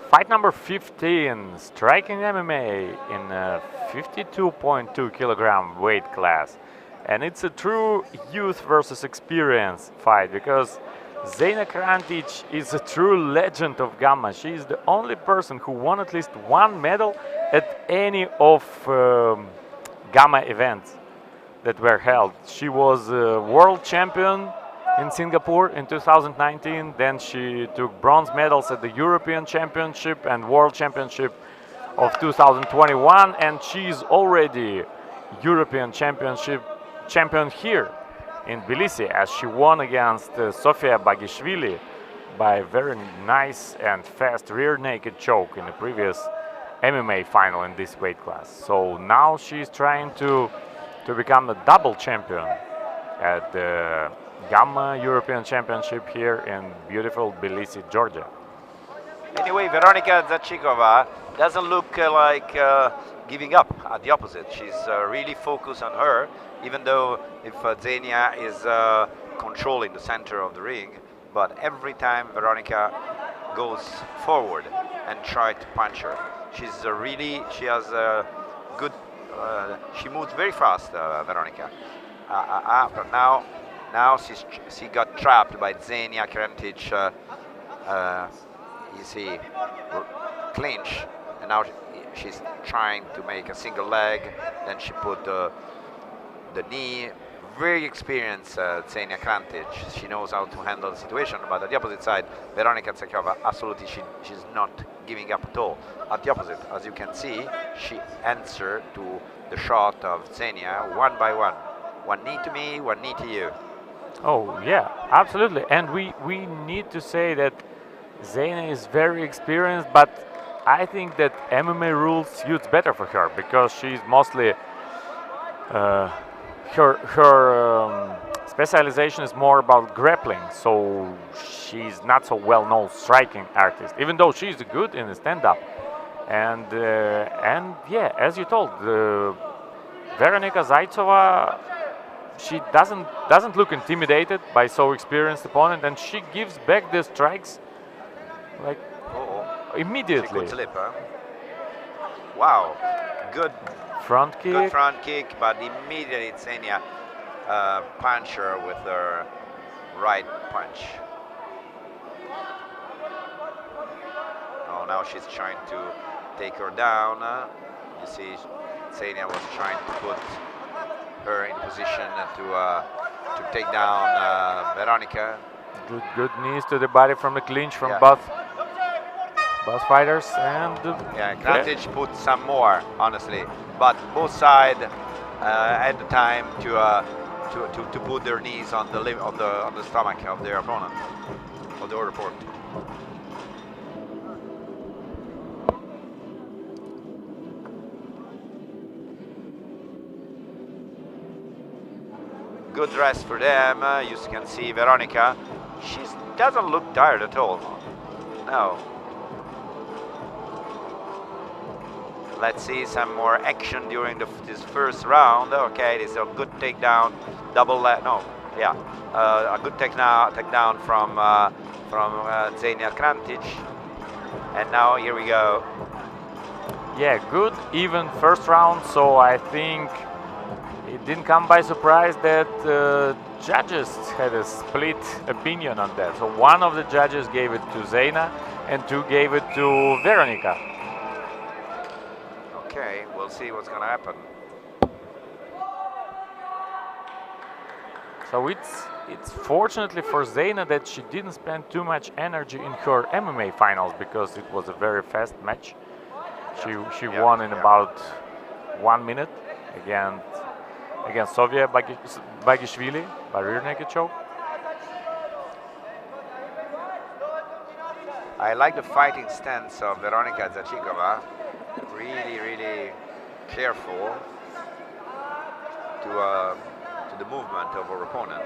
Speaker 2: Fight number 15, striking MMA in a 52.2 kilogram weight class. And it's a true youth versus experience fight because ZEJNA KRANTIC is a true legend of Gamma. She is the only person who won at least one medal at any of Gamma events that were held. She was a world champion in Singapore in 2019, then she took bronze medals at the European Championship and World Championship of 2021, and she's already European Championship champion here in Tbilisi, as she won against SOFIIA BAGISHVILI by a very nice and fast rear naked choke in the previous MMA final in this weight class. So now she's trying to become a double champion at the Gamma European Championship here in beautiful Tbilisi, Georgia.
Speaker 3: Anyway, Veronika Zachikova doesn't look like giving up. At the opposite, she's really focused on her, even though if ZEJNA is controlling the center of the ring, but every time Veronika goes forward and tries to punch her, she's she has a good, she moves very fast, Veronika. But now she got trapped by ZEJNA KRANTIC, you see, clinch, and now she's trying to make a single leg, then she put the knee. Very experienced ZEJNA KRANTIC. She knows how to handle the situation, but at the opposite side, Veronika Zachikova, absolutely she's not giving up at all. At the opposite, as you can see, she answered to the shot of ZEJNA one by one. One knee to me, one knee to you.
Speaker 2: Oh yeah, absolutely. And we need to say that ZEJNA is very experienced, but I think that MMA rules suits better for her because she's mostly her specialization is more about grappling, so she's not so well-known striking artist, even though she's good in the stand-up. And yeah, as you told, Veronika Zaitsova, she doesn't look intimidated by so experienced opponent, and she gives back the strikes like immediately.
Speaker 3: Good slip, huh? Wow, good
Speaker 2: front kick.
Speaker 3: Good front kick, but immediately ZEJNA punch her with her right punch. Oh, now she's trying to take her down. You see, ZEJNA was trying to put her in position to take down Veronika.
Speaker 2: Good knees to the body from the clinch from both fighters, and
Speaker 3: yeah, KRANTIC put some more, honestly, but both sides had the time to put their knees on the stomach of their opponent, of the other opponent. Good rest for them. You can see Veronika. She doesn't look tired at all. No. Let's see some more action during this first round. Okay, this is a good takedown, a good takedown from ZEJNA KRANTIC. And now here we go.
Speaker 2: Yeah, good even first round. So I think it didn't come by surprise that judges had a split opinion on that. So one of the judges gave it to ZEJNA and two gave it to Veronika.
Speaker 3: Okay, we'll see what's going to happen.
Speaker 2: So it's fortunately for ZEJNA that she didn't spend too much energy in her MMA finals because it was a very fast match. She won in about 1 minute against SOFIIA BAGISHVILI by rear naked choke.
Speaker 3: I like the fighting stance of Veronika Zachikova. Really careful to the movement of her opponent.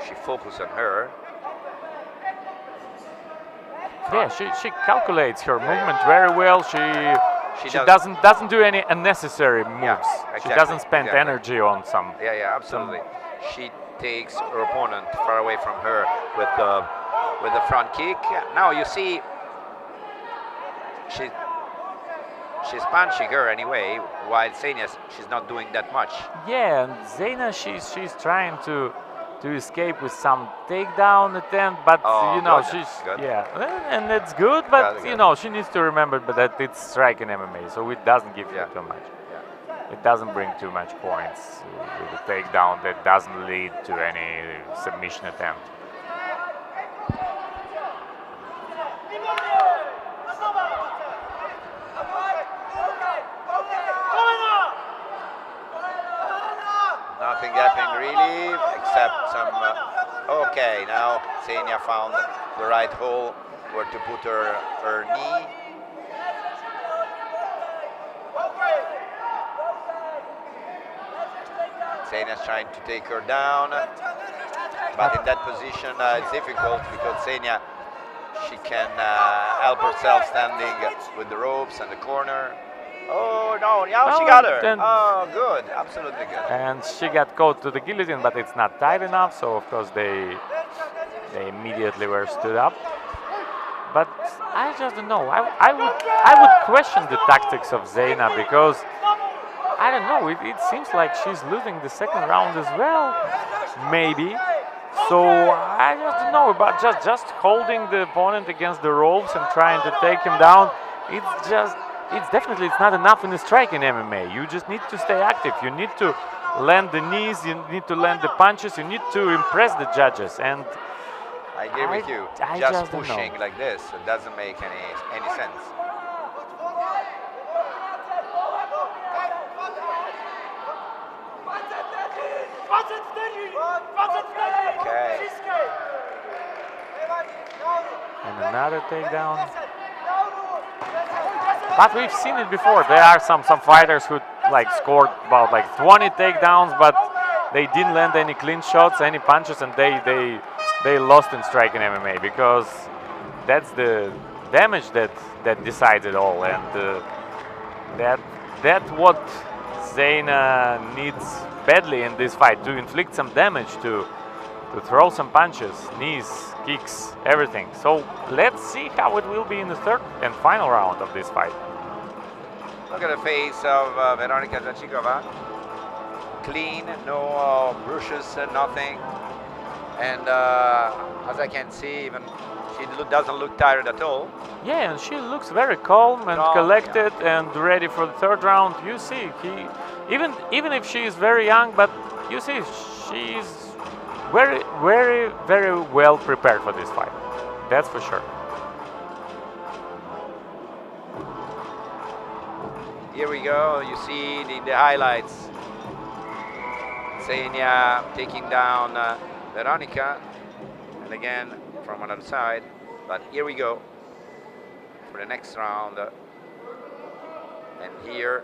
Speaker 3: She focused on her.
Speaker 2: Yeah, she calculates her movement very well. She doesn't do any unnecessary moves.
Speaker 3: Yeah, exactly,
Speaker 2: she doesn't spend energy on some.
Speaker 3: Yeah, absolutely. She takes her opponent far away from her with the front kick. Now you see she's punching her anyway, while Xenia, she's not doing that much.
Speaker 2: Yeah, and ZEJNA, she's trying to escape with some takedown attempt, but you know
Speaker 3: good.
Speaker 2: and it's good, but
Speaker 3: Good,
Speaker 2: you know she needs to remember that it's striking MMA, so it doesn't give her too much. It doesn't bring too much points with a takedown that doesn't lead to any submission attempt.
Speaker 3: Nothing happened really, except some. Okay, now Xenia found the right hole where to put her knee. Xenia's trying to take her down, but in that position it's difficult because Xenia, she can help herself standing with the ropes and the corner. Oh no, now she got her. Oh, good, absolutely good.
Speaker 2: And she got caught to the guillotine, but it's not tight enough, so of course they immediately were stood up. But I just don't know. I would question the tactics of ZEJNA because I don't know. It seems like she's losing the second round as well, maybe. So I just don't know about just holding the opponent against the ropes and trying to take him down. It's definitely not enough in the striking MMA. You just need to stay active. You need to land the knees. You need to land the punches. You need to impress the judges. And
Speaker 3: I agree with you. Just pushing like this, it doesn't make any sense. Okay.
Speaker 2: And another takedown. But we've seen it before. There are some fighters who scored about 20 takedowns, but they didn't land any clean shots, any punches, and they lost in striking MMA because that's the damage that decides it all, and that's what ZEJNA needs badly in this fight, to inflict some damage, to throw some punches, knees, kicks, everything. So let's see how it will be in the third and final round of this fight.
Speaker 3: Look at the face of Veronika Zachikova. Clean, no brushes, nothing. And as I can see, even she doesn't look tired at all.
Speaker 2: Yeah, and she looks very calm and collected and ready for the third round. You see, even if she is very young, but you see, she's very, very, very well prepared for this fight. That's for sure.
Speaker 3: Here we go. You see the highlights. Xenia taking down Veronika, and again from another side. But here we go for the next round. And here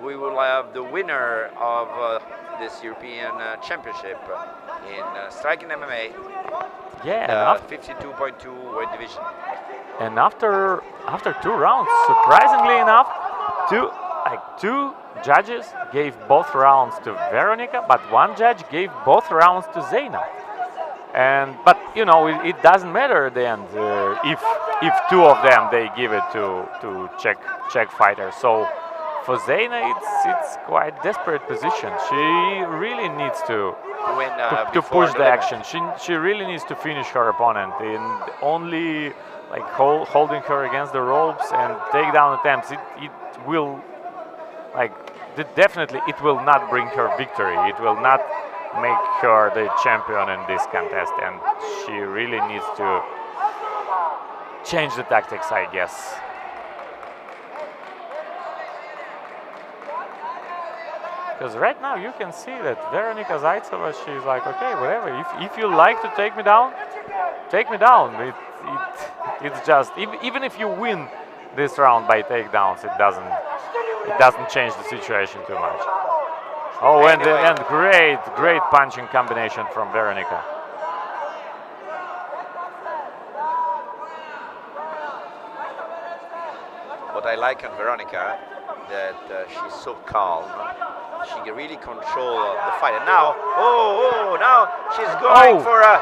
Speaker 3: we will have the winner of this European Championship in striking MMA.
Speaker 2: Yeah,
Speaker 3: 52.2 weight division.
Speaker 2: And after 2 rounds, surprisingly enough, two judges gave both rounds to Veronika, but one judge gave both rounds to ZEJNA. But you know, it doesn't matter at the end if 2 of them they give it to Czech fighters. So for ZEJNA, it's quite desperate position. She really needs to
Speaker 3: win,
Speaker 2: to push the action. She really needs to finish her opponent, and only holding her against the ropes and takedown attempts, it will definitely it will not bring her victory. It will not make her the champion in this contest, and she really needs to change the tactics, I guess. Because right now you can see that Veronika Zaitseva, she's like, okay, whatever. If you like to take me down, take me down. It's just even if you win this round by takedowns, it doesn't change the situation too much. Oh, and great punching combination from Veronika.
Speaker 3: What I like on Veronika, that she's so calm. She really controls the fight. And now, now she's going for a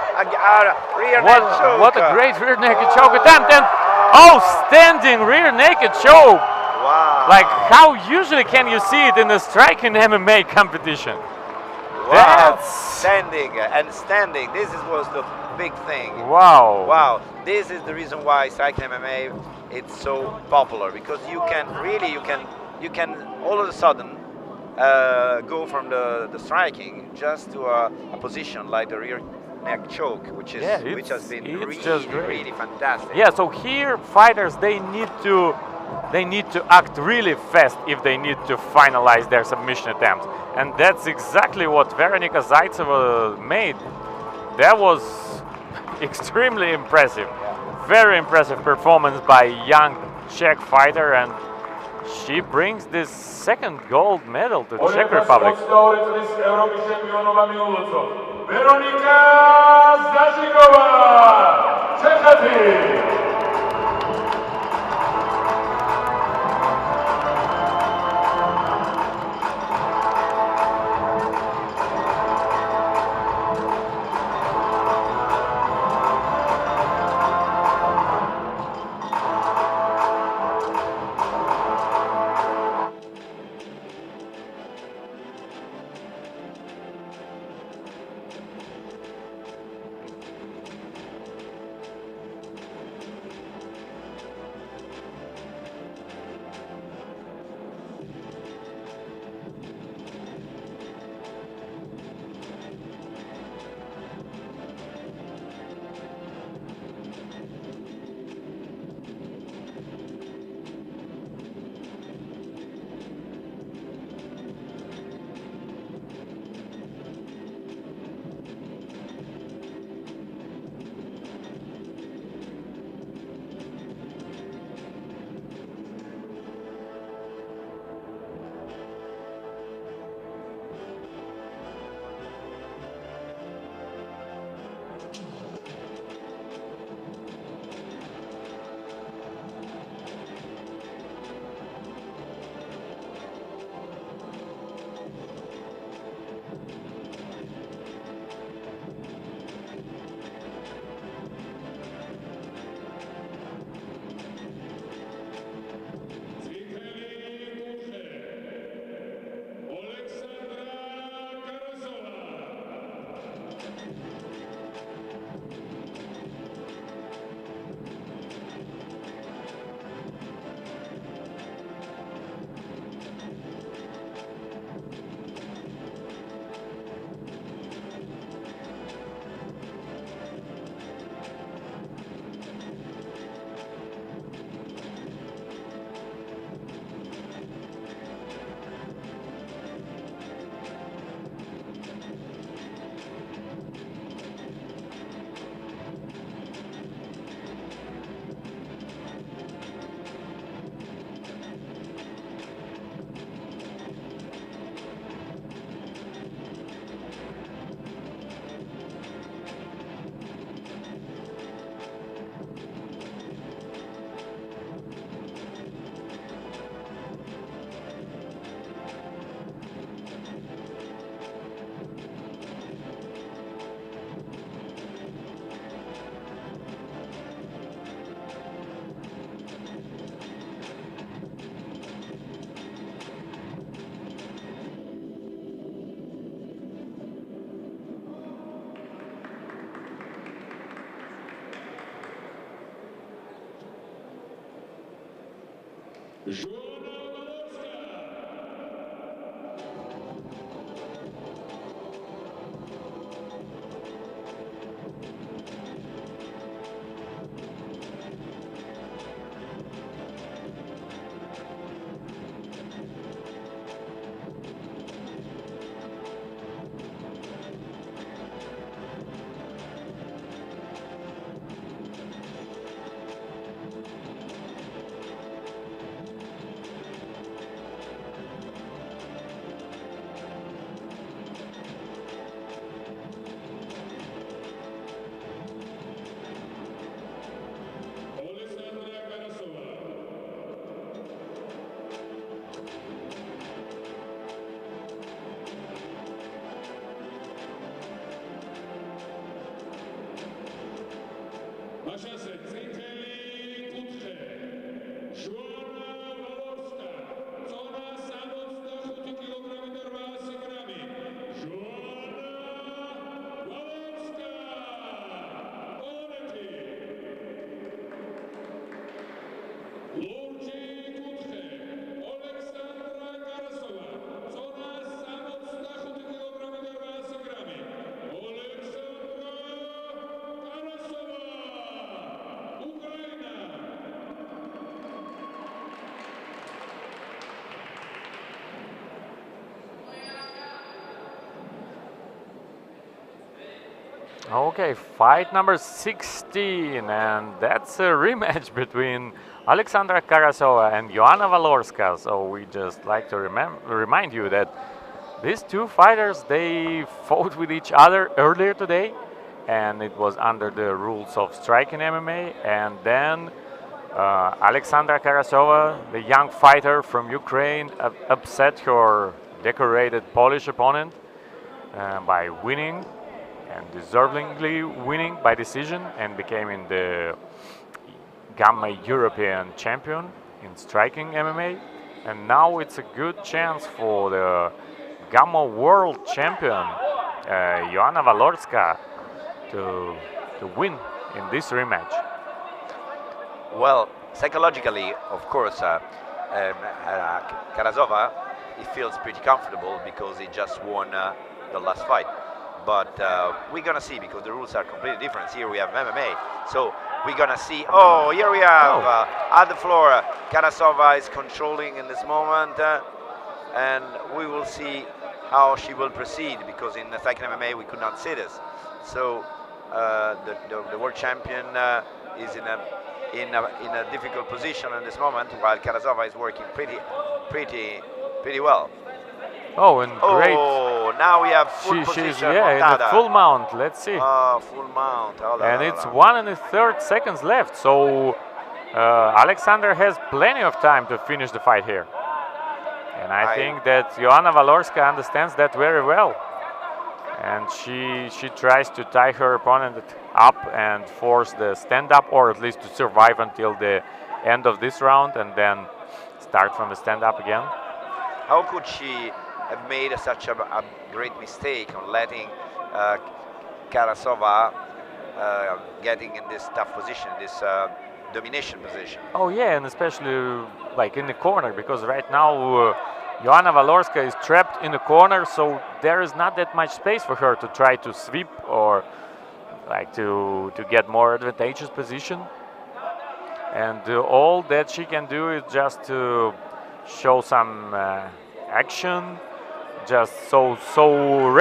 Speaker 3: rear neck choke.
Speaker 2: What a great rear neck choke attempt! And Oh, standing rear naked choke.
Speaker 3: Wow.
Speaker 2: Like, how usually can you see it in a striking MMA competition?
Speaker 3: Wow.
Speaker 2: That's...
Speaker 3: Standing and standing. This was the big thing.
Speaker 2: Wow.
Speaker 3: Wow. This is the reason why striking MMA it's so popular, because you can really you can all of a sudden go from the striking just to a position like the rear neck choke, which has been really fantastic.
Speaker 2: Yeah, so here fighters they need to act really fast if they need to finalize their submission attempts, and that's exactly what Veronika Zaitseva made. That was extremely impressive. Very impressive performance by young Czech fighter, and she brings this second gold medal to Czech Republic.
Speaker 1: Veronika Zašiková, Čechy.
Speaker 2: Okay, fight number 16, and that's a rematch between Alexandra Karasova and Joanna Walorska. So we just like to remind you that these two fighters, they fought with each other earlier today, and it was under the rules of striking MMA. And then Alexandra Karasova, the young fighter from Ukraine, upset her decorated Polish opponent by winning, and deservingly winning by decision, and becoming the Gamma European champion in striking MMA. And now it's a good chance for the Gamma World champion, Joanna Walorska, to win in this rematch.
Speaker 3: Well, psychologically, of course, Karasova, he feels pretty comfortable because he just won the last fight. But we're gonna see, because the rules are completely different. Here we have MMA, so we're gonna see. Oh, here we have at the floor, Karasova is controlling in this moment, and we will see how she will proceed, because in the striking MMA we could not see this. So the world champion is in a difficult position in this moment, while Karasova is working pretty well.
Speaker 2: Oh, and great.
Speaker 3: Oh, now we have full position.
Speaker 2: She's in the full mount. Let's see.
Speaker 3: Full mount.
Speaker 2: And it's 1 1/3 seconds left. So Alexander has plenty of time to finish the fight here. And I think that Joanna Walorska understands that very well. And she tries to tie her opponent up and force the stand-up, or at least to survive until the end of this round, and then start from the stand-up again.
Speaker 3: How could she have made such a great mistake on letting Karasova getting in this tough position, this domination position?
Speaker 2: Oh yeah, and especially like in the corner, because right now Joanna Walorska is trapped in the corner, so there is not that much space for her to try to sweep or like to get more advantageous position. And all that she can do is just to show some action, just so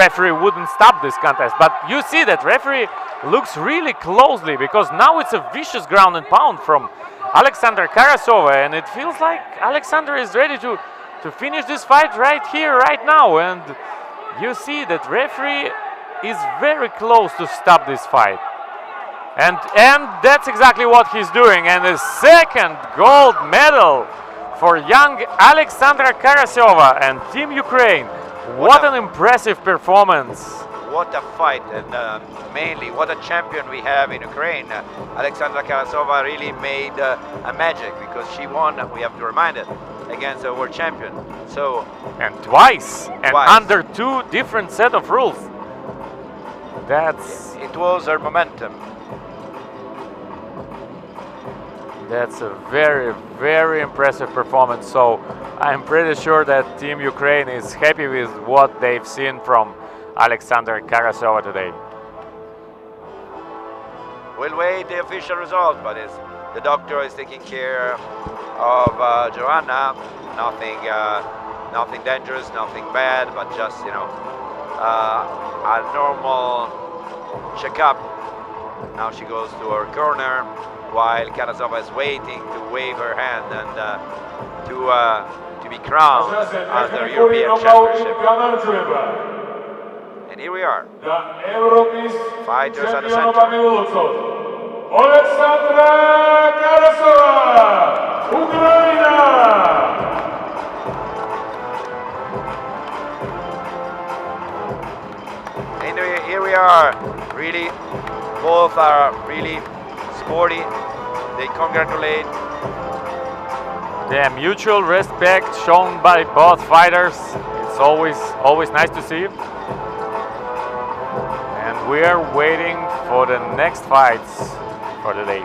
Speaker 2: referee wouldn't stop this contest. But you see that referee looks really closely, because now it's a vicious ground and pound from Alexandra Karasova, and it feels like Alexandra is ready to finish this fight right here, right now. And you see that referee is very close to stop this fight. And that's exactly what he's doing. And the second gold medal for young Alexandra Karasova and Team Ukraine. What an impressive performance.
Speaker 3: What a fight, and mainly what a champion we have in Ukraine. Alexandra Karasova really made a magic, because she won, we have to remind it, against a world champion. So,
Speaker 2: and twice, and under two different set of rules.
Speaker 3: It was her momentum.
Speaker 2: That's a very, very impressive performance. So I'm pretty sure that Team Ukraine is happy with what they've seen from Alexandra Karasova today.
Speaker 3: We'll wait the official result, but the doctor is taking care of Joanna. Nothing dangerous, nothing bad, but just, you know, a normal checkup. Now she goes to her corner, while Karasova is waiting to wave her hand and to be crowned as the European Championship. And here we are. Fighters at the center.
Speaker 1: Oleksandra Karasova, Ukraine.
Speaker 3: And here we are. Really, both are really sporty. They congratulate.
Speaker 2: The mutual respect shown by both fighters. It's always nice to see. And we are waiting for the next fights for the day.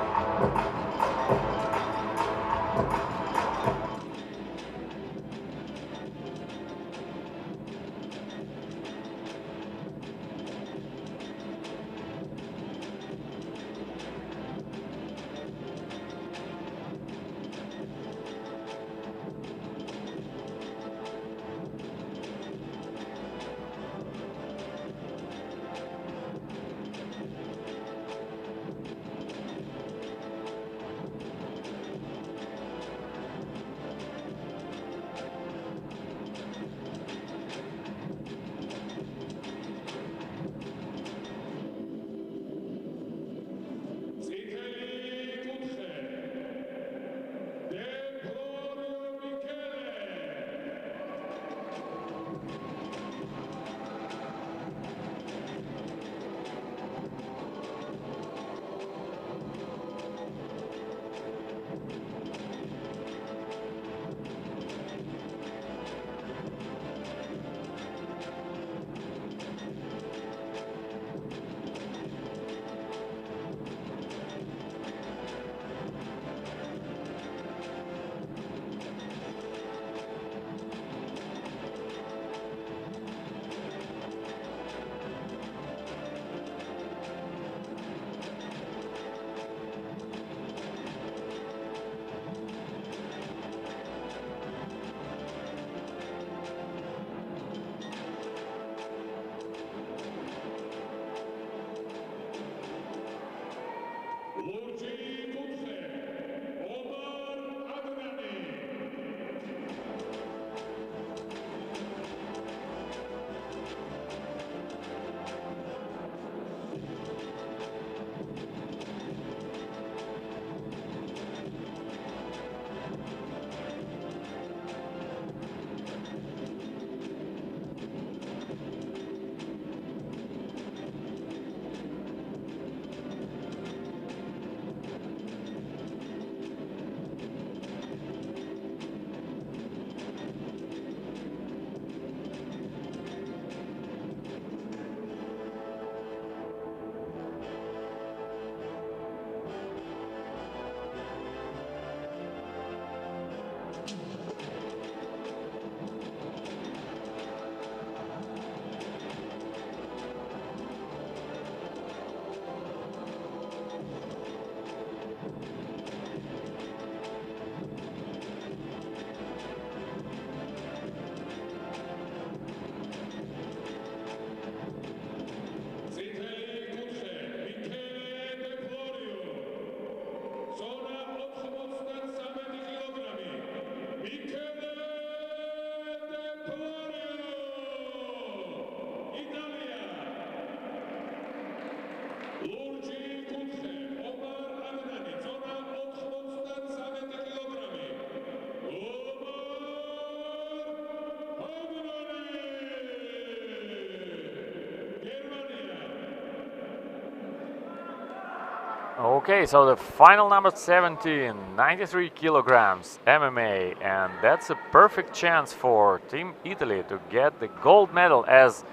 Speaker 2: Okay, so the final number 17, 93 kilograms MMA, and that's a perfect chance for Team Italy to get the gold medal as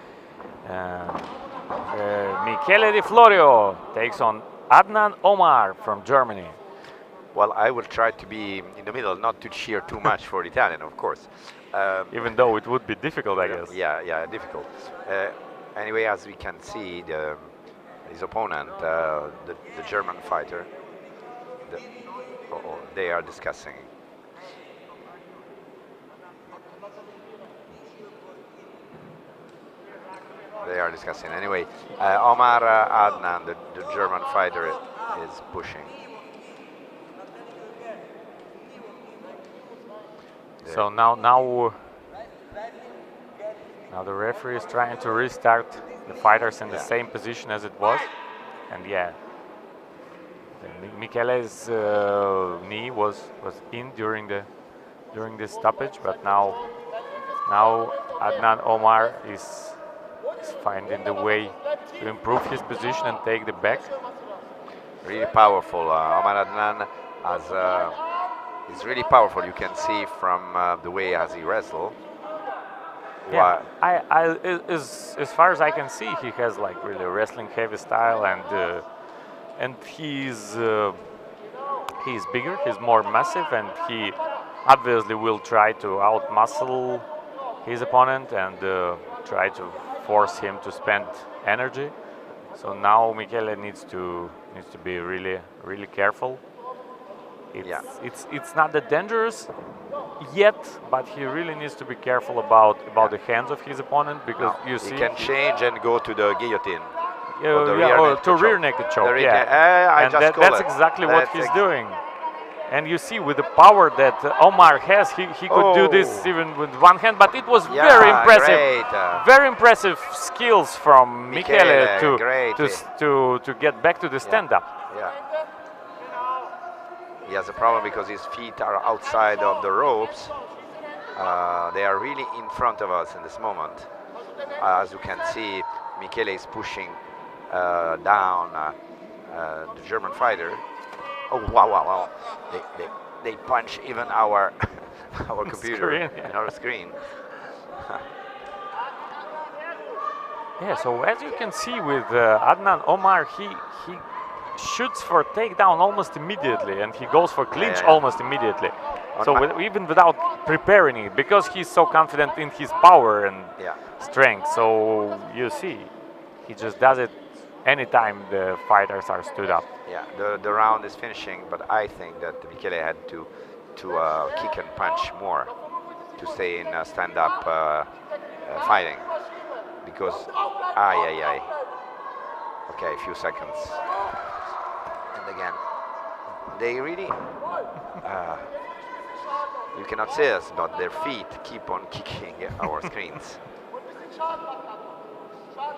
Speaker 2: Michele Di Florio takes on Adnan Omar from Germany.
Speaker 3: Well, I will try to be in the middle, not to cheer too much for the Italian, of course.
Speaker 2: Even though it would be difficult, I guess.
Speaker 3: Yeah, difficult. Anyway, as we can see, his opponent, the German fighter, they are discussing. They are discussing. Anyway, Omar Adnan, the German fighter, is pushing.
Speaker 2: So now the referee is trying to restart the fighters in the same position as it was, and yeah, Michele's knee was in during the stoppage, but now Adnan Omar is finding the way to improve his position and take the back.
Speaker 3: Really powerful. Omar Adnan is really powerful. You can see from the way as he wrestles.
Speaker 2: Yeah, as far as I can see, he has like really wrestling heavy style, and he's bigger, he's more massive, and he obviously will try to outmuscle his opponent and try to force him to spend energy. So now Michele needs to be really careful. It's not that dangerous yet, but he really needs to be careful about the hands of his opponent, because you see
Speaker 3: he can change and go to the guillotine.
Speaker 2: To rear naked choke. And that's exactly what he's doing. And you see with the power that Omar has, he could do this even with one hand, but it was very impressive. Very impressive skills from Michele to get back to the stand-up.
Speaker 3: Yeah. He has a problem because his feet are outside of the ropes. They are really in front of us in this moment. As you can see, Michele is pushing down the German fighter. Oh, wow. They punch even our computer and our screen.
Speaker 2: Yeah, so as you can see with Adnan Omar, he shoots for takedown almost immediately, and he goes for clinch almost immediately. So even without preparing it, because he's so confident in his power and strength. So you see, he just does it anytime the fighters are stood up.
Speaker 3: Yeah, the round is finishing, but I think that Michele had to kick and punch more to stay in stand-up fighting, because okay, a few seconds, and again they really you cannot see us, but their feet keep on kicking our screens.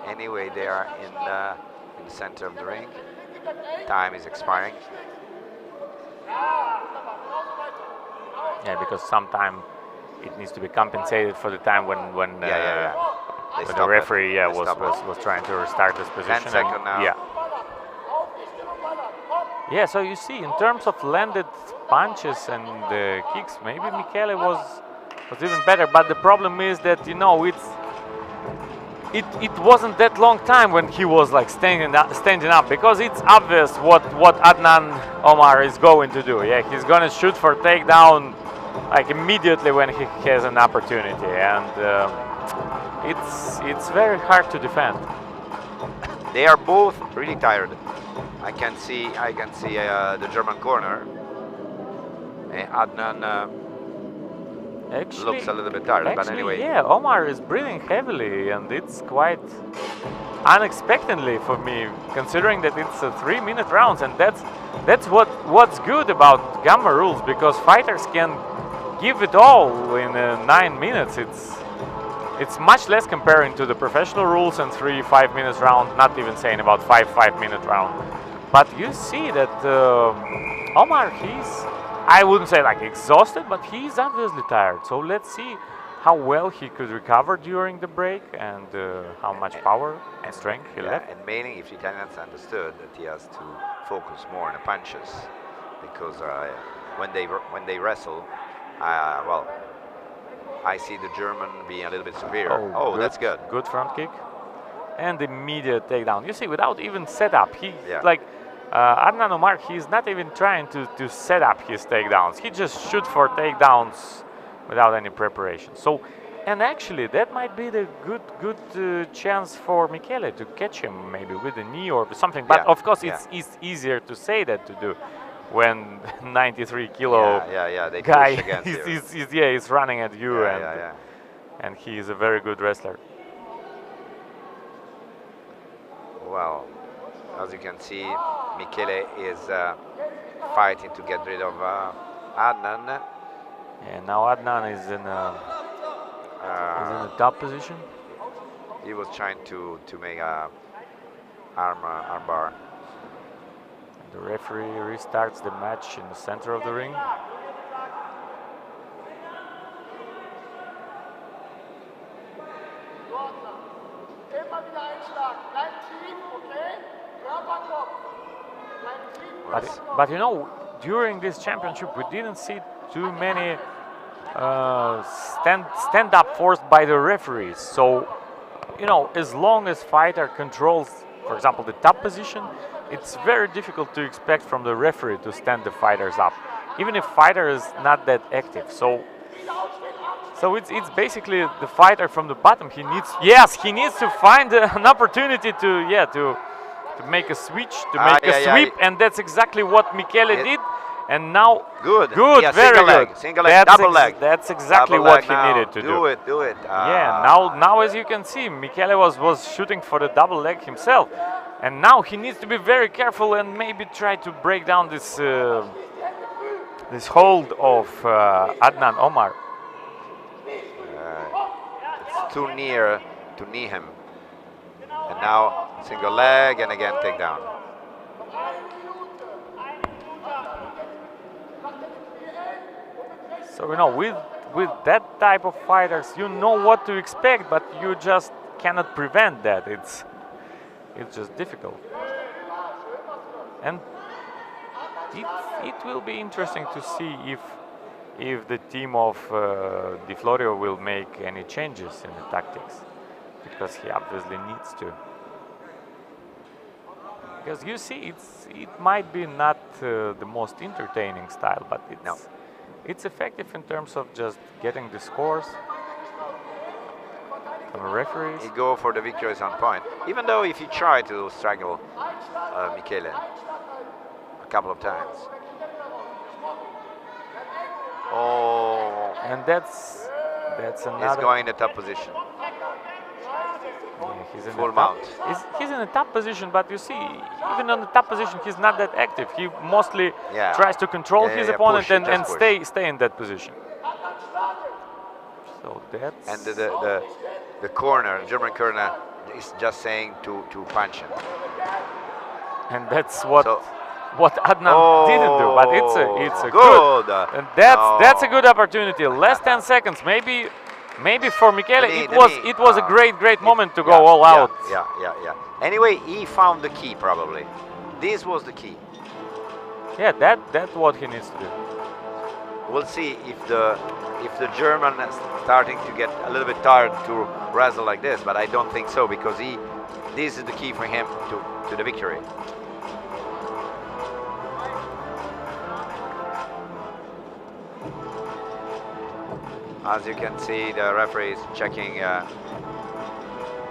Speaker 3: Anyway, they are in the center of the ring. Time is expiring.
Speaker 2: Yeah, because sometimes it needs to be compensated for the time when the referee was trying to restart this position.
Speaker 3: 10 seconds now.
Speaker 2: Yeah, so you see, in terms of landed punches and kicks, maybe Michele was even better. But the problem is that, you know, it wasn't that long time when he was like standing up, because it's obvious what Adnan Omar is going to do. Yeah, he's gonna shoot for takedown like immediately when he has an opportunity, and it's very hard to defend.
Speaker 3: They are both really tired. I can see the German corner. Adnan looks a little bit tired, but anyway.
Speaker 2: Yeah, Omar is breathing heavily, and it's quite unexpectedly for me, considering that it's a 3-minute rounds, and that's what's good about Gamma rules, because fighters can give it all in 9 minutes. It's much less comparing to the professional rules and 3 5-minute round, not even saying about 5-minute round. But you see that Omar, I wouldn't say like exhausted, but he's obviously tired. So let's see how well he could recover during the break and how much power and strength he left.
Speaker 3: And mainly if the Italians understood that he has to focus more on the punches, because when they wrestle, well, I see the German being a little bit superior. Oh, that's good.
Speaker 2: Good front kick. And immediate takedown. You see, without even setup, he like Adnan Omar, he's not even trying to set up his takedowns. He just shoots for takedowns without any preparation. So, and actually, that might be the good chance for Michele to catch him, maybe with a knee or something. But of course, it's easier to say that to do when 93 kilo
Speaker 3: they
Speaker 2: guy
Speaker 3: push against you.
Speaker 2: is running at you, and he is a very good wrestler.
Speaker 3: Well, as you can see, Michele is fighting to get rid of Adnan.
Speaker 2: And now Adnan is in a top position.
Speaker 3: He was trying to make a arm bar.
Speaker 2: The referee restarts the match in the center of the ring. But you know, during this championship, we didn't see too many stand-up forced by the referees. So, you know, as long as fighter controls, for example, the top position, it's very difficult to expect from the referee to stand the fighters up, even if fighter is not that active. So it's basically the fighter from the bottom. He needs to find an opportunity to make a switch, to make a sweep, and that's exactly what Michele did. And now, very good.
Speaker 3: Single leg, double leg.
Speaker 2: That's exactly what he needed to do.
Speaker 3: Do it.
Speaker 2: Yeah. Now, as you can see, Michele was shooting for the double leg himself, and now he needs to be very careful and maybe try to break down this this hold of Adnan Omar.
Speaker 3: It's too near to knee him. And now single leg and again takedown.
Speaker 2: So you know, with that type of fighters, you know what to expect, but you just cannot prevent that. It's just difficult. And it will be interesting to see if the team of Di Florio will make any changes in the tactics, because he obviously needs to. Because you see, it might be not the most entertaining style, but it's effective in terms of just getting the scores from the referees.
Speaker 3: He go for the victories on point, even though if he tried to strangle Michele a couple of times. Oh,
Speaker 2: and that's another.
Speaker 3: He's going in the top position.
Speaker 2: Yeah, he's in
Speaker 3: full mount.
Speaker 2: He's in a top position, but you see, even on the top position, he's not that active. He mostly tries to control his opponent and stay in that position. So that's.
Speaker 3: And the corner, German corner, is just saying to punch him.
Speaker 2: And that's what Adnan didn't do. But it's a good. And that's a good opportunity. Less 10 seconds, maybe. Maybe for Michele, it was a great moment to go all out.
Speaker 3: Yeah. Anyway, he found the key probably. This was the key.
Speaker 2: Yeah, that's what he needs to do.
Speaker 3: We'll see if the German is starting to get a little bit tired to wrestle like this, but I don't think so, because this is the key for him to the victory. As you can see, the referee is checking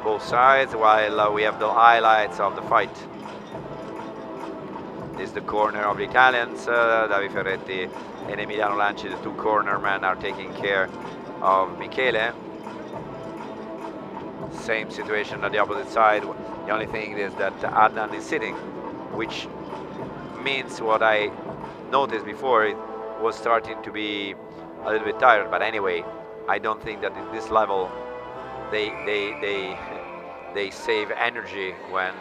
Speaker 3: both sides while we have the highlights of the fight. This is the corner of the Italians. Davide Ferretti and Emiliano Lanci, the two corner men, are taking care of Michele. Same situation on the opposite side. The only thing is that Adnan is sitting, which means what I noticed before, it was starting to be a little bit tired, but anyway, I don't think that at this level they save energy when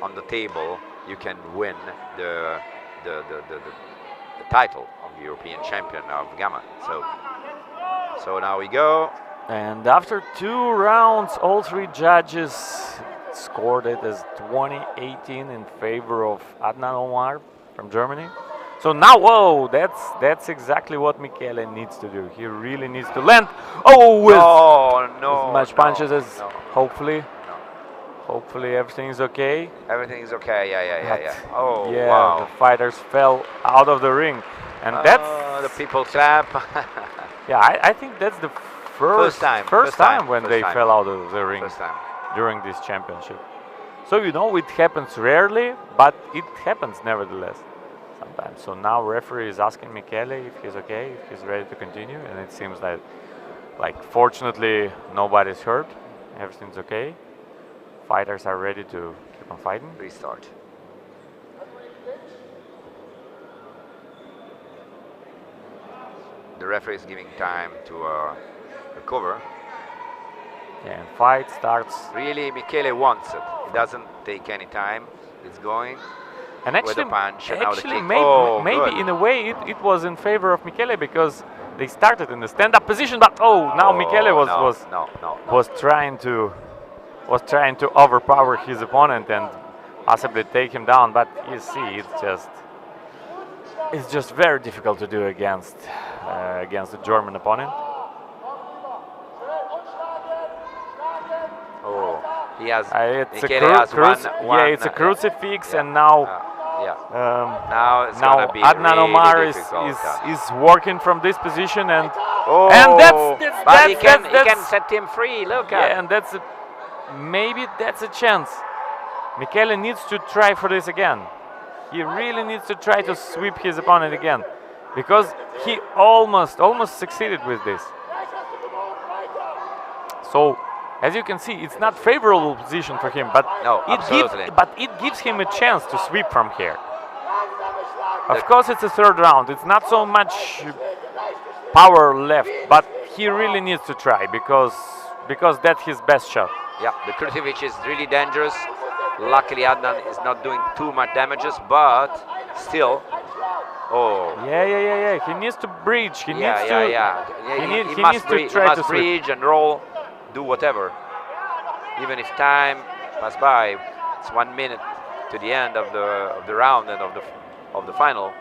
Speaker 3: on the table you can win the title of European champion of Gamma. So now we go.
Speaker 2: And after 2 rounds, all 3 judges scored it as 20-18 in favor of Adnan Omar from Germany. So now, whoa, that's exactly what Michele needs to do. He really needs to land. Oh, with as much punches as hopefully. Hopefully everything is okay.
Speaker 3: Everything is okay. Yeah. Oh,
Speaker 2: yeah,
Speaker 3: wow.
Speaker 2: the fighters fell out of the ring, and that's
Speaker 3: the people clap.
Speaker 2: yeah. I think that's the first time when they fell out of the ring during this championship. So you know it happens rarely, but it happens nevertheless sometimes. So now referee is asking Michele if he's okay, if he's ready to continue, and it seems like fortunately nobody's hurt, everything's okay. Fighters are ready to keep on fighting.
Speaker 3: Restart. The referee is giving time to recover.
Speaker 2: Yeah, and fight starts.
Speaker 3: Really, Michele wants it. He doesn't take any time. It's going.
Speaker 2: And actually,
Speaker 3: with a punch and now the kick.
Speaker 2: Maybe in a way it was in favor of Michele because they started in the stand-up position, but now Michele was trying to overpower his opponent and possibly take him down. But you see, it's just very difficult to do against the German opponent.
Speaker 3: Oh, he has.
Speaker 2: It's a crucifix, and now.
Speaker 3: Now it's gonna be
Speaker 2: Adnan
Speaker 3: really
Speaker 2: Omar is working from this position, and
Speaker 3: he can set him free. Look at.
Speaker 2: Yeah, and maybe that's a chance. Michele needs to try for this again. He really needs to try to sweep his opponent again, because he almost succeeded with this. So, as you can see, it's not favorable position for him, but it gives him a chance to sweep from here. Of course, it's a 3rd round. It's not so much power left, but he really needs to try because that's his best shot.
Speaker 3: Yeah, the crucifix is really dangerous. Luckily, Adnan is not doing too much damages, but still. Oh.
Speaker 2: Yeah. He needs to breach. He needs
Speaker 3: to breach and roll, do whatever. Even if time pass by, it's 1 minute to the end of the round and of the final.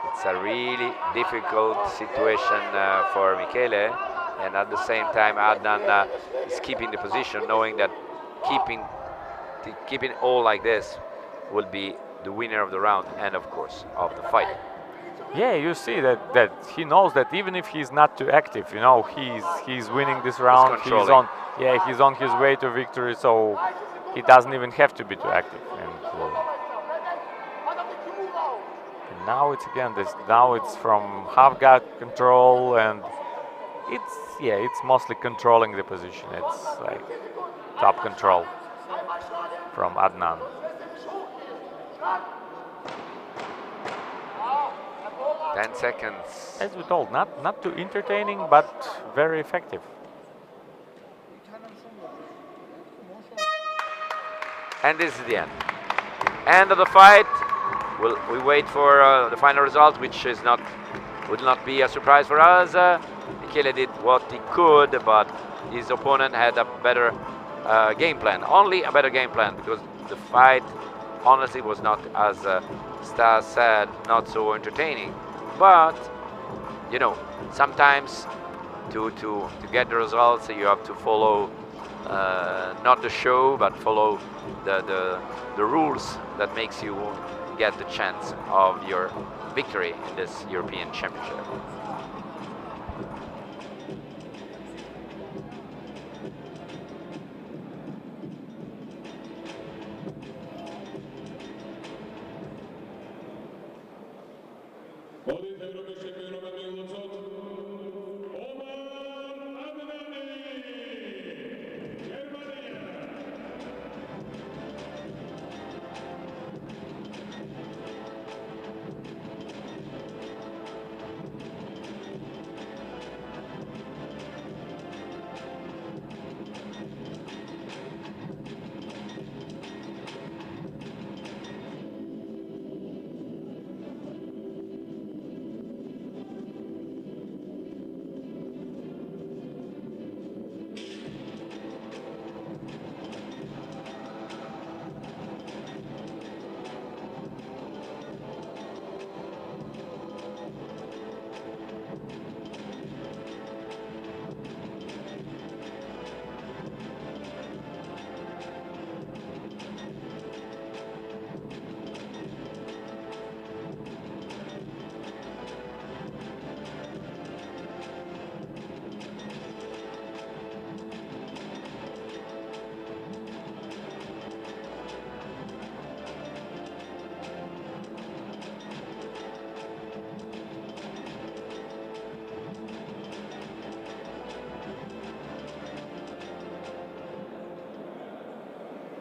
Speaker 3: It's a really difficult situation for Michele, and at the same time Adnan is keeping the position, knowing that keeping all like this will be the winner of the round and of course of the fight.
Speaker 2: Yeah, you see that he knows that even if he's not too active, you know, he's winning this round. He's on his way to victory, so he doesn't even have to be too active. And now it's again this. Now it's from half guard control, and it's mostly controlling the position. It's like top control from Adnan.
Speaker 3: Ten seconds.
Speaker 2: As we told, not too entertaining, but very effective.
Speaker 3: And this is the end. End of the fight. We wait for the final result, which would not be a surprise for us. Michele did what he could, but his opponent had a better game plan. Only a better game plan, because the fight honestly was not, as Stas said, not so entertaining. But you know, sometimes to get the results, you have to follow not the show, but follow the rules that makes you get the chance of your victory in this European Championship.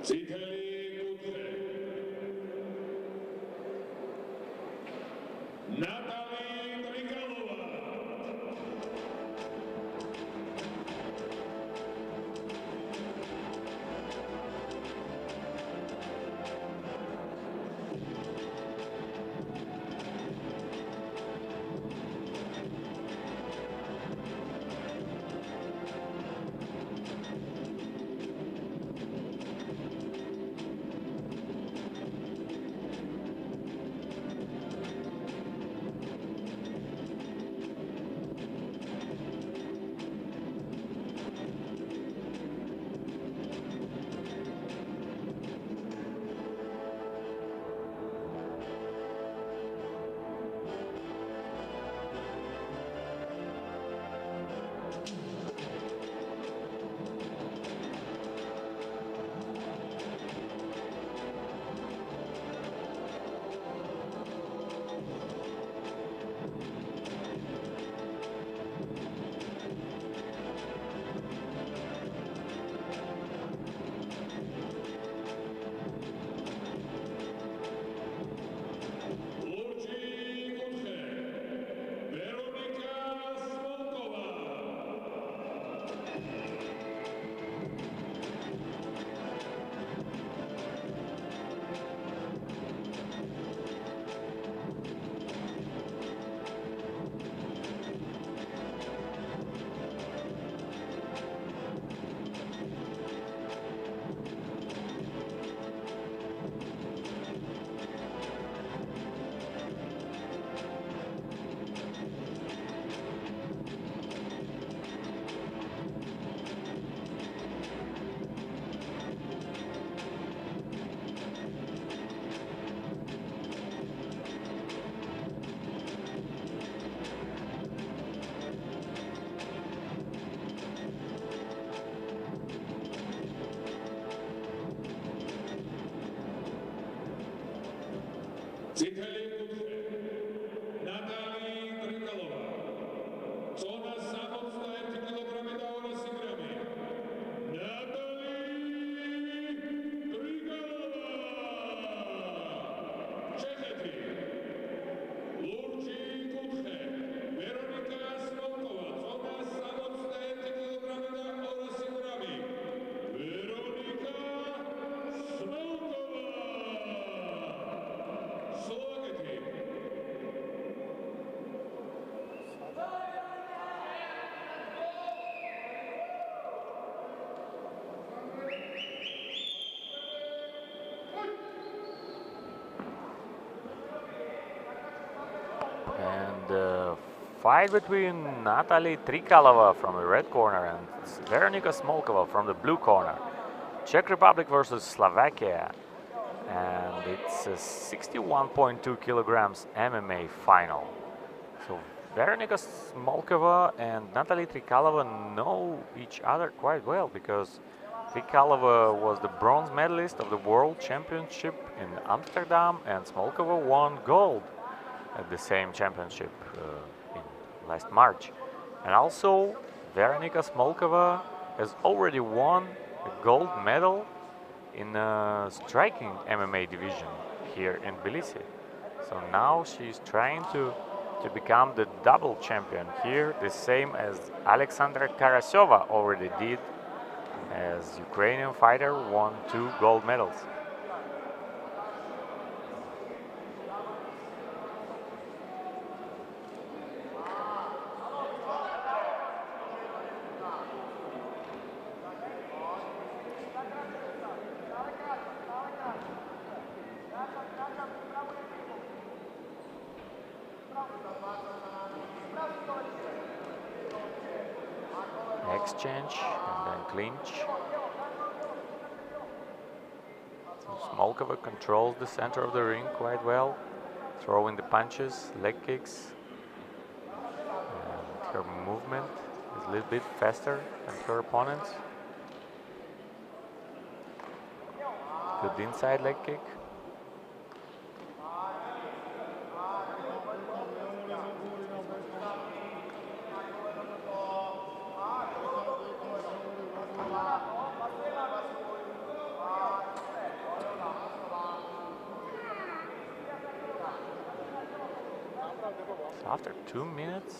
Speaker 1: Цитали Кутхе. Натали Трикалова. Цитали Кутхе. Натали Трикалова. Зона 105 килограмми до 8 грамми. Натали Трикалова. Чехети. Лурчи Кутхе. Вероника Смолкова. Зона 105 килограмми до 8 грамми. Вероника Смолкова. Slovakia.
Speaker 2: And fight between Natalie Trikalova from the red corner and Veronika Smolkova from the blue corner. Czech Republic versus Slovakia. And it's a 61.2 kilograms MMA final. So Veronika Smolkova and Natalie Trikalova know each other quite well because Trikalova was the bronze medalist of the World Championship in Amsterdam and Smolkova won gold at the same championship in last March. And also Veronika Smolkova has already won a gold medal in a striking MMA division here in Tbilisi. So now she's trying to become the double champion here, the same as Alexandra Karasova already did, as Ukrainian fighter won 2 gold medals. Exchange and then clinch. So Smolkova controls the center of the ring quite well, throwing the punches, leg kicks, and her movement is a little bit faster than her opponents. Good inside leg kick. So after 2 minutes,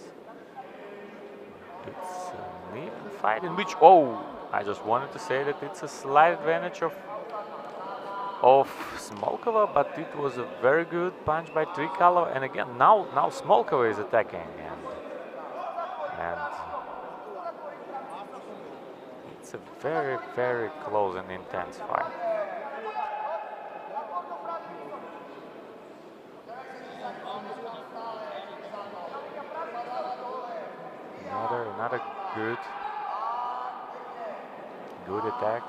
Speaker 2: it's an even fight in which, oh, I just wanted to say that it's a slight advantage of Smolkova, but it was a very good punch by Trikalo. And again, now Smolkova is attacking, and it's a very, very close and intense fight. Another good attack.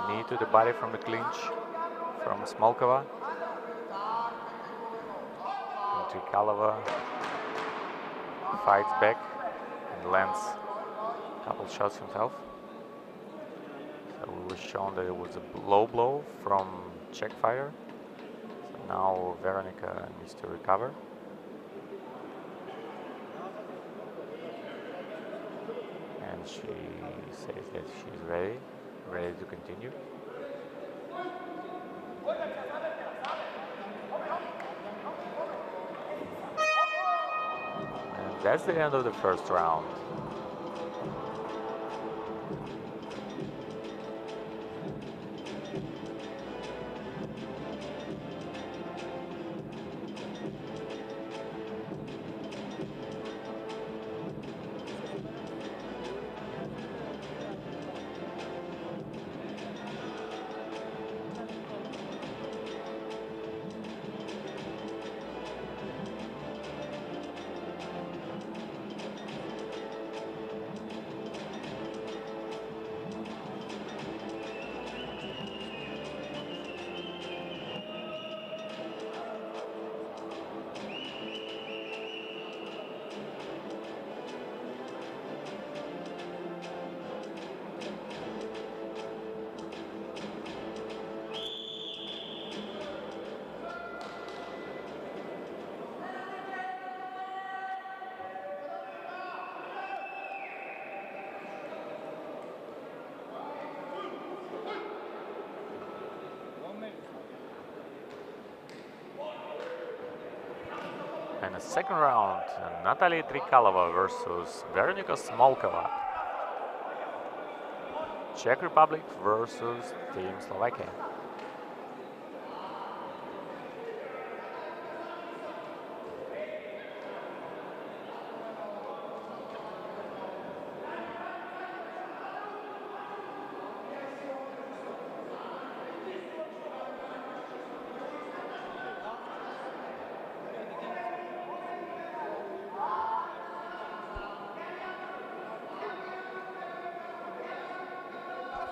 Speaker 2: Knee to the body from the clinch from Smolkova. And Trikalo fights back and lands a couple shots himself. So it was shown that it was a low blow from Czech fighter. So now Veronika needs to recover. And she says that she's ready to continue. And that's the end of the first round. And the second round, Natalia Trikalova versus Veronika Smolkova. Czech Republic versus Team Slovakia.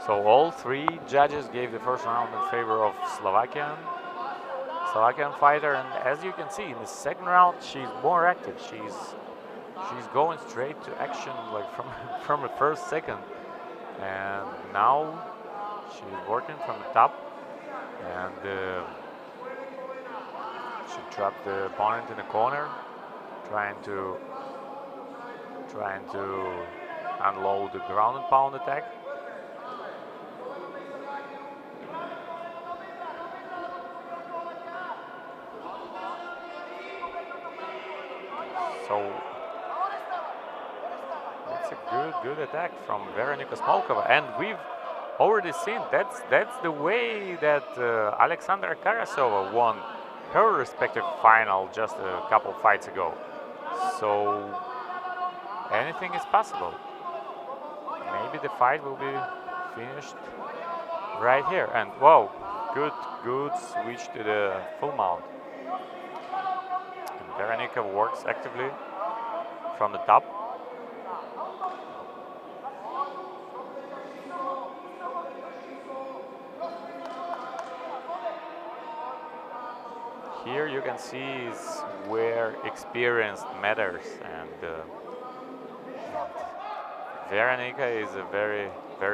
Speaker 2: So all three judges gave the first round in favor of Slovakian fighter, and as you can see in the second round she's more active. She's going straight to action like from the first second, and now she's working from the top, and she trapped the opponent in the corner, trying to unload the ground and pound attack. So it's a good attack from Veronika Smolkova, and we've already seen that's the way that Alexandra Karasova won her respective final just a couple fights ago. So anything is possible. Maybe the fight will be finished right here. And whoa, good switch to the full mount. Veronika works actively from the top. Here you can see is where experience matters, and Veronika is a very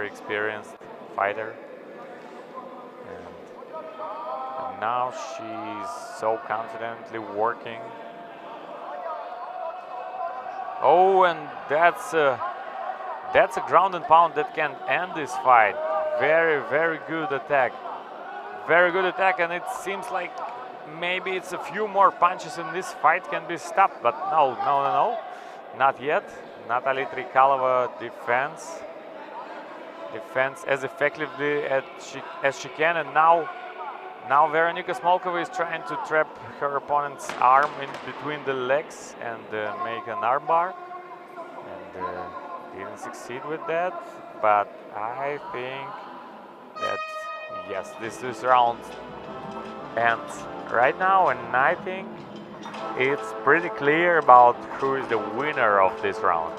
Speaker 2: experienced fighter, and now she's so confidently working. Oh, and that's a ground and pound that can end this fight. Very good attack. Very good attack, and it seems like maybe it's a few more punches and this fight can be stopped, but no, not yet. Natalia Trikalova defends as effectively as she can, and now Veronika Smolkova is trying to trap her opponent's arm in between the legs and make an armbar, and didn't succeed with that. But I think that yes, this round ends right now, and I think it's pretty clear about who is the winner of this round.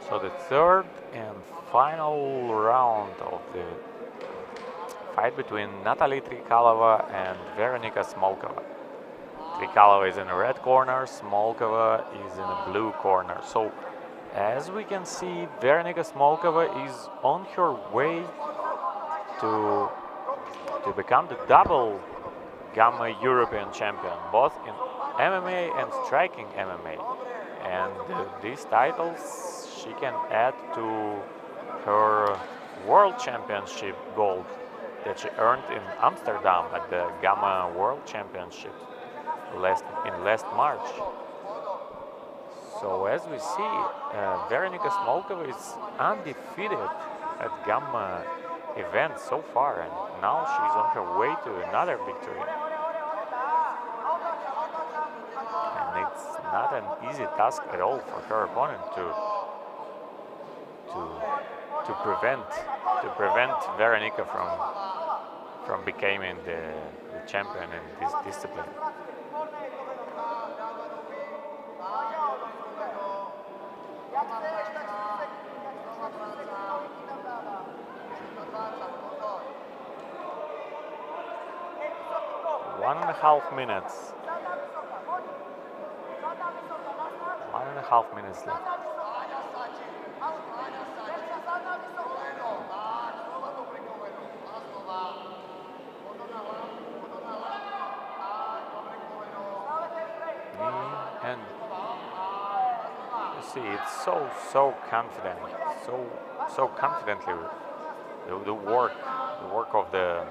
Speaker 2: So the third and final round of the fight between Natalia Trikalova and Veronika Smolkova. Trikalova is in the red corner, Smolkova is in the blue corner. So as we can see, Veronika Smolkova is on her way to become the double Gamma European champion, both in MMA and striking MMA. And these titles she can add to her World Championship gold that she earned in Amsterdam at the Gamma World Championship last March. So as we see, Veronika Smolkova is undefeated at Gamma events so far, and now she's on her way to another victory. And it's not an easy task at all for her opponent to prevent Veronika from becoming the champion in this discipline. One and a half minutes. 1.5 minutes left. And you see, it's so confident, so confidently the work of the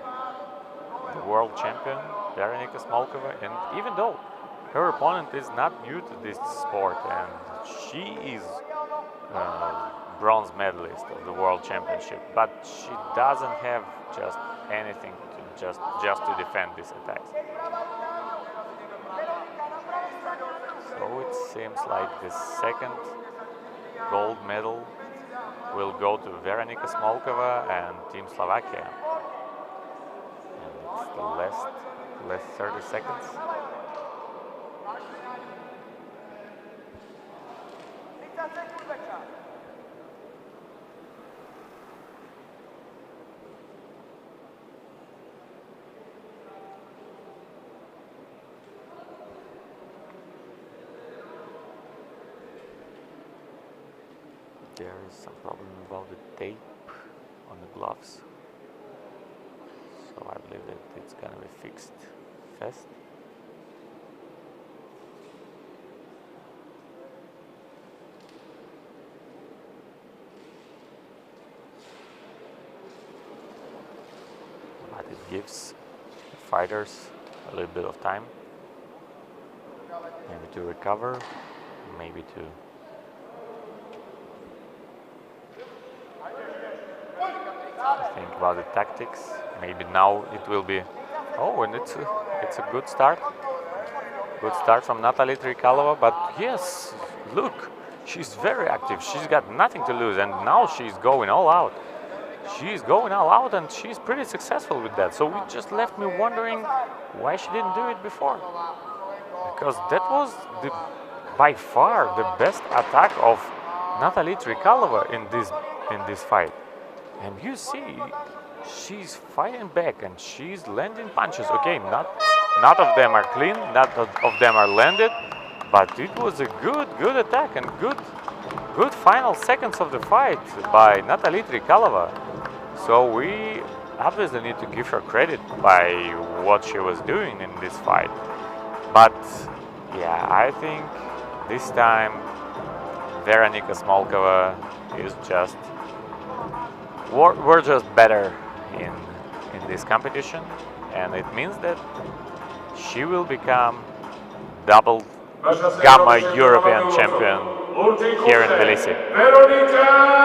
Speaker 2: world champion Veronika Smolkova, and even though her opponent is not new to this sport, and she is bronze medalist of the World Championship, but she doesn't have just anything to just to defend these attacks. So it seems like the second gold medal will go to Veronika Smolkova and Team Slovakia. And it's the last 30 seconds. There is some problem about the tape on the gloves, so I believe that it's gonna be fixed fast. But it gives the fighters a little bit of time, maybe to recover, maybe to Think about the tactics. Maybe now it will be. Oh, and it's a good start. Good start from Natalia Trikalova. But yes, look, she's very active. She's got nothing to lose, and now she's going all out. She's going all out, and she's pretty successful with that. So it just left me wondering why she didn't do it before. Because that was by far the best attack of Natalia Trikalova in this fight. And you see, she's fighting back and she's landing punches. Okay, not of them are clean, not of them are landed, but it was a good attack and good final seconds of the fight by Natalia Trikalova. So we obviously need to give her credit by what she was doing in this fight. But yeah, I think this time Veronika Smolkova is just we're just better in this competition, and it means that she will become double gamma European champion here in Tbilisi.
Speaker 1: Veronika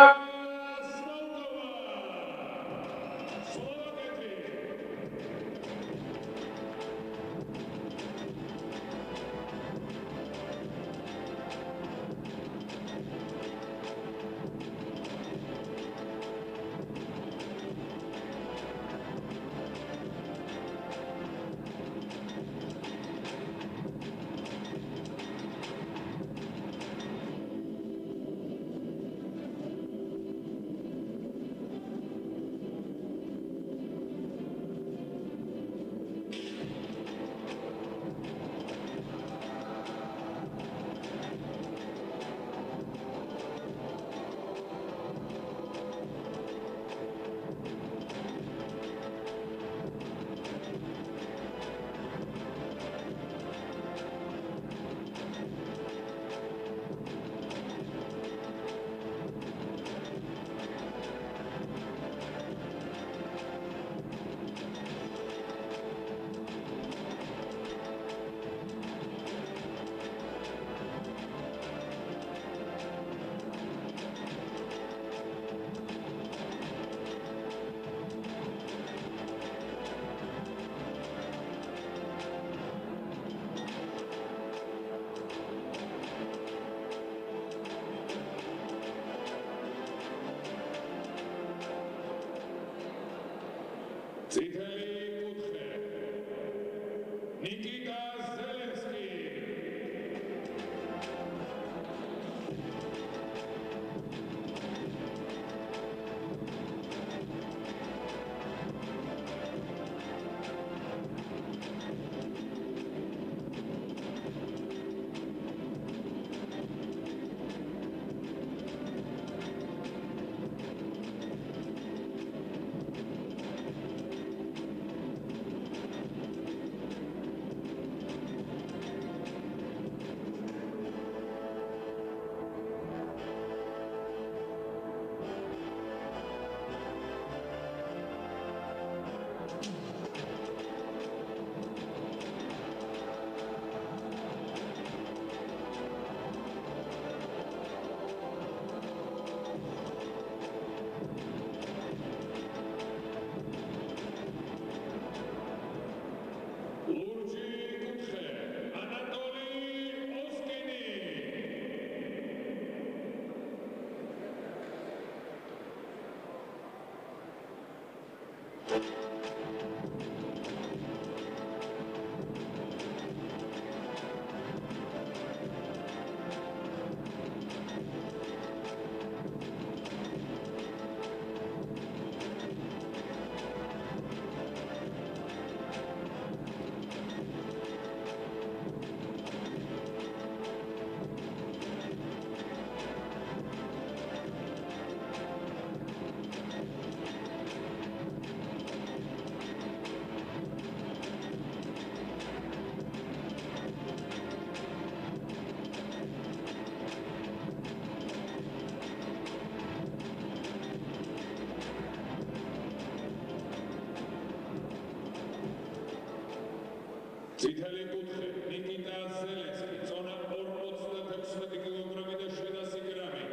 Speaker 1: წითელი კუთხე ნიკიტა ზელენსკი წონა 56 კილოგრამი და 700 გრამი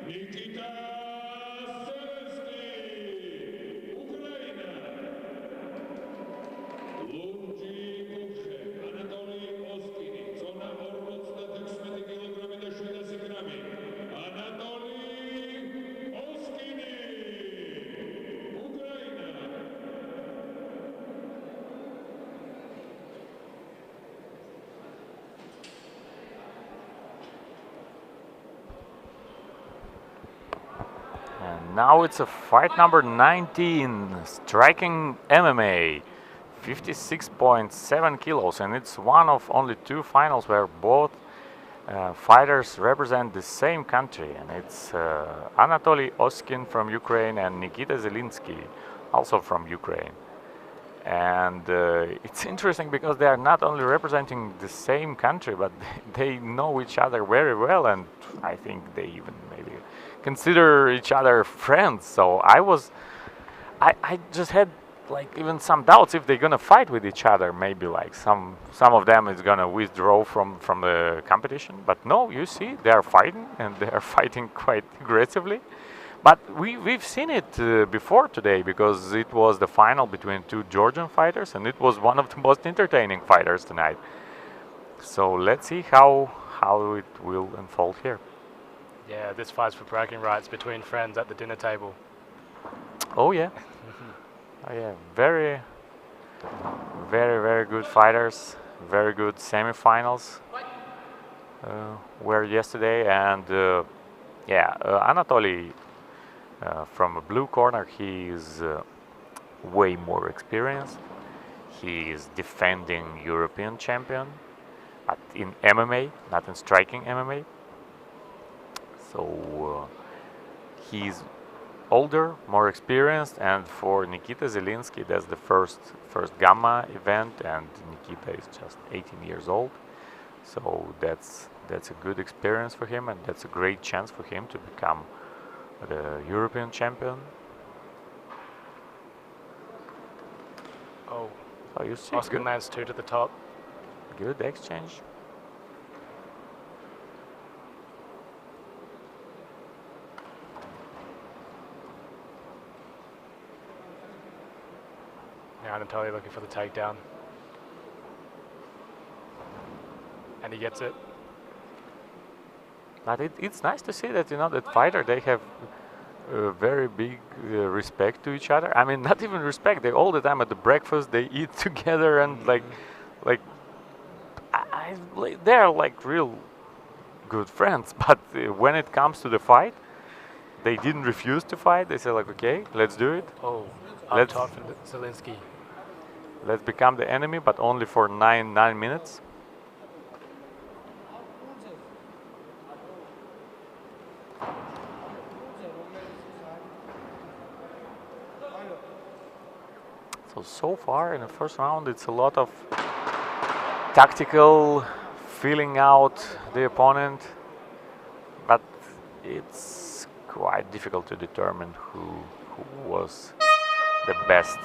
Speaker 1: ნიკიტა ზელენსკი
Speaker 2: Now it's a fight number 19, striking MMA, 56.7 kilos, and it's one of only two finals where both fighters represent the same country, and it's Anatoly Oskin from Ukraine and Nikita Zelinsky, also from Ukraine. And it's interesting because they are not only representing the same country, but they know each other very well, and I think they even maybe consider each other friends. So I just had like even some doubts if they're gonna fight with each other. Maybe like some of them is gonna withdraw from the competition. But no, you see, they are fighting, and they are fighting quite aggressively. But we've seen it before today, because it was the final between two Georgian fighters, and it was one of the most entertaining fighters tonight. So let's see how it will unfold here.
Speaker 4: Yeah, this fight's for bragging rights between friends at the dinner table.
Speaker 2: Oh yeah. Oh yeah, very good fighters, very good semifinals were yesterday, and Anatoly from a blue corner, he is way more experienced. He is defending European champion, but in MMA, not in striking MMA. So he's older, more experienced, and for Nikita Zelinsky, that's the first Gamma event, and Nikita is just 18 years old. So that's a good experience for him, and that's a great chance for him to become the European champion.
Speaker 4: Oh,
Speaker 2: so you see,
Speaker 4: Oscar lands two to the top.
Speaker 2: Good exchange.
Speaker 4: Now Anatoly looking for the takedown. And he gets it.
Speaker 2: But it's nice to see that, that fighter, they have very big respect to each other. I mean, not even respect. They all the time at the breakfast, they eat together, and they're like real good friends. But when it comes to the fight, they didn't refuse to fight. They said like, okay, let's do it.
Speaker 4: Oh, up top from Zelinsky.
Speaker 2: Let's become the enemy, but only for 9 minutes. So far in the first round, it's a lot of tactical feeling out the opponent, but it's quite difficult to determine who was the best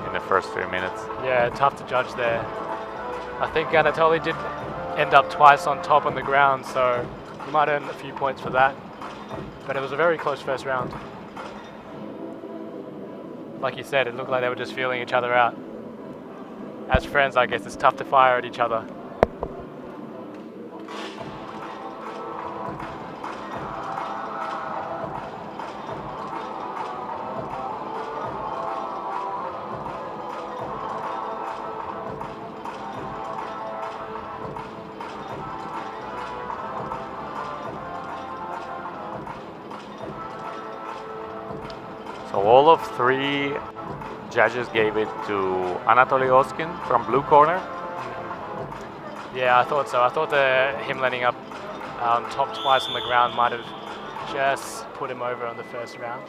Speaker 2: in the first 3 minutes.
Speaker 4: Yeah, tough to judge there. I think Anatoly did end up twice on top on the ground, so he might earn a few points for that. But it was a very close first round. Like you said, it looked like they were just feeling each other out. As friends, I guess it's tough to fire at each other.
Speaker 2: So all of 3 judges gave it to Anatoly Oskin from blue corner.
Speaker 4: Yeah, I thought so. I thought him landing up top twice on the ground might have just put him over on the first round.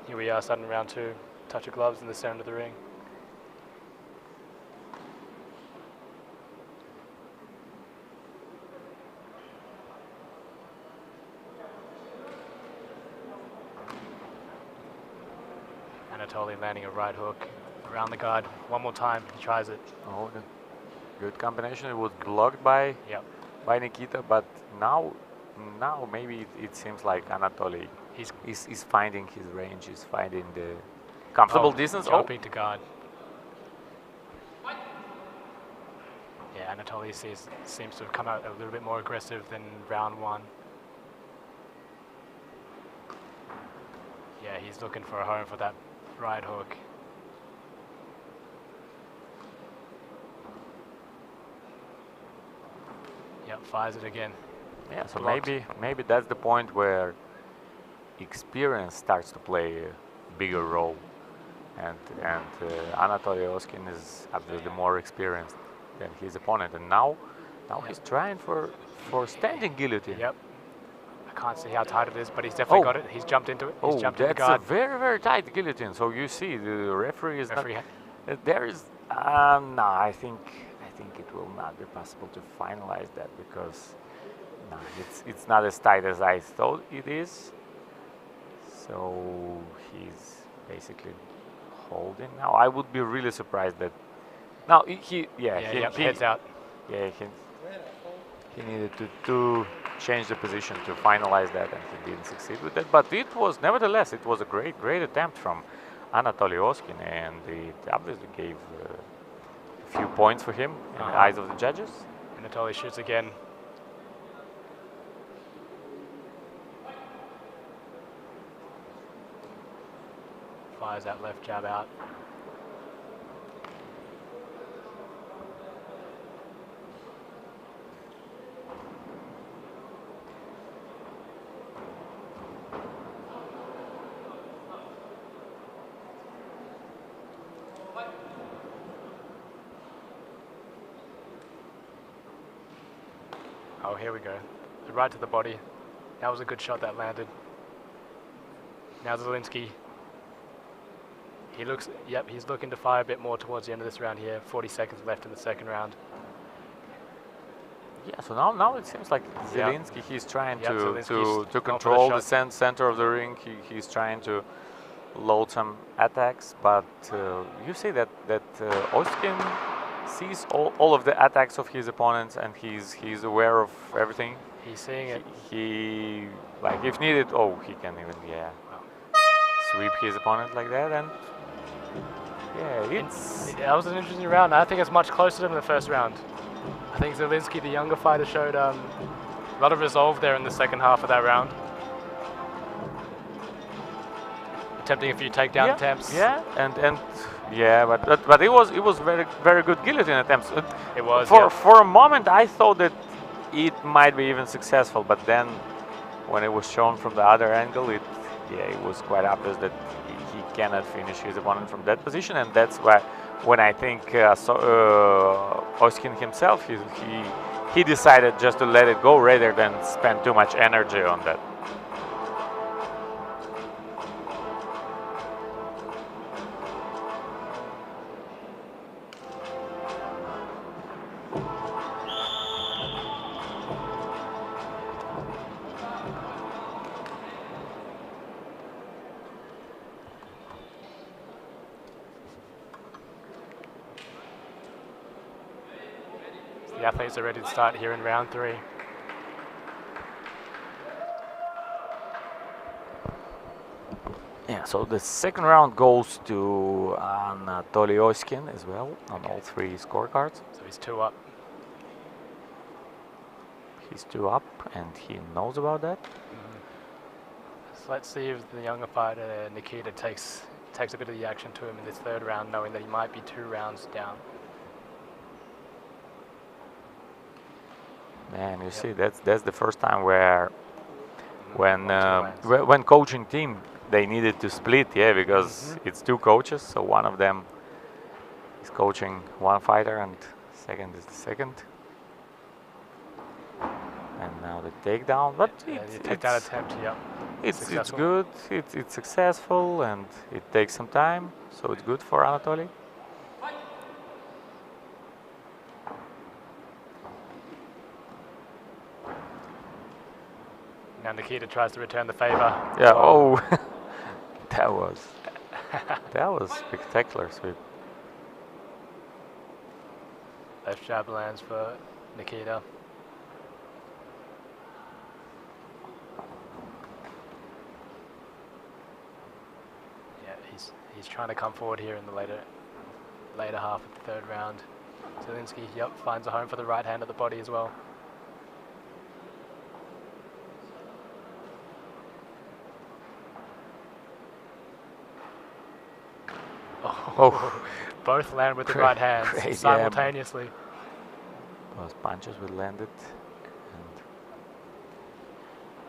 Speaker 4: Here we are starting round 2. Touch of gloves in the center of the ring. Anatoly landing a right hook around the guard. One more time, he tries it.
Speaker 2: Oh, good combination. It was blocked by Nikita, but now maybe it seems like Anatoly is finding his range, is finding the comfortable distance.
Speaker 4: Jumping to guard. Yeah, Anatoly seems to have come out a little bit more aggressive than round 1. Yeah, he's looking for a home for that right hook. Yep, fires it again.
Speaker 2: Yeah, so
Speaker 4: Blocked.
Speaker 2: maybe that's the point where experience starts to play a bigger role, and Anatoly Oskin is obviously more experienced than his opponent, and now he's trying for standing guillotine.
Speaker 4: Yep. I can't see how tight it is, but he's definitely got it. He's jumped into it. He's jumped in the
Speaker 2: that's
Speaker 4: guard.
Speaker 2: a very tight guillotine. So you see, the referee is
Speaker 4: Referee
Speaker 2: not. There is no. I think it will not be possible to finalize that because no, it's not as tight as I thought it is. So he's basically holding now. I would be really surprised that. Now he
Speaker 4: heads out.
Speaker 2: Yeah, he needed to change the position to finalize that, and he didn't succeed with that. But it was, nevertheless, it was a great attempt from Anatoly Oskin, and it obviously gave a few points for him in the eyes of the judges.
Speaker 4: Anatoly shoots again. Fires that left jab out. Oh, here we go. Right to the body. That was a good shot that landed. Now Zielinski. He looks, yep, he's looking to fire a bit more towards the end of this round here. 40 seconds left in the second round.
Speaker 2: Yeah, so now it seems like Zielinski, he's trying to control the center of the ring. He's trying to load some attacks, but you see that Oskin sees all of the attacks of his opponents, and he's aware of everything.
Speaker 4: He's seeing it.
Speaker 2: He like, if needed, he can even sweep his opponent like that, and
Speaker 4: that was an interesting round. I think it's much closer than the first round. I think Zielinski, the younger fighter, showed a lot of resolve there in the second half of that round. Attempting a few takedown attempts.
Speaker 2: Yeah, but it was very good guillotine attempts.
Speaker 4: It was.
Speaker 2: For a moment, I thought that it might be even successful, but then when it was shown from the other angle, it was quite obvious that he cannot finish his opponent from that position, and that's why when I think Oskin himself, he decided just to let it go rather than spend too much energy on that.
Speaker 4: The athletes are ready to start here in round 3.
Speaker 2: Yeah, so the second round goes to Anatoly Oskin as well on all 3 scorecards.
Speaker 4: So he's 2 up.
Speaker 2: He's 2 up, and he knows about that.
Speaker 4: So let's see if the younger fighter Nikita takes a bit of the action to him in this third round, knowing that he might be 2 rounds down.
Speaker 2: Man, you see, that's the first time where when coaching team they needed to split, because it's 2 coaches, so one of them is coaching one fighter and second is the second. And now the takedown, but
Speaker 4: the takedown attempt,
Speaker 2: it's good, it's successful, and it takes some time, so it's good for Anatoly.
Speaker 4: Now Nikita tries to return the favor.
Speaker 2: Yeah, that was spectacular sweep.
Speaker 4: Left jab lands for Nikita. Yeah, he's trying to come forward here in the later half of the third round. Zielinski, finds a home for the right hand of the body as well. Both land with the right hands simultaneously.
Speaker 2: Those punches were landed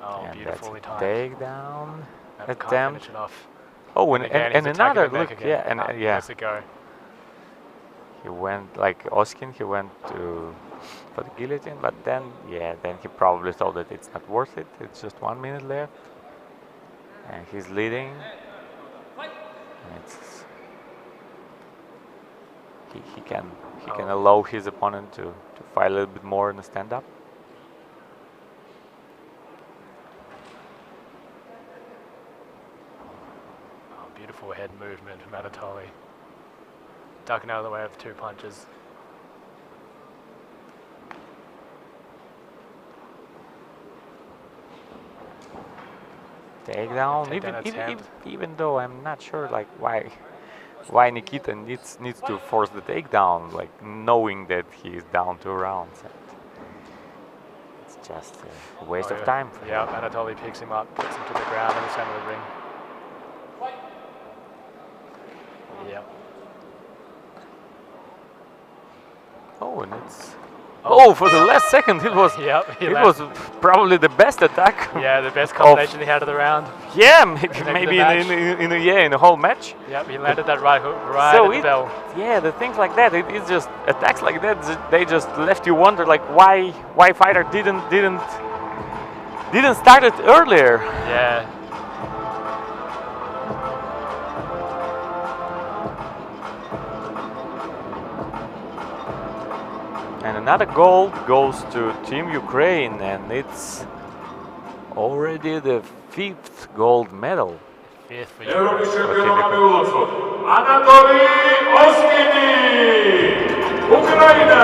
Speaker 4: Oh,
Speaker 3: And
Speaker 4: beautifully
Speaker 3: that's
Speaker 4: timed.
Speaker 3: takedown
Speaker 4: Can't
Speaker 3: attempt.
Speaker 4: finish it off.
Speaker 3: Oh,
Speaker 4: again,
Speaker 3: and
Speaker 4: he's attacking
Speaker 3: another
Speaker 4: it back
Speaker 3: look,
Speaker 4: again.
Speaker 3: yeah, and yeah.
Speaker 4: Lets it go.
Speaker 3: He went like Oskin. He went to for the guillotine, but then then he probably thought that it's not worth it. It's just 1 minute left, and he's leading. And it's he can allow his opponent to fight a little bit more in the stand up.
Speaker 4: Oh, beautiful head movement from Anatoly. Ducking out of the way of 2 punches.
Speaker 3: Takedown. Even though I'm not sure like why Nikita needs to force the takedown, like knowing that he's down 2 rounds. It's just a waste of time.
Speaker 4: Yeah, Anatoly picks him up, puts him to the ground in the center of the ring. Yeah.
Speaker 3: Oh, and it's oh, for the last second it was
Speaker 4: it
Speaker 3: was probably the best attack.
Speaker 4: Yeah, the best combination he had of the round.
Speaker 3: Yeah, maybe in the whole match.
Speaker 4: Yep, he landed that right hook right
Speaker 3: So
Speaker 4: at the bell.
Speaker 3: Yeah, the things like that, it's just attacks like that. They just left you wonder like why fighter didn't start it earlier.
Speaker 4: Yeah.
Speaker 3: And another gold goes to Team Ukraine, and it's already the 5th gold medal.
Speaker 4: 5th for
Speaker 1: Европы
Speaker 4: Ukraine.
Speaker 1: чемпионами улусов Анатолий Оскини, Украина.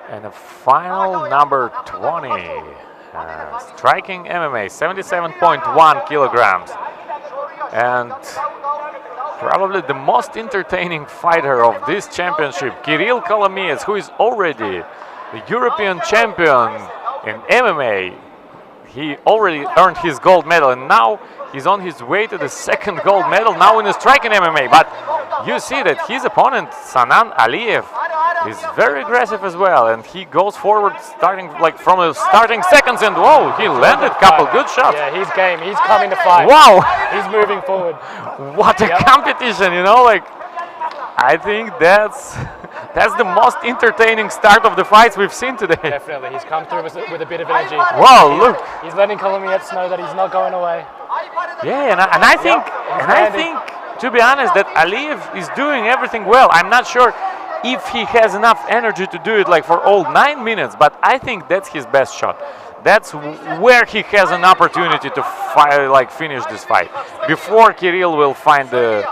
Speaker 2: And the final number 20, striking MMA, 77.1 kilograms. And probably the most entertaining fighter of this championship, Kirill Kolomiets, who is already the European champion in MMA. He already earned his gold medal, and now he's on his way to the second gold medal, now in the striking MMA. But you see that his opponent, Sanan Aliyev, is very aggressive as well, and he goes forward starting like from the starting seconds, and whoa, he landed a couple good shots.
Speaker 4: Yeah, he's game. He's coming to fight.
Speaker 2: Wow!
Speaker 4: He's moving forward.
Speaker 2: What a competition, you know, like I think that's the most entertaining start of the fights we've seen today.
Speaker 4: Definitely, he's come through with a bit of energy.
Speaker 2: Wow, look.
Speaker 4: He's letting Kolomiets know that he's not going away.
Speaker 2: Yeah, and I think, to be honest, that Aliyev is doing everything well. I'm not sure if he has enough energy to do it like for all 9 minutes, but I think that's his best shot. That's where he has an opportunity to finish this fight. Before Kirill will find the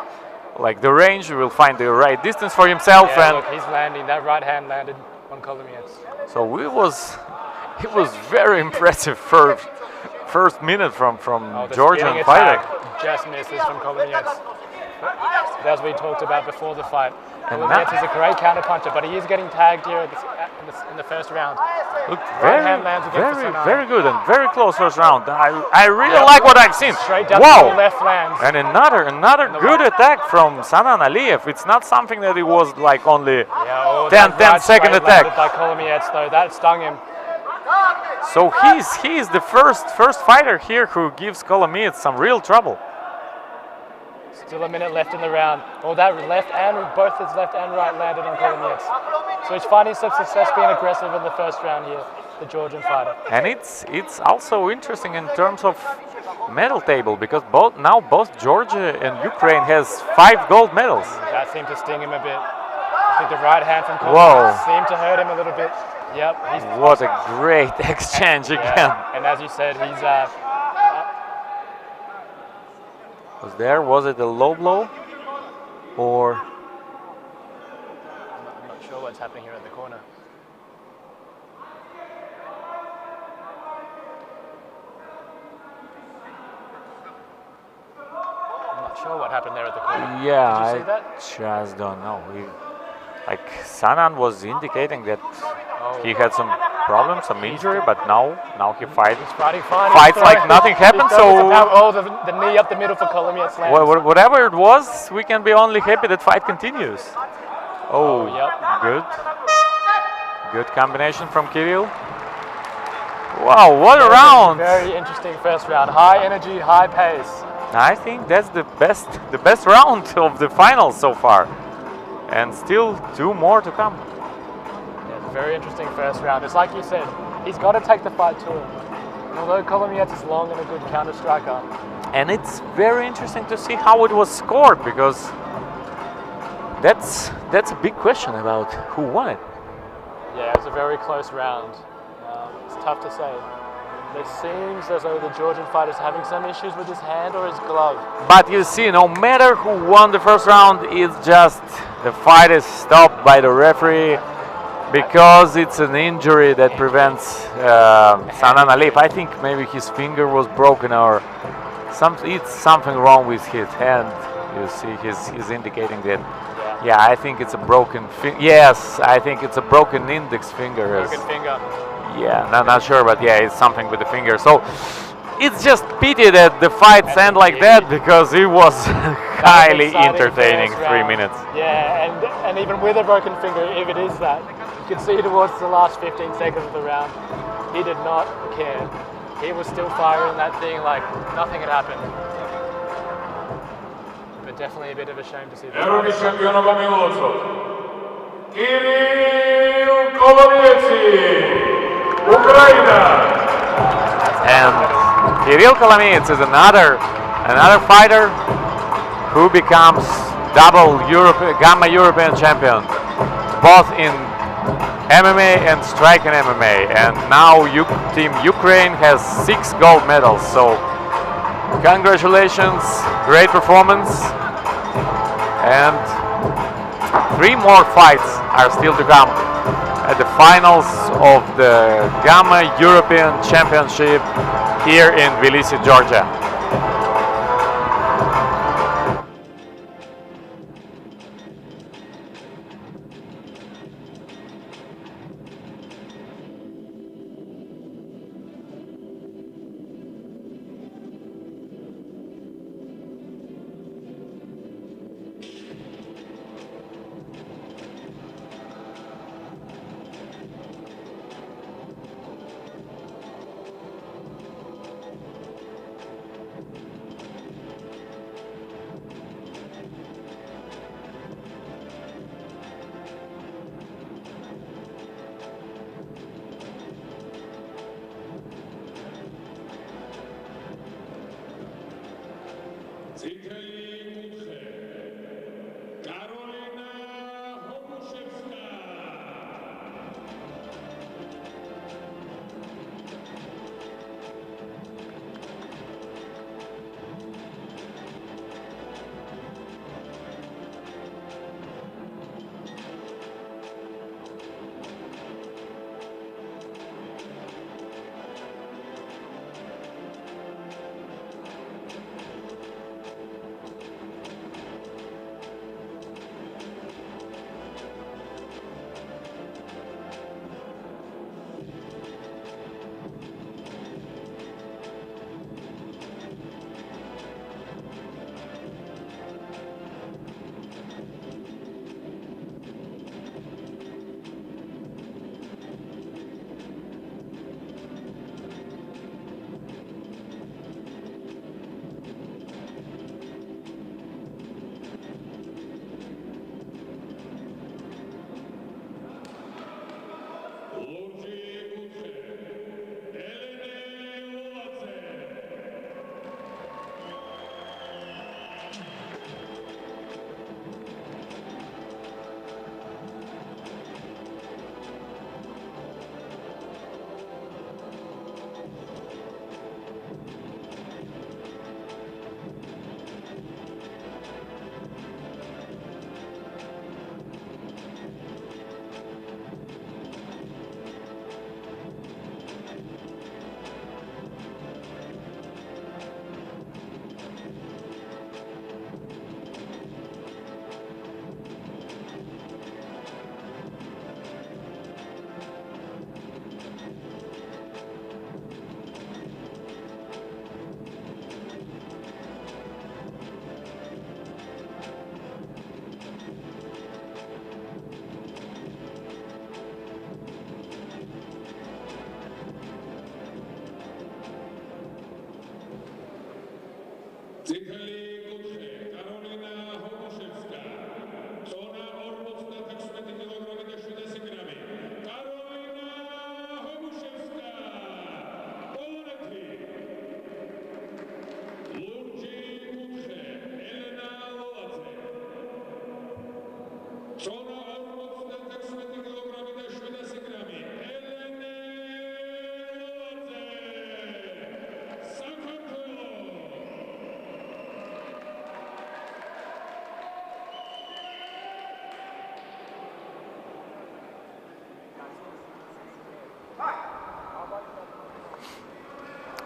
Speaker 2: range, will find the right distance for himself.
Speaker 4: Yeah,
Speaker 2: and
Speaker 4: look, he's landing. That right hand landed on Kolomiets.
Speaker 2: So it was very impressive first minute from Georgian fighter.
Speaker 4: Just misses from Kolomiets. As we talked about before the fight.
Speaker 2: And
Speaker 4: Kolomiets is a great counter puncher, but he is getting tagged here in the first round.
Speaker 2: Look,
Speaker 4: Right hand lands against the Sanan.
Speaker 2: very good and very close first round. I really like what I've seen.
Speaker 4: Straight down
Speaker 2: Wow.
Speaker 4: the left lands.
Speaker 2: And another good attack from Sanan Aliyev. It's not something that it was like only 10 second attack.
Speaker 4: By Kolomiets though, that stung him.
Speaker 2: So he's the first fighter here who gives Kolomiets some real trouble.
Speaker 4: Still a minute left in the round. Oh, that both his left and right landed on Kolomiets. So he's finding some success being aggressive in the first round here, the Georgian fighter.
Speaker 2: And it's also interesting in terms of medal table, because both Georgia and Ukraine has 5 gold medals.
Speaker 4: That seemed to sting him a bit. I think the right hand from Kolomiets seemed to hurt him a little bit. Yep.
Speaker 2: What a great exchange again.
Speaker 4: And as you said, he's
Speaker 2: Was it a low blow, or?
Speaker 4: I'm not sure what's happening here at the corner. I'm not sure what happened there at the corner.
Speaker 2: Yeah,
Speaker 4: Did you see that?
Speaker 2: I just don't know. Sanan was indicating that he had some problems, some injury, but now he fights.
Speaker 4: He's fighting fine.
Speaker 2: Fights like nothing happened. So
Speaker 4: the knee up the middle for Kolomiets lands.
Speaker 2: whatever it was, we can be only happy that fight continues. Oh,
Speaker 4: yep.
Speaker 2: Good combination from Kirill. Wow, what a round!
Speaker 4: Very interesting first round. High energy, high pace.
Speaker 2: I think that's the best round of the finals so far, and still 2 more to come.
Speaker 4: Very interesting first round. It's like you said, he's got to take the fight to him. And although Kolomiets is long and a good counter striker.
Speaker 2: And it's very interesting to see how it was scored, because that's a big question about who won it.
Speaker 4: Yeah, it was a very close round. It's tough to say. It seems as though the Georgian fighter is having some issues with his hand or his glove.
Speaker 2: But you see, no matter who won the first round, it's just the fight is stopped by the referee, because it's an injury that prevents Sanan Aliyev. I think maybe his finger was broken, or it's something wrong with his hand. You see, he's indicating that. Yeah, I think it's a broken finger. Yes, I think it's a broken index finger.
Speaker 4: Broken finger.
Speaker 2: Yeah, not sure, but yeah, it's something with the finger. So it's just pity that the fights end like that, because it was highly entertaining 3 minutes.
Speaker 4: Yeah, and even with a broken finger, if it is that, you can see towards the last 15 seconds of the round, he did not care. He was still firing that thing like nothing had happened. But definitely a bit of a shame to see that.
Speaker 1: Kirill Kolomiets, Ukraine.
Speaker 2: And Kirill Kolomiets is another fighter who becomes double Gamma European champion, both in MMA and striking MMA. And now Team Ukraine has 6 gold medals. So congratulations, great performance. And 3 more fights are still to come at the finals of the Gamma European Championship here in Tbilisi, Georgia.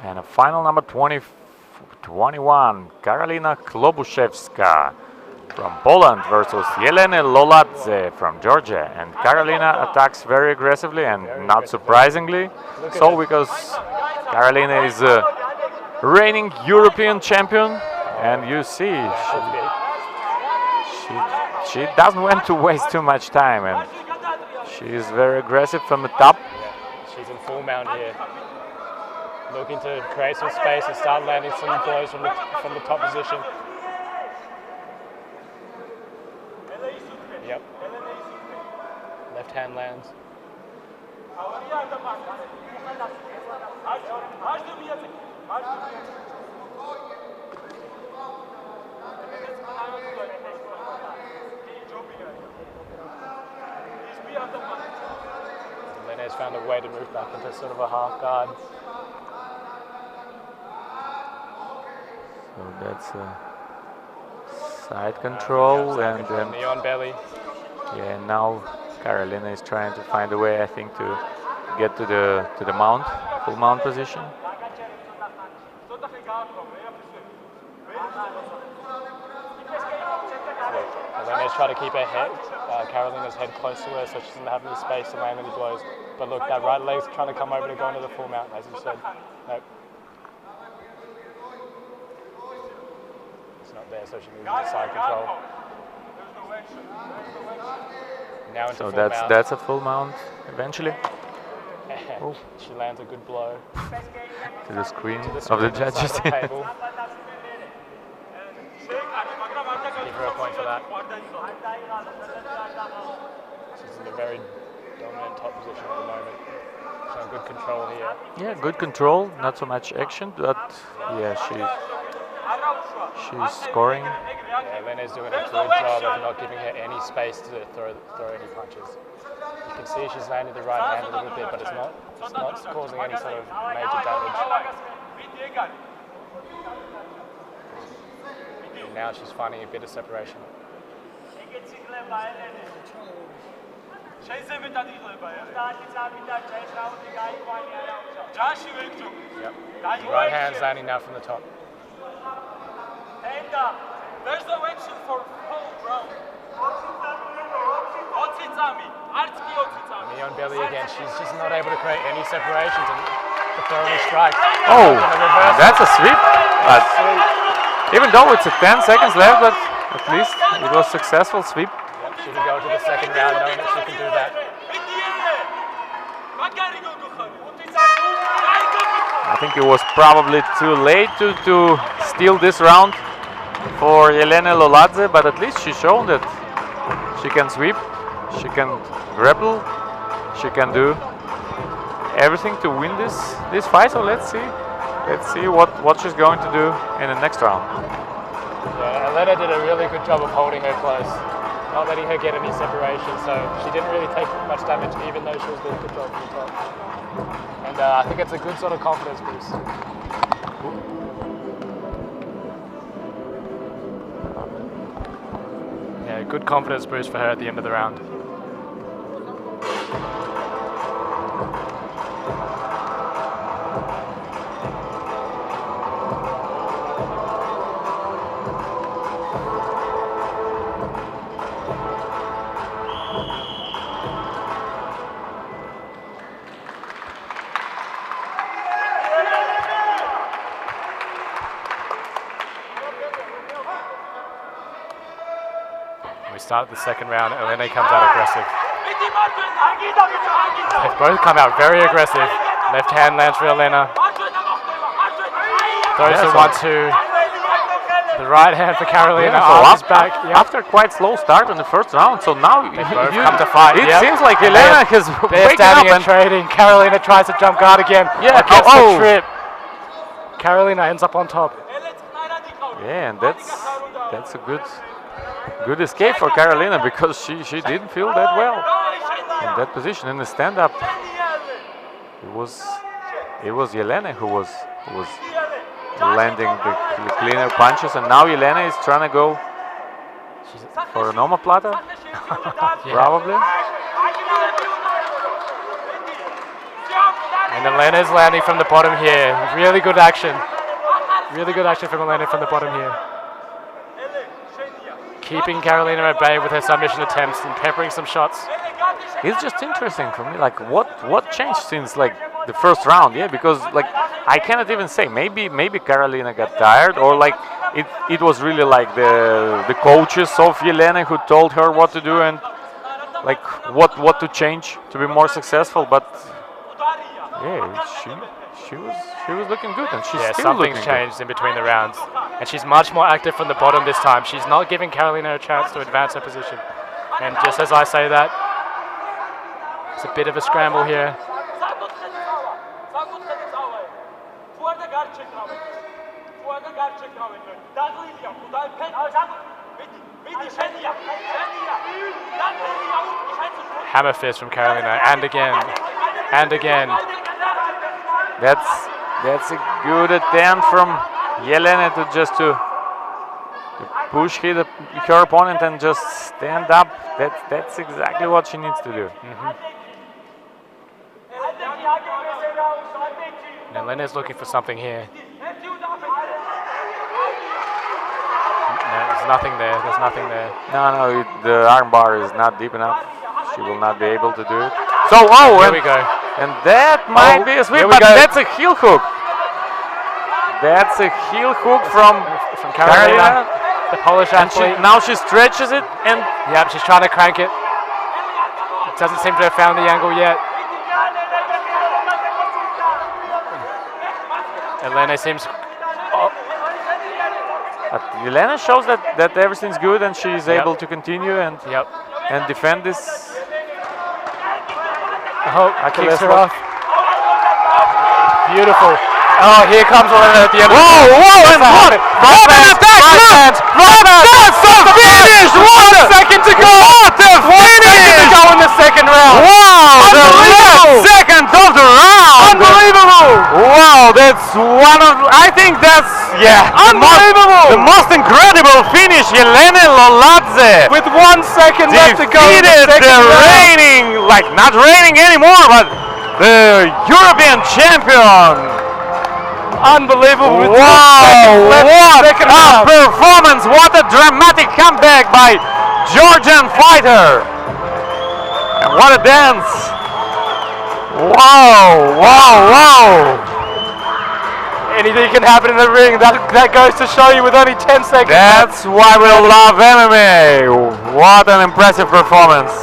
Speaker 2: And a final number 21, Karolina Klobuszewska from Poland versus Elene Loladze from Georgia. And Karolina attacks very aggressively and not surprisingly so, because Karolina is a reigning European champion, and you see she doesn't want to waste too much time, and she is very aggressive from the top.
Speaker 4: She's in full mount here, looking to create some space and start landing some blows from the top position. Yep. Left hand lands. Elene's found a way to move back into sort of a half guard.
Speaker 2: So that's side control, and then
Speaker 4: knee on belly.
Speaker 2: yeah, now Carolina is trying to find a way, I think, to get to the mount, full mount position.
Speaker 4: Elene's trying to keep her head, Carolina's head close to her, so she doesn't have any space to land any blows. But look, that right leg's trying to come over to go into the full mount, as you said. Nope. It's not there, so she moves into side control. Now into
Speaker 2: So
Speaker 4: full mount.
Speaker 2: that's a full mount eventually. Oh.
Speaker 4: She lands a good blow.
Speaker 2: To the screen
Speaker 4: To the
Speaker 2: of
Speaker 4: screen
Speaker 2: the
Speaker 4: inside
Speaker 2: judges.
Speaker 4: the table. Give her a point for that. She's in a very dominant top position at the moment. Showing good control here.
Speaker 2: Yeah, good control, not so much action, but yeah, she's scoring.
Speaker 4: Yeah, Elene's doing a good job of not giving her any space to throw any punches. You can see she's landed the right hand a little bit, but it's not causing any sort of major damage. And now she's finding a bit of separation. Yep. Right hand's landing now from the top.
Speaker 5: There's no action for whole round.
Speaker 4: Knee on belly again. She's just not able to create any separations and to throw any strikes.
Speaker 2: Oh,
Speaker 4: And the reverse.
Speaker 2: that's a sweep. But even though it's a 10 seconds left, but at least it was successful sweep.
Speaker 4: Yep, she can go to the second round knowing that she can do that.
Speaker 2: I think it was probably too late to steal this round for Elene Loladze, but at least she's shown that she can sweep, she can grapple, she can do everything to win this fight. So let's see what she's going to do in the next round.
Speaker 4: Yeah, Elena did a really good job of holding her close, not letting her get any separation, so she didn't really take much damage even though she was doing a good job from the top. And I think it's a good sort of confidence boost. Yeah, good confidence boost for her at the end of the round. Start the second round, Elene comes out aggressive. They've both come out very aggressive. Left hand lands for Elena. Throws the 1-2. The right hand for Carolina.
Speaker 2: Yeah, so
Speaker 4: back. Yep.
Speaker 2: After quite slow start in the first round, so now
Speaker 4: They both come to fight.
Speaker 2: It
Speaker 4: Yep.
Speaker 2: seems like
Speaker 4: And
Speaker 2: Elena has
Speaker 4: they're
Speaker 2: waken
Speaker 4: standing
Speaker 2: up
Speaker 4: and trading. Carolina tries to jump guard again.
Speaker 2: Yeah,
Speaker 4: Against
Speaker 2: oh.
Speaker 4: the trip. Carolina ends up on top.
Speaker 2: Yeah, and that's a good escape for Carolina, because she didn't feel that well in that position in the stand-up. It was Elene who was landing the cleaner punches, and now Elene is trying to go for an omoplata, probably.
Speaker 4: And Elena's landing from the bottom here. Really good action. Really good action from Elena from the bottom here. Keeping Carolina at bay with her submission attempts and peppering some shots.
Speaker 2: It's just interesting for me, like what changed since like the first round? Yeah, because like I cannot even say. Maybe Carolina got tired, or like it was really like the coaches of Elene who told her what to do and like what to change to be more successful. But yeah, she was looking good, and she's still looking
Speaker 4: something's
Speaker 2: good.
Speaker 4: changed in between the rounds, and she's much more active from the bottom this time. She's not giving Carolina a chance to advance her position. And just as I say that, it's a bit of a scramble here. Hammer fist from Carolina, and again, and again.
Speaker 2: That's a good attempt from Elene to push her opponent and just stand up. That's exactly what she needs to do.
Speaker 4: And Elene's looking for something here. No, there's nothing there. There's nothing there.
Speaker 2: No, the armbar is not deep enough. She will not be able to do it. So, oh,
Speaker 4: Here we go.
Speaker 2: And that might be a sweep, but that's a heel hook. That's a heel hook from
Speaker 4: Carolina, the Polish
Speaker 2: and
Speaker 4: athlete.
Speaker 2: now she stretches it, and
Speaker 4: Yep, she's trying to crank it. Doesn't seem to have found the angle yet. Elene seems.
Speaker 2: Elena shows that everything's good and she's able to continue and defend this.
Speaker 4: Oh, kicks her off. Beautiful. Oh, here comes Elena at the end.
Speaker 2: Whoa, and what? Robin attack! That's the finish! 1 second to go! What the finish!
Speaker 4: To go in the second round.
Speaker 2: Wow, the last second of the round!
Speaker 4: Unbelievable!
Speaker 2: Wow, that's one of, I think that's,
Speaker 4: unbelievable!
Speaker 2: The most incredible finish, ELENE LOLADZE.
Speaker 4: With 1 second left to go in the
Speaker 2: Defeated
Speaker 4: second
Speaker 2: the
Speaker 4: round.
Speaker 2: reigning, like not reigning anymore, but the European champion.
Speaker 4: Unbelievable. With
Speaker 2: Wow, what a performance, what a dramatic comeback by Georgian fighter. And what a dance. Wow.
Speaker 4: Anything can happen in the ring. That goes to show you with only 10 seconds.
Speaker 2: That's why we love MMA. What an impressive performance.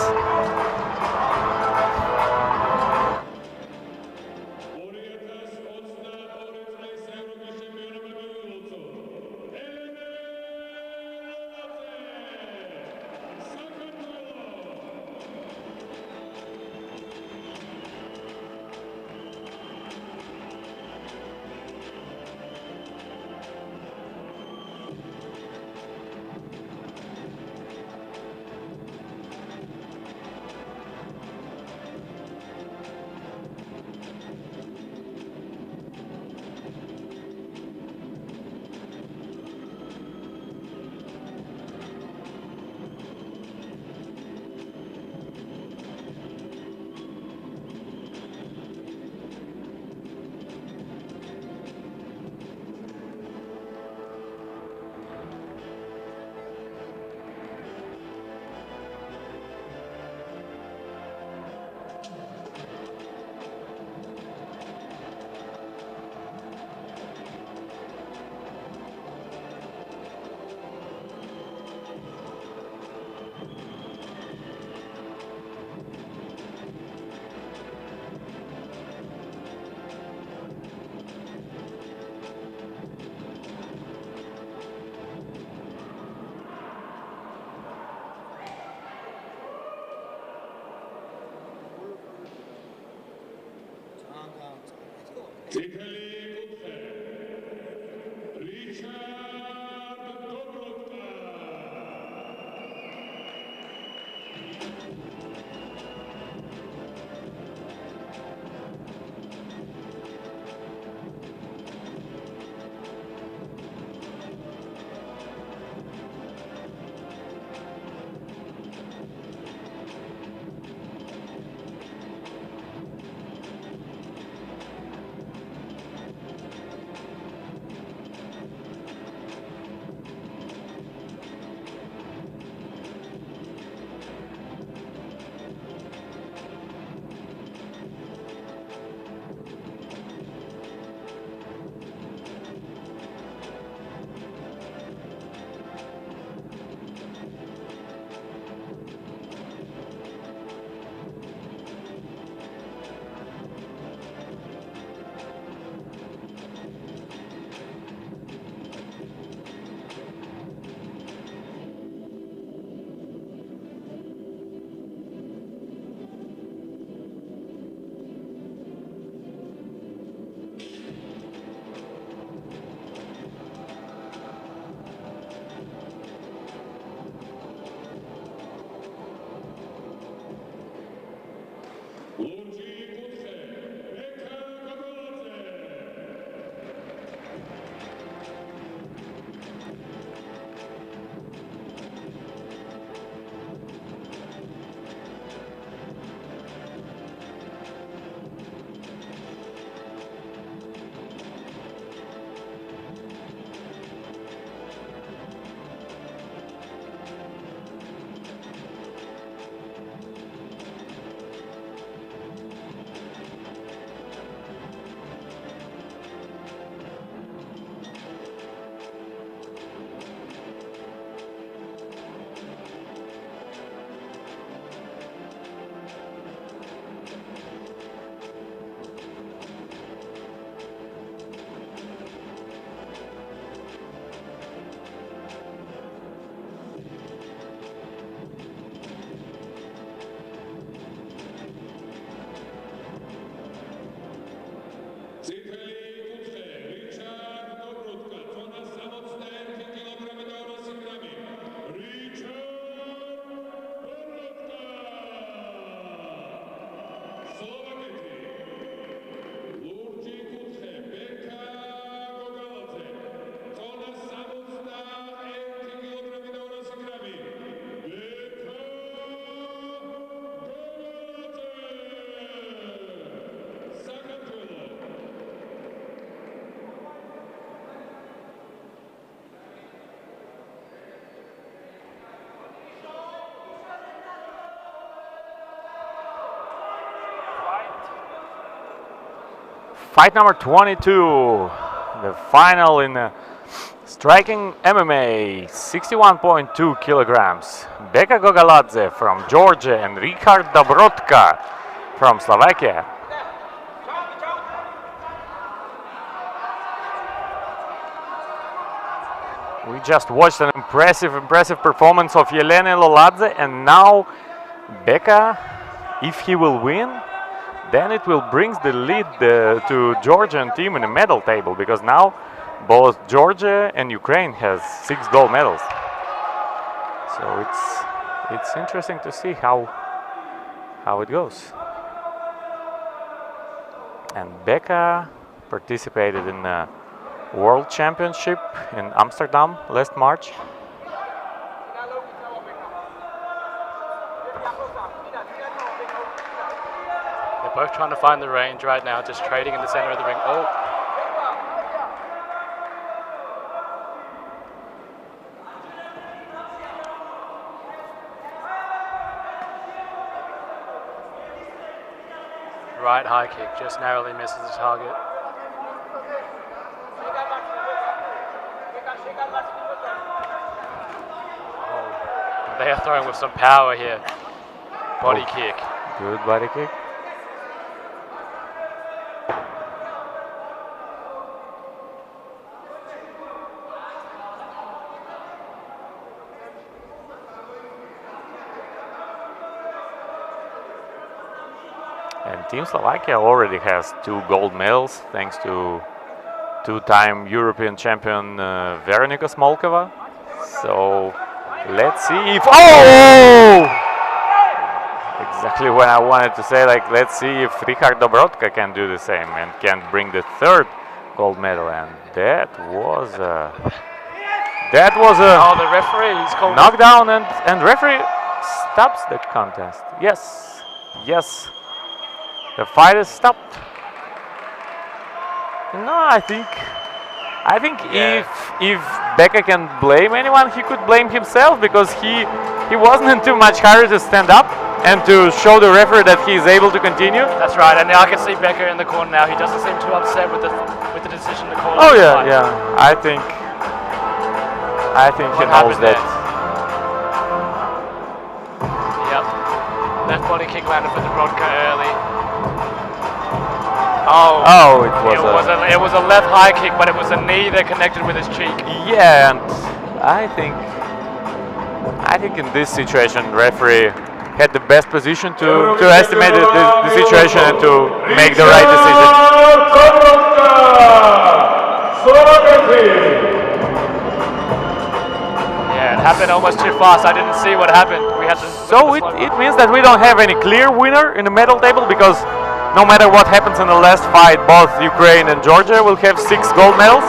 Speaker 2: Fight number 22, the final in striking MMA, 61.2 kilograms. Beka Gogaladze from Georgia and Richard Dobrotka from Slovakia. We just watched an impressive performance of Elene Loladze, and now Beka, if he will win, then it will bring the lead to Georgian team in the medal table, because now both Georgia and Ukraine has 6 gold medals. So it's interesting to see how it goes. And Beka participated in the World Championship in Amsterdam last March.
Speaker 4: They're both trying to find the range right now, just trading in the center of the ring. Oh. Right high kick, just narrowly misses the target. Oh, they are throwing with some power here. Body kick.
Speaker 2: Good body kick. And Team Slovakia already has 2 gold medals thanks to 2-time European champion Veronika Smolkova. So let's see if... Oh! Exactly what I wanted to say. Like, let's see if Richard Dobrotka can do the same and can bring the 3rd gold medal. And that was a...
Speaker 4: Oh, the referee, he's called
Speaker 2: knockdown, and referee stops the contest. Yes, yes. The fight is stopped. No, I think if Beka can blame anyone, he could blame himself, because he wasn't in too much hurry to stand up and to show the referee that he is able to continue.
Speaker 4: That's right, and now I can see Beka in the corner now. He doesn't seem too upset with the decision to call.
Speaker 2: Oh yeah, yeah. I think he knows that.
Speaker 4: Yep. Left body kick landed for Dobrotka early. Oh, it was a left high kick, but it was a knee that connected with his cheek.
Speaker 2: Yeah, and I think in this situation, referee had the best position to estimate the situation and to make the right decision.
Speaker 4: Yeah, it happened almost too fast. I didn't see what happened. We had to.
Speaker 2: So it means that we don't have any clear winner in the medal table, because no matter what happens in the last fight, both Ukraine and Georgia will have 6 gold medals.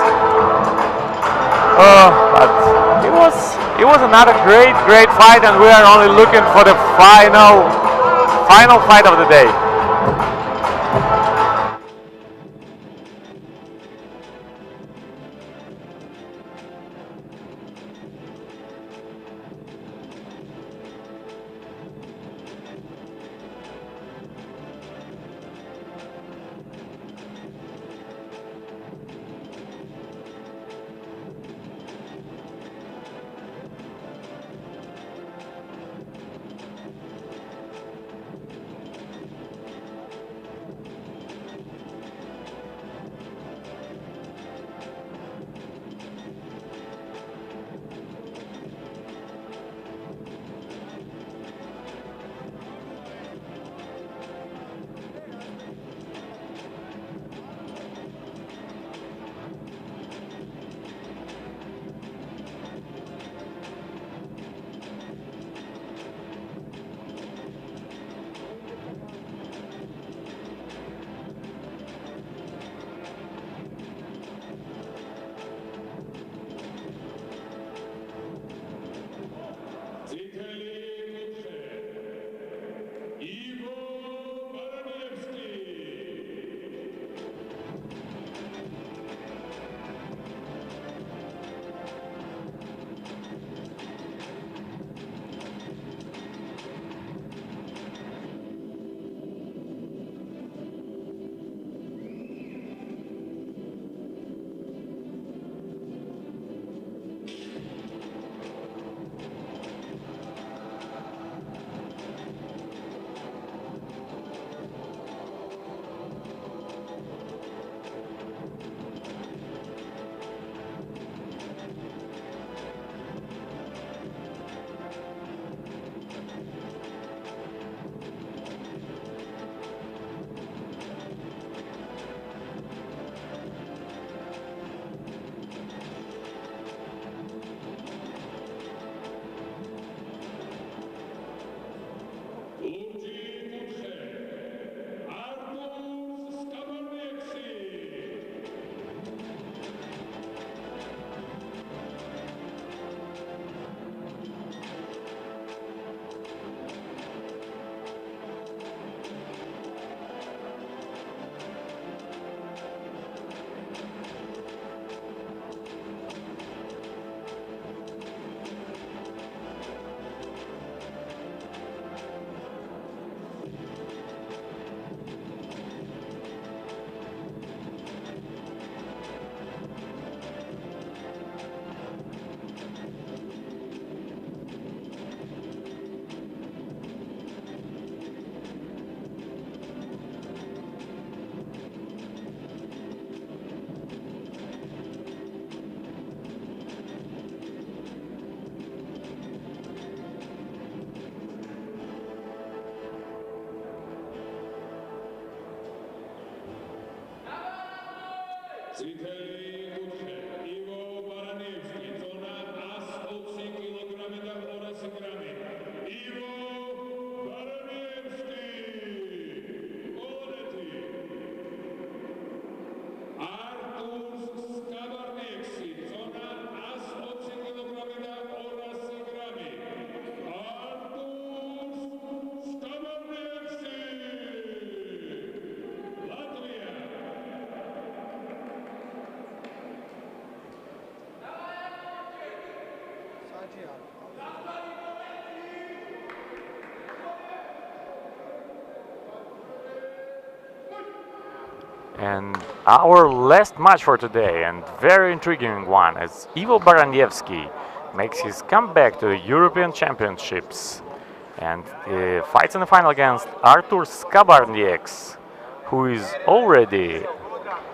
Speaker 2: But it was another great fight, and we are only looking for the final fight of the day.
Speaker 1: წითელი კუთხე ივო ბარანიევსკი ზონა 120 კილოგრამი და 200 გრამი ივო ბარანიევსკი პოლონეთი არტურ სკაბარნიევსკი ზონა 120 კილოგრამი და 200 გრამი არტურ სკაბარნიევსკი ლატვია
Speaker 2: And our last match for today, and very intriguing one, as Ivo Baranievsky makes his comeback to the European Championships and fights in the final against Artur Skabarnieks, who is already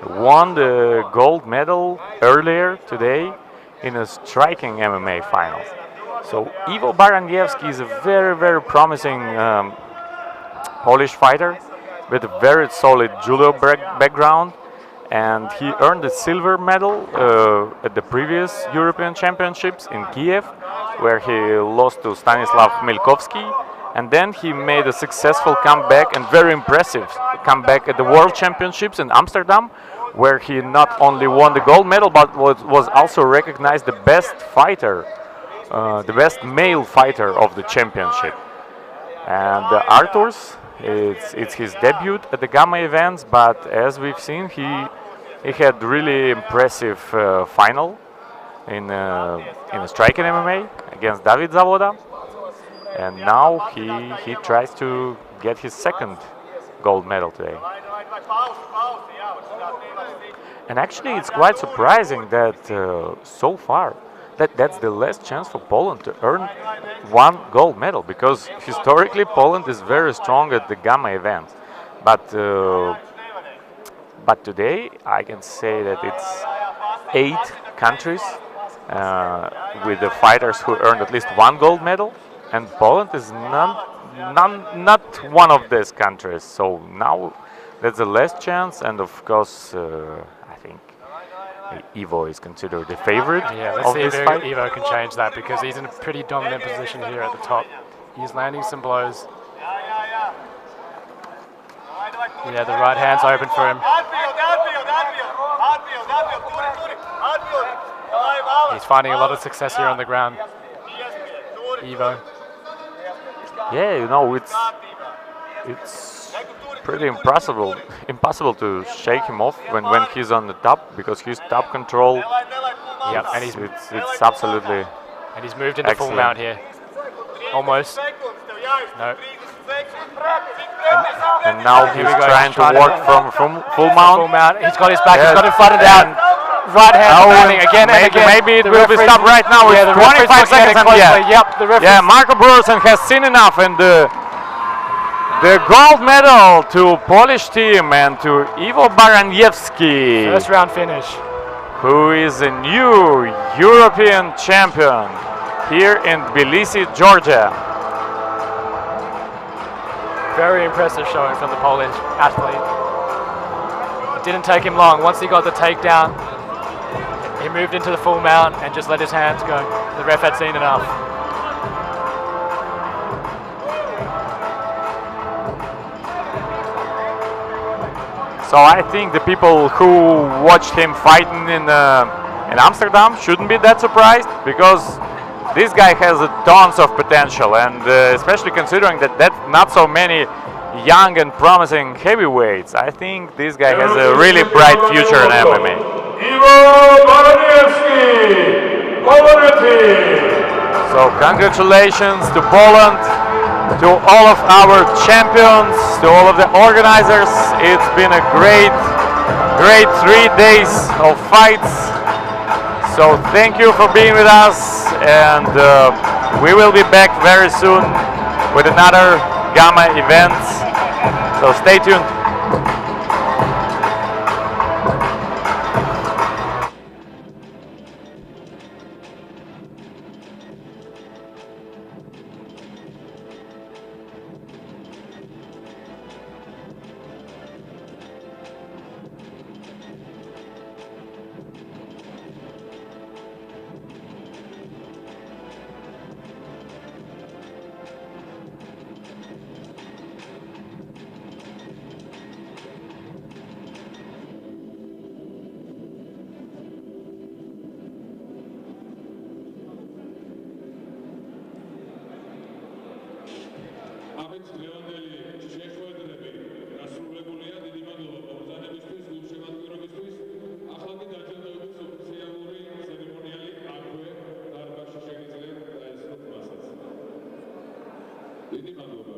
Speaker 2: won the gold medal earlier today in a striking MMA finals. So Ivo Baranievsky is a very, very promising Polish fighter with a very solid judo background, and he earned the silver medal at the previous European Championships in Kiev, where he lost to Stanislav Milkovsky, and then he made a successful comeback and very impressive comeback at the World Championships in Amsterdam, where he not only won the gold medal but was also recognized the best fighter, the best male fighter of the championship. And Artur's, it's his debut at the Gamma events, but as we've seen, he had really impressive final in a striking MMA against David Zavoda, and now he tries to get his second gold medal today. And actually, it's quite surprising that so far that's the last chance for Poland to earn one gold medal, because historically Poland is very strong at the Gamma events, but today I can say that it's 8 countries with the fighters who earned at least one gold medal, and Poland is not one of these countries. So now that's the last chance, and of course I think Ivo is considered the favorite.
Speaker 4: Yeah, let's
Speaker 2: of
Speaker 4: see
Speaker 2: this
Speaker 4: if
Speaker 2: fight.
Speaker 4: Ivo can change that, because he's in a pretty dominant position here at the top. He's landing some blows. Yeah, the right hand's open for him. He's finding a lot of success here on the ground. Ivo.
Speaker 2: Yeah, you know, it's pretty impossible to shake him off when he's on the top, because his top control.
Speaker 4: Yeah, and
Speaker 2: it's absolutely.
Speaker 4: And he's moved into
Speaker 2: excellent.
Speaker 4: full mount here. Almost. No.
Speaker 2: And now he's trying to work from full
Speaker 4: Full
Speaker 2: mount.
Speaker 4: mount. He's got his back.
Speaker 2: Yes.
Speaker 4: He's got him flattened out. Right hand landing again and again.
Speaker 2: Maybe it
Speaker 4: The
Speaker 2: will be
Speaker 4: referee's-
Speaker 2: stopped right now.
Speaker 4: Yeah,
Speaker 2: It's
Speaker 4: the referee's
Speaker 2: 25
Speaker 4: looking at it
Speaker 2: seconds. And
Speaker 4: closely. Yep, the referee's.
Speaker 2: yeah, Marco Burson has seen enough, and the gold medal to Polish team and to Ivo Baranievsky,
Speaker 4: First round finish.
Speaker 2: who is a new European champion here in Tbilisi, Georgia.
Speaker 4: Very impressive showing from the Polish athlete. It didn't take him long. Once he got the takedown, he moved into the full mount and just let his hands go. The ref had seen enough.
Speaker 2: So I think the people who watched him fighting in Amsterdam shouldn't be that surprised, because this guy has tons of potential, and especially considering that that's not so many young and promising heavyweights, I think this guy has a really bright future in MMA.
Speaker 1: Ivo Baranievsky, Polonety.
Speaker 2: So congratulations to Poland, to all of our champions, to all of the organizers. It's been a great 3 days of fights. So thank you for being with us, and we will be back very soon with another Gamma event. So stay tuned.
Speaker 1: დიდი მადლობა.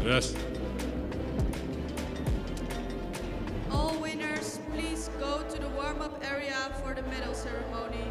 Speaker 1: Yes.
Speaker 6: All winners, please go to the warm-up area for the medal ceremony.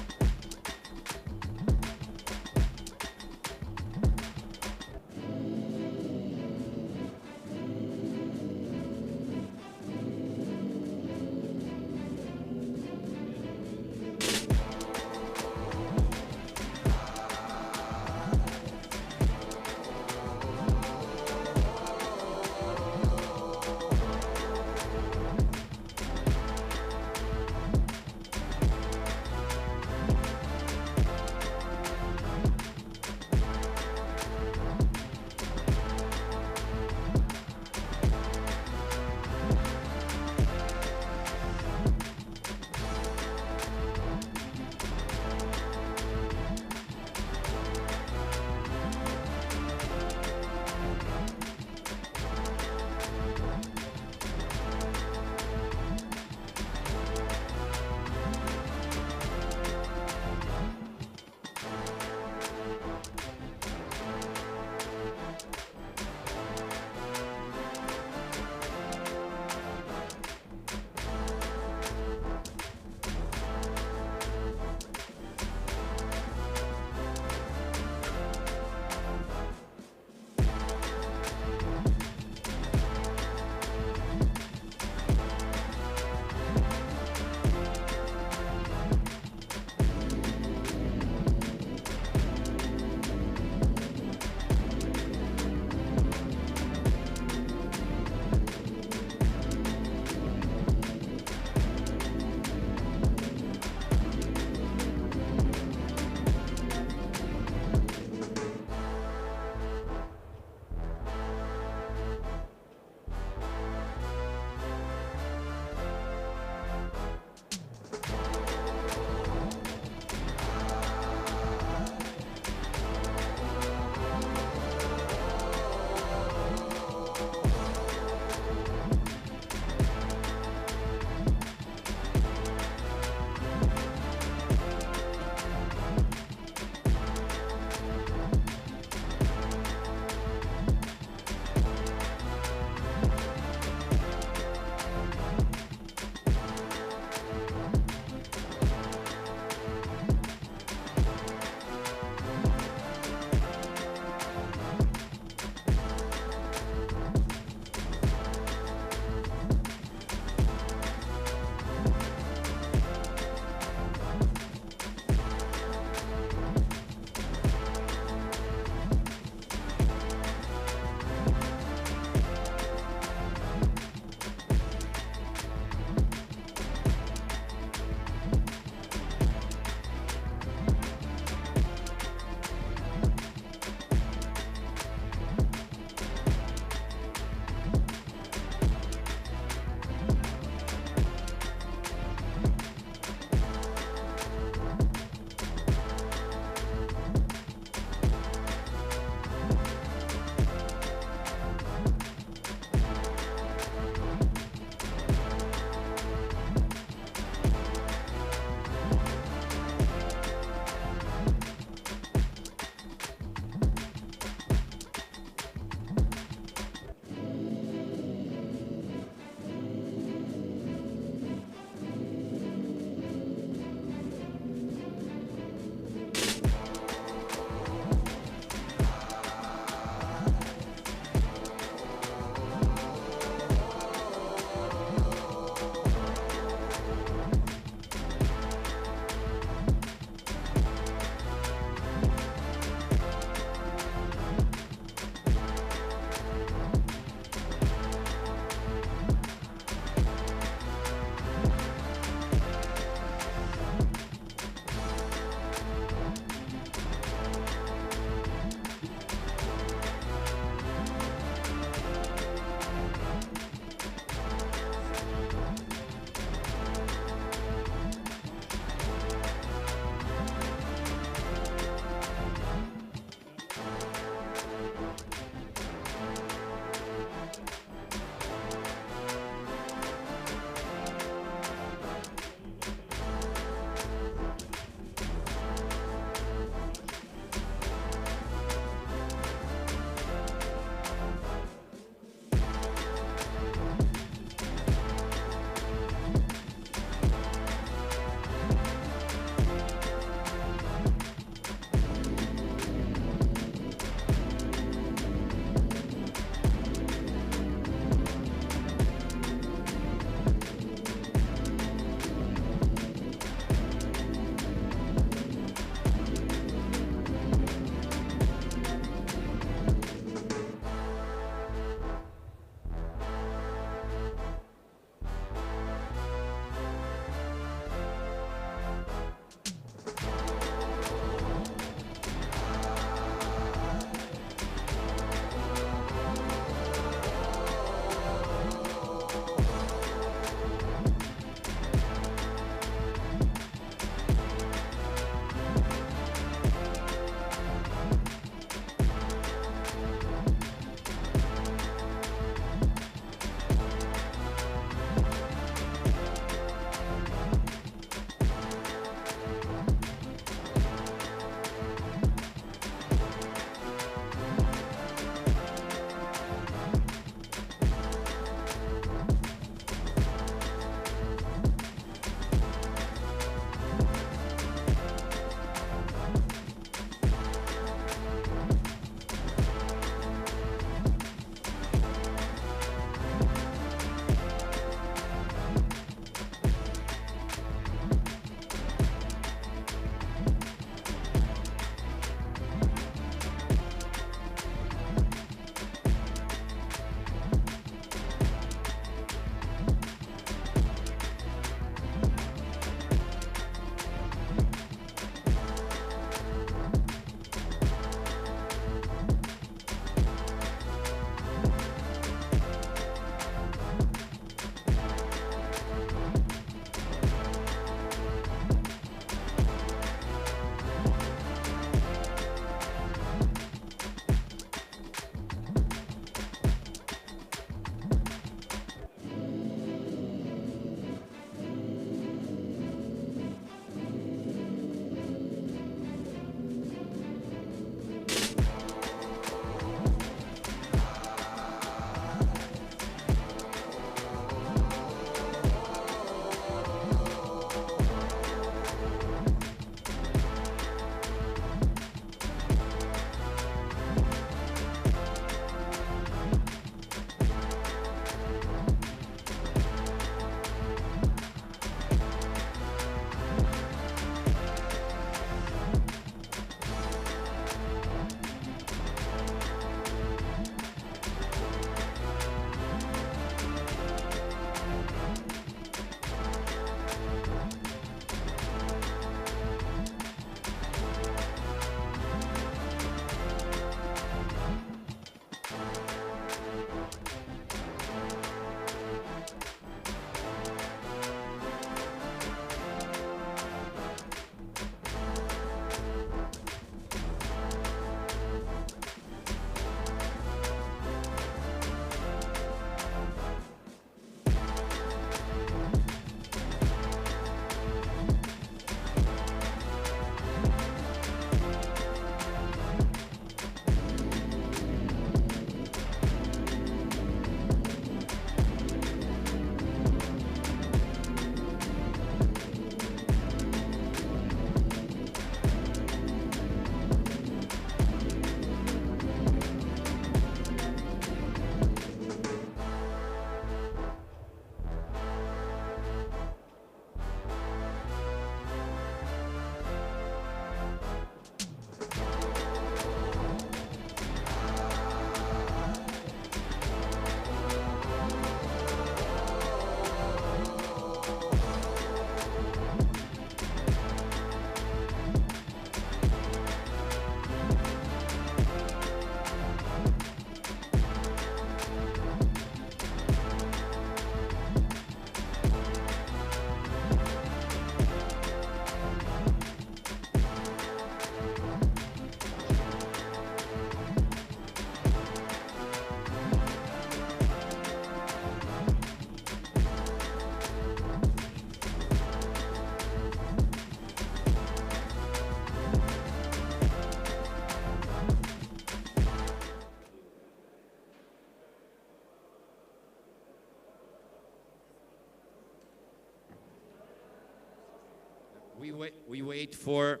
Speaker 7: We wait for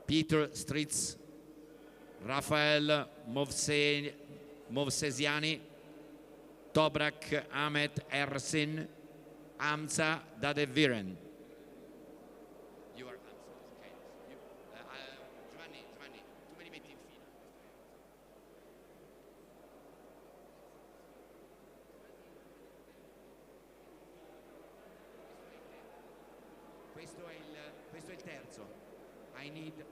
Speaker 7: Peter STRIZ, RAPAEL MOVSESIANI, Tobrak Ahmet Ersin, Hamza Dadeviren. You are Hamza, okay. Giovanni, tu me li metti in fila. Questo è il terzo. I need...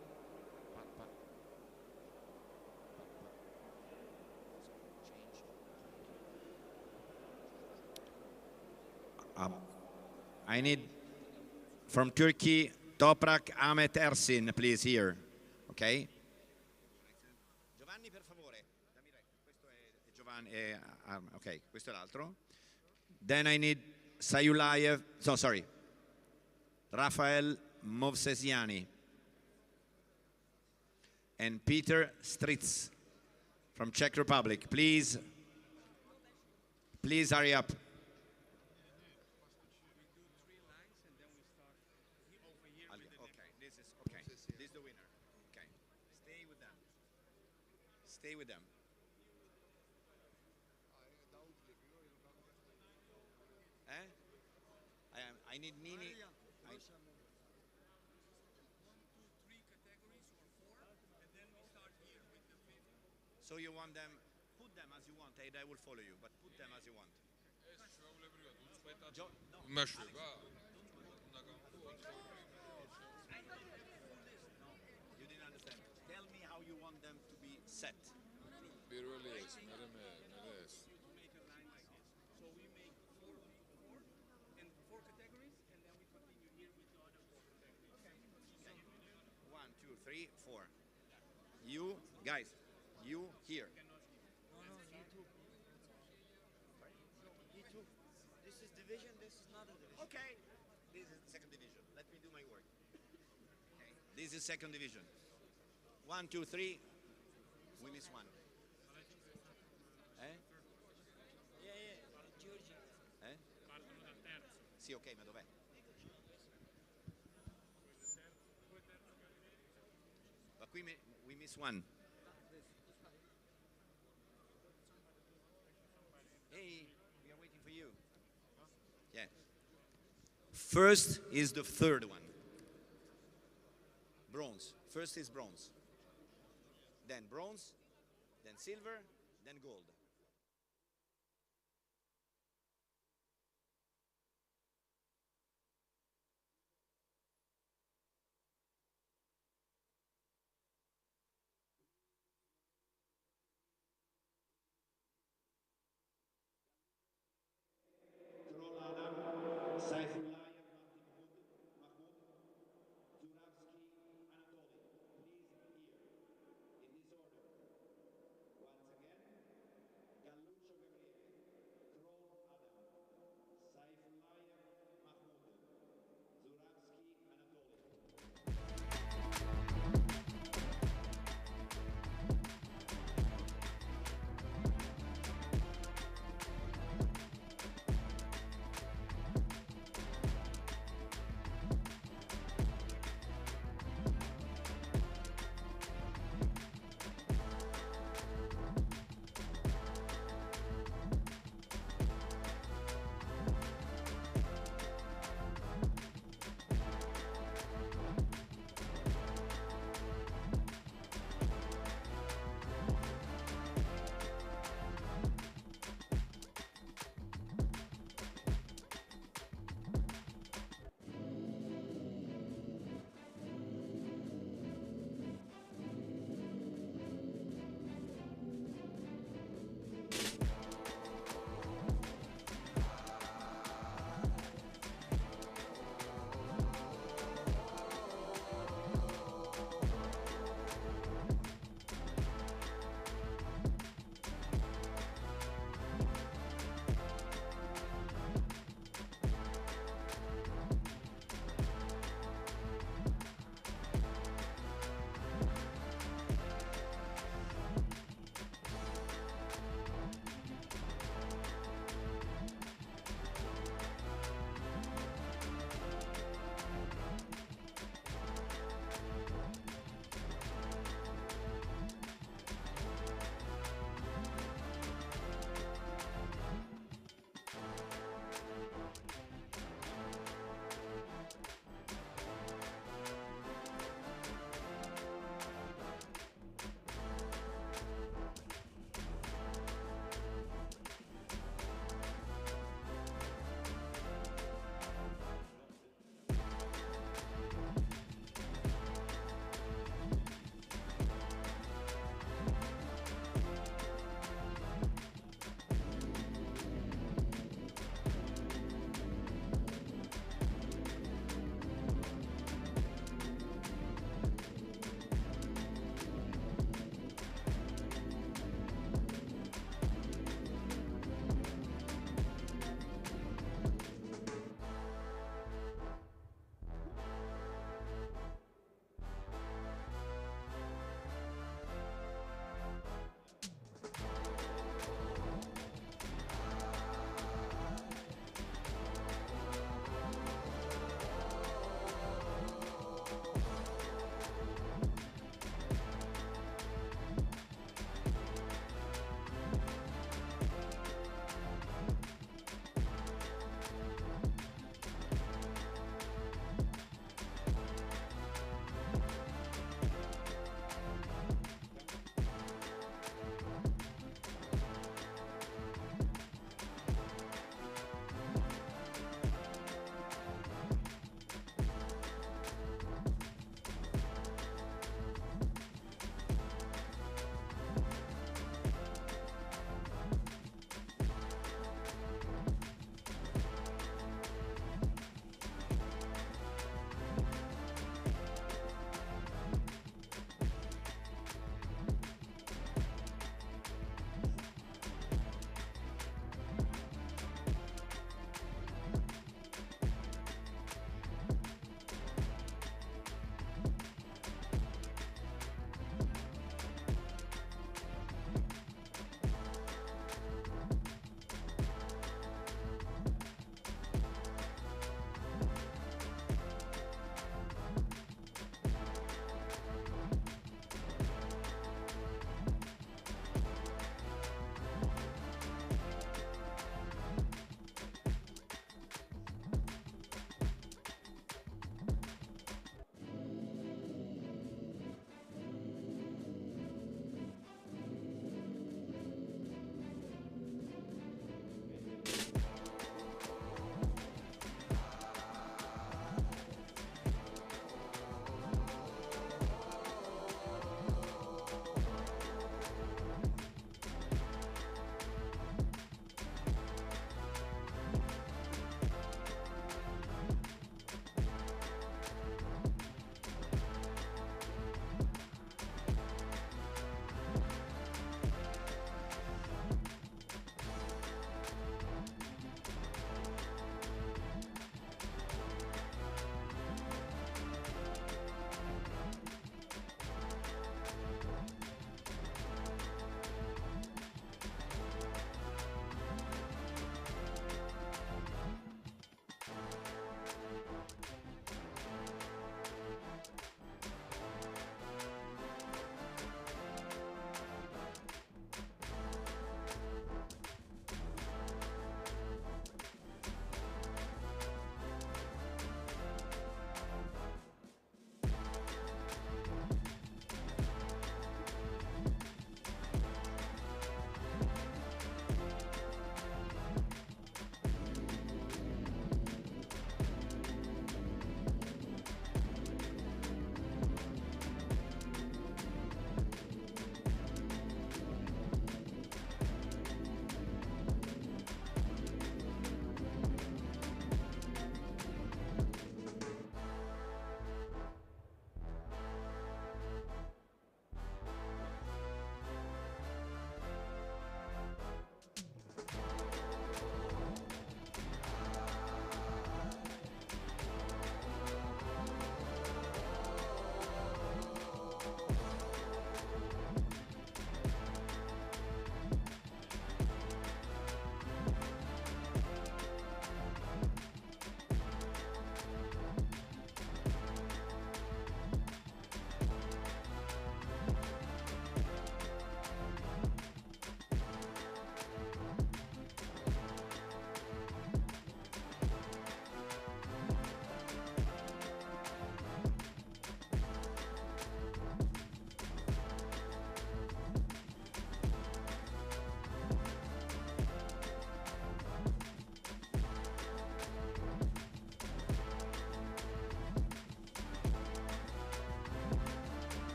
Speaker 7: I need from Turkey Toprak Ahmet Ersin, please, here. Okay? Giovanni, per favore. Dammi questo è Giovanni. Ok, questo è l'altro. Then I need ALIYEV. So, sorry. RAPAEL MOVSESIANI. And PETR STRIZ from Czech Republic. Please hurry up. This is the winner. Okay. Stay with them. Stay with them. I need Nini. So you want them, put them as you want, and I will follow you, but put them as you want. You didn't understand. Tell me how you want them to be set.
Speaker 5: So we make four and four categories, and then we continue here with the other four categories.
Speaker 7: 1, 2, 3, 4. You, guys, you here.
Speaker 8: This is division, this is not a division.
Speaker 7: Okay. This is second division. Let me do my work. Okay. This is second division. 1, 2, 3. We miss one.
Speaker 8: Georgia.
Speaker 7: Sì, ok, ma dov'è? Ma qui we miss one. Hey, we are waiting for you. Yeah. First is the third one. Bronze. First is bronze. Then bronze, then silver, then gold.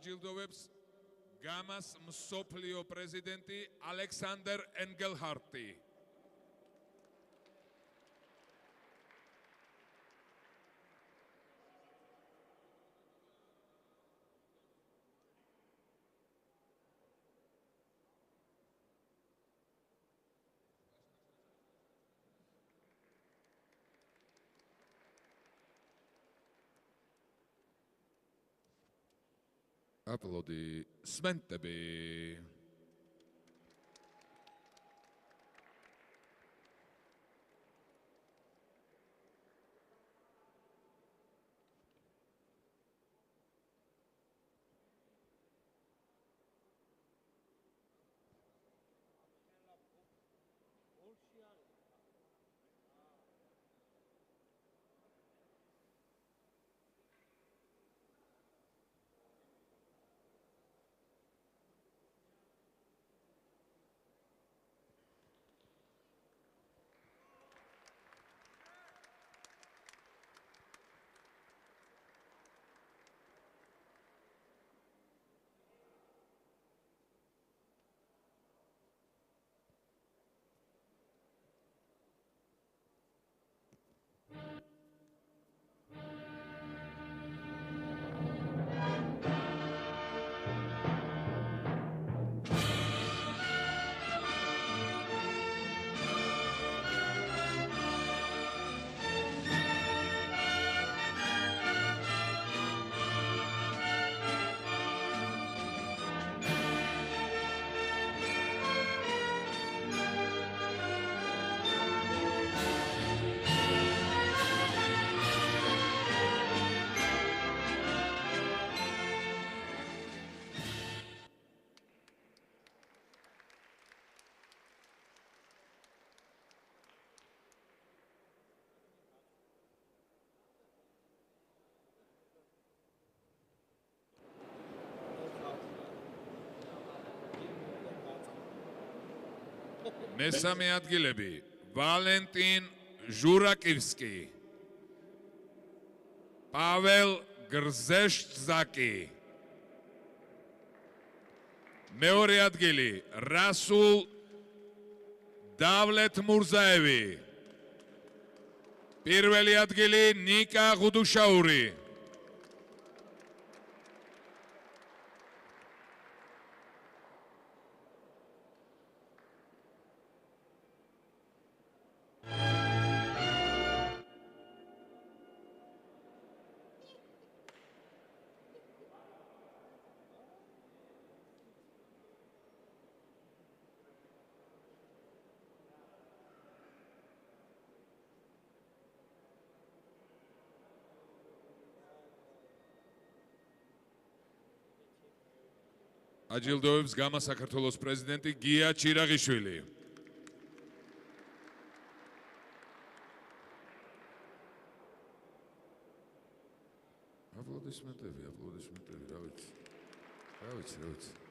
Speaker 1: აჯილდოვებს გამას მსოფლიო პრეზიდენტი ალექსანდრ ენგელჰარტი. Aplaudismentები. მესამე ადგილები ვალენტინ ჟურაკივსკი, პაվել გრზეშტზაკი. მეორე ადგილი რასულ დავლეთმურზაევი. პირველი ადგილი ნიკა გუდუშაური. აჯილდოვებს გამა საქართველოს პრეზიდენტი გია ჩირაღიშვილი. აპლოდისმენტები, რა ვიცი.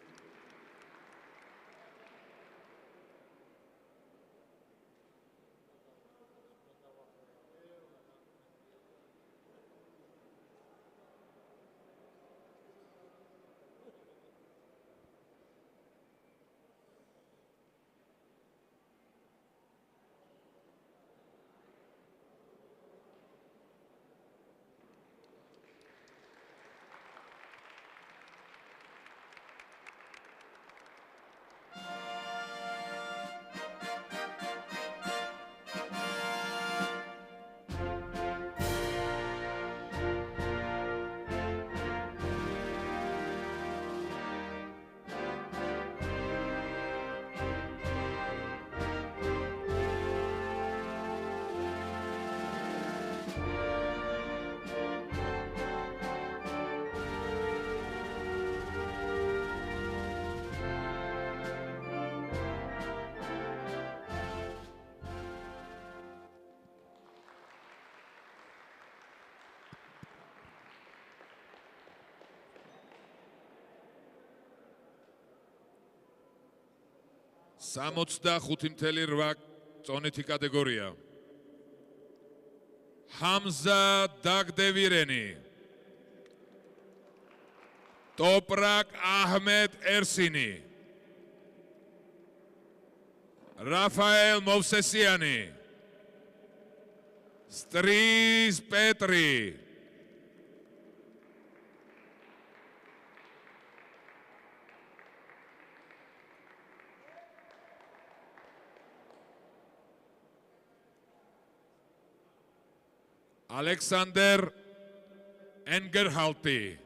Speaker 1: სამოცდა 5.8 წონითი კატეგორია. ჰამზა დაგდევირენი. Toprak Ahmed Ersini, RAPAEL MOVSESIANI, STRIZ PETR, Alexander Engerhalti,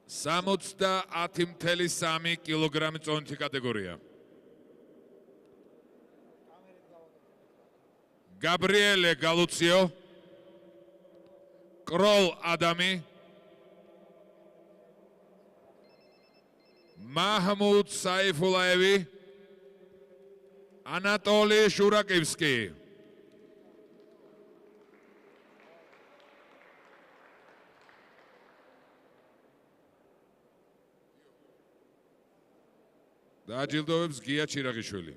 Speaker 1: Samotsta 10.3 კილოგრამი წონითი კატეგორია. Gabriele Galuzio, Krol Adami, Mahmoud Saifulaevi, Anatoly Shurakivsky. დააჯილდოვებს გია ჩირაღიშვილი.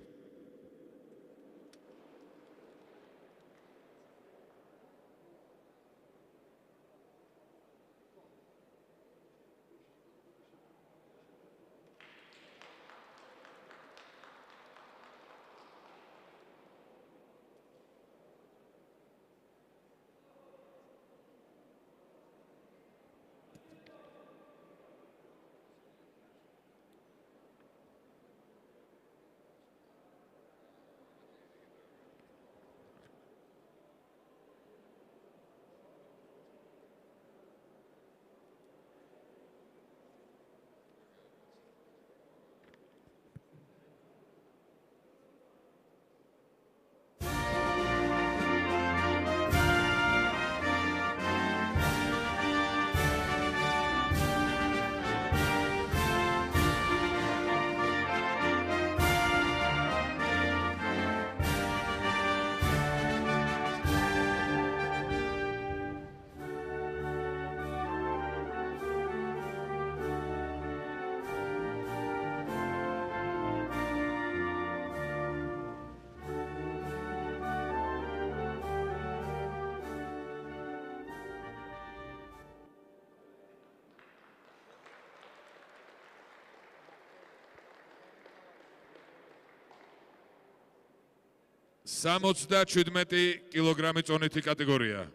Speaker 1: Samotsta 17 კილოგრამი წონითი კატეგორია.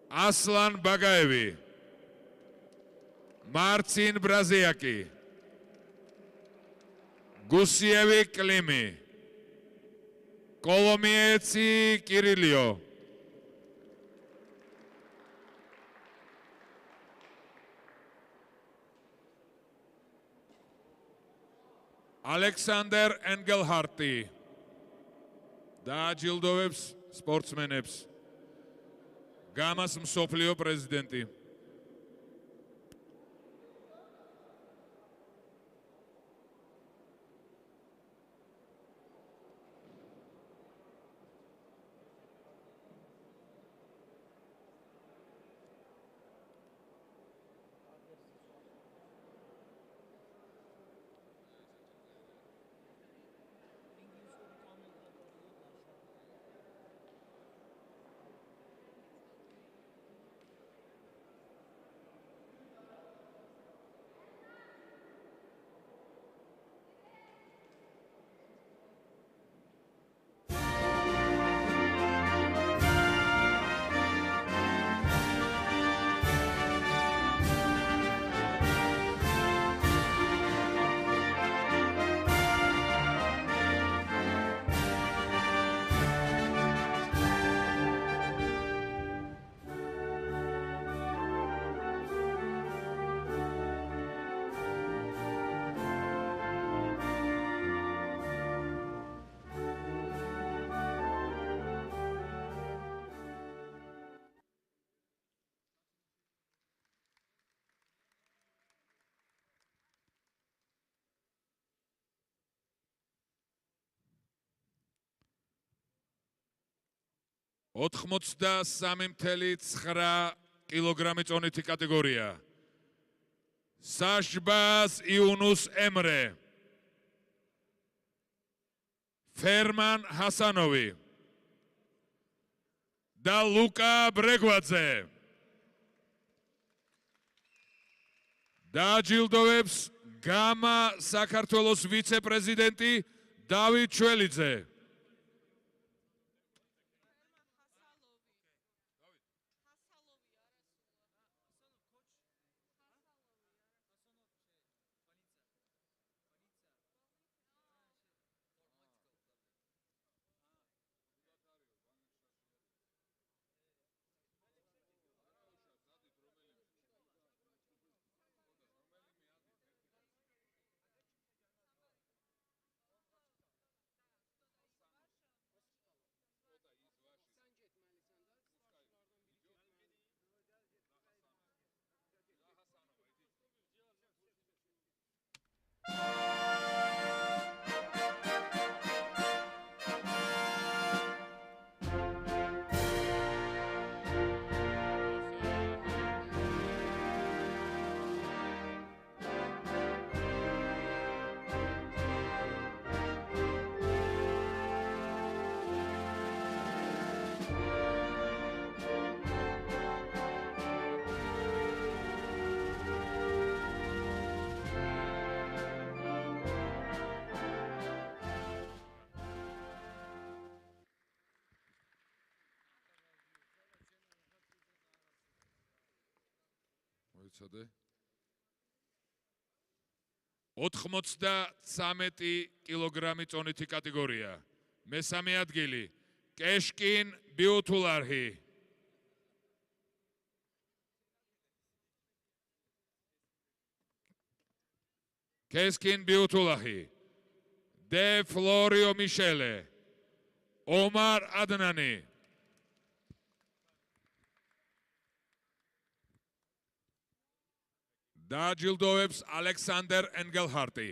Speaker 1: Aslan Bagaevi, Marcin Braziaki, Gusyevi Klimi, Kolomietsi Kirilio, Alexander Engelharti. დააჯილდოვებს სპორტსმენებს. გამას მსოფლიო პრეზიდენტი. 83.9 კილოგრამი წონითი კატეგორია. SAHBAZ იუნუს ემრე, ფერმან ჰასანოვი და ლუკა ბრეგვაძე. დააჯილდოვებს გამა საქართველოს ვიცე-პრეზიდენტი დავით შველიძე. მოიცადე 93 კილოგრამი წონითი კატეგორია. მესამე ადგილი კეშკინ ბიუთულარჰი. კეშკინ ბიუთულარჰი. დე ფლორიო მიშელე. ომარ ადნანი. დააჯილდოვებს ალექსანდრ ენგელჰარტი.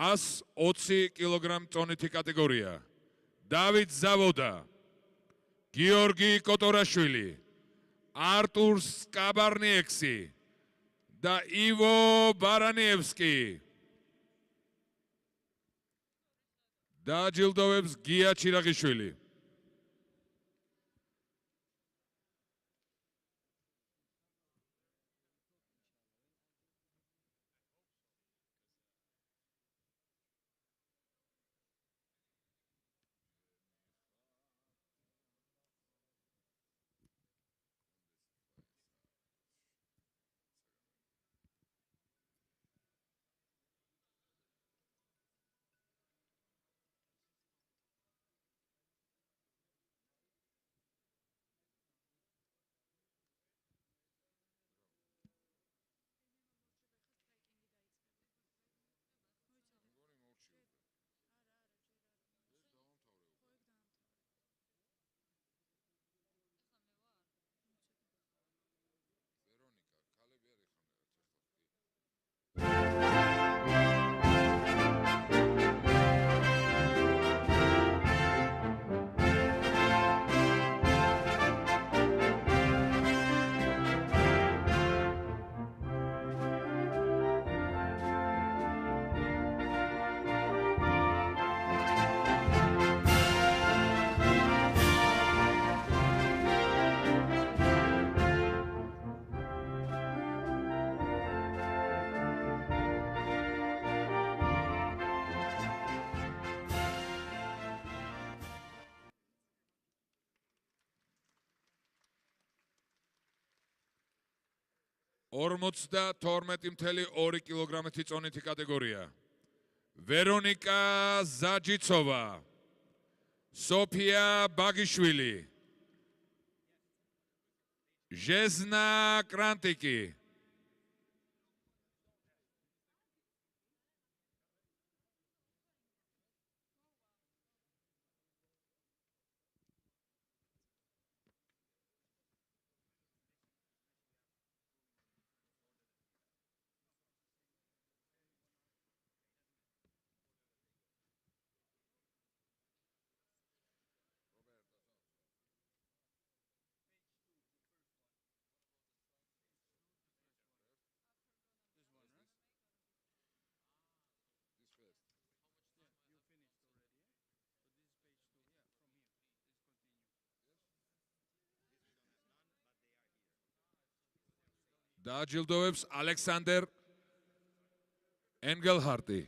Speaker 1: ას 20 კილოგრამ წონითი კატეგორია. დავით ზავოდა, გიორგი კოტორაშვილი, არტურ სკაბარნიექსი და ივო ბარანიევსკი. დააჯილდოვებს გია ჩირაღიშვილი. 52.2 კილოგრამეთი წონითი კატეგორია. ვერონიკა ზაჯიცოვა, სოფია ბაგიშვილი, ZEJNA KRANTIC.
Speaker 5: You finished already, yeah? So this is page 2, yeah, from here. Let's continue.
Speaker 1: დააჯილდოვებს ალექსანდერ ენგელჰარტი.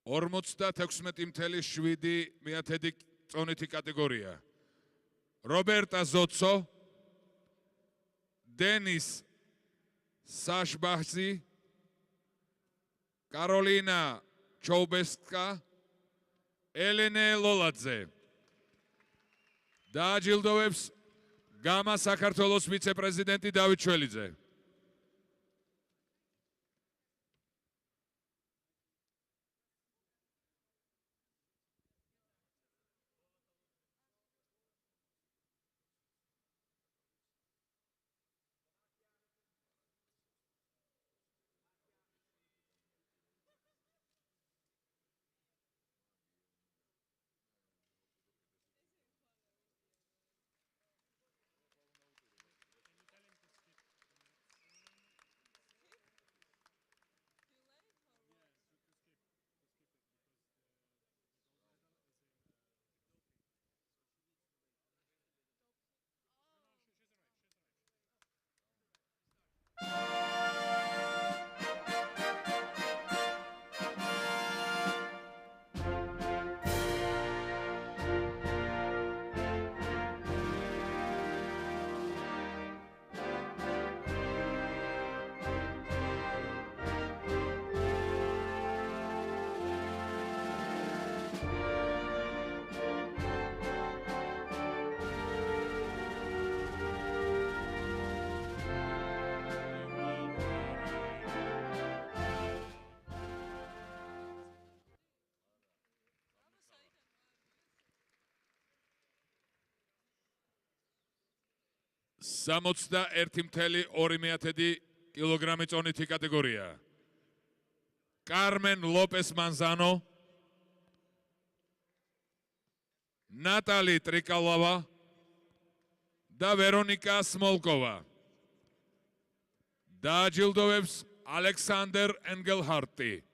Speaker 1: $46.7 წონითი კატეგორია. რობერტა ზოცო, დენიზ SAHBAZ, კაროლინა ჩოუბესკა, ელენე ლოლაძე. დააჯილდოვებს გამა საქართველოს ვიცე-პრეზიდენტი დავით შველიძე. $61.2 კილოგრამი წონითი კატეგორია. CARMEN LOPEZ MANZANO, ნატალი ტრიკალავა და ვერონიკა SMOLKOVA. დააჯილდოვებს ალექსანდერ ენგელჰარტი.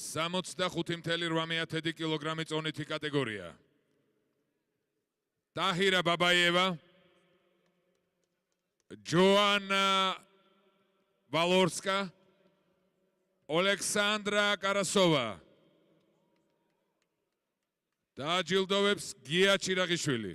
Speaker 1: 65.8 კილოგრამი წონითი კატეგორია. ტაჰირა ბაბაიევა, ჯოანნა ვალორსკა, OLEKSANDRA KARASOVA. დააჯილდოვებს გია ჩირაღიშვილი.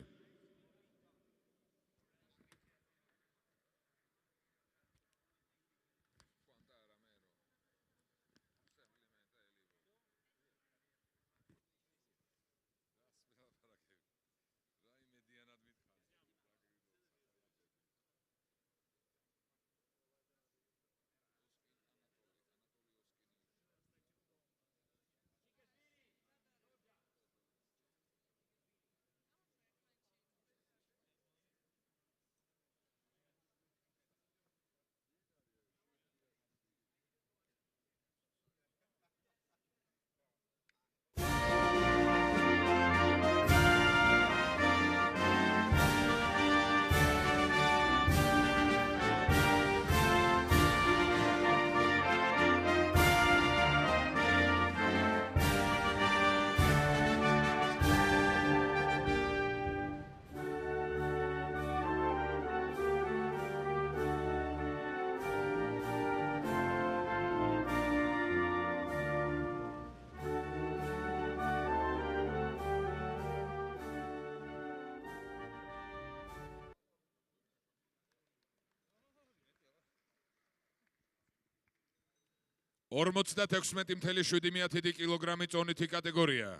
Speaker 1: $46.7 კილოგრამი წონითი კატეგორია.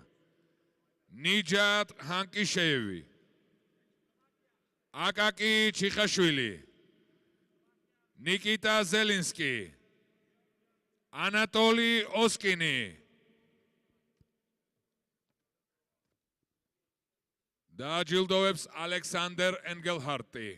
Speaker 1: ნიჯატ ჰანკიშეევი, აკაკი ჩიხაშვილი, ნიკიტა ზელინსკი, ანატოლი ოსკინი. დააჯილდოვებს ალექსანდრ ენგელჰარტი.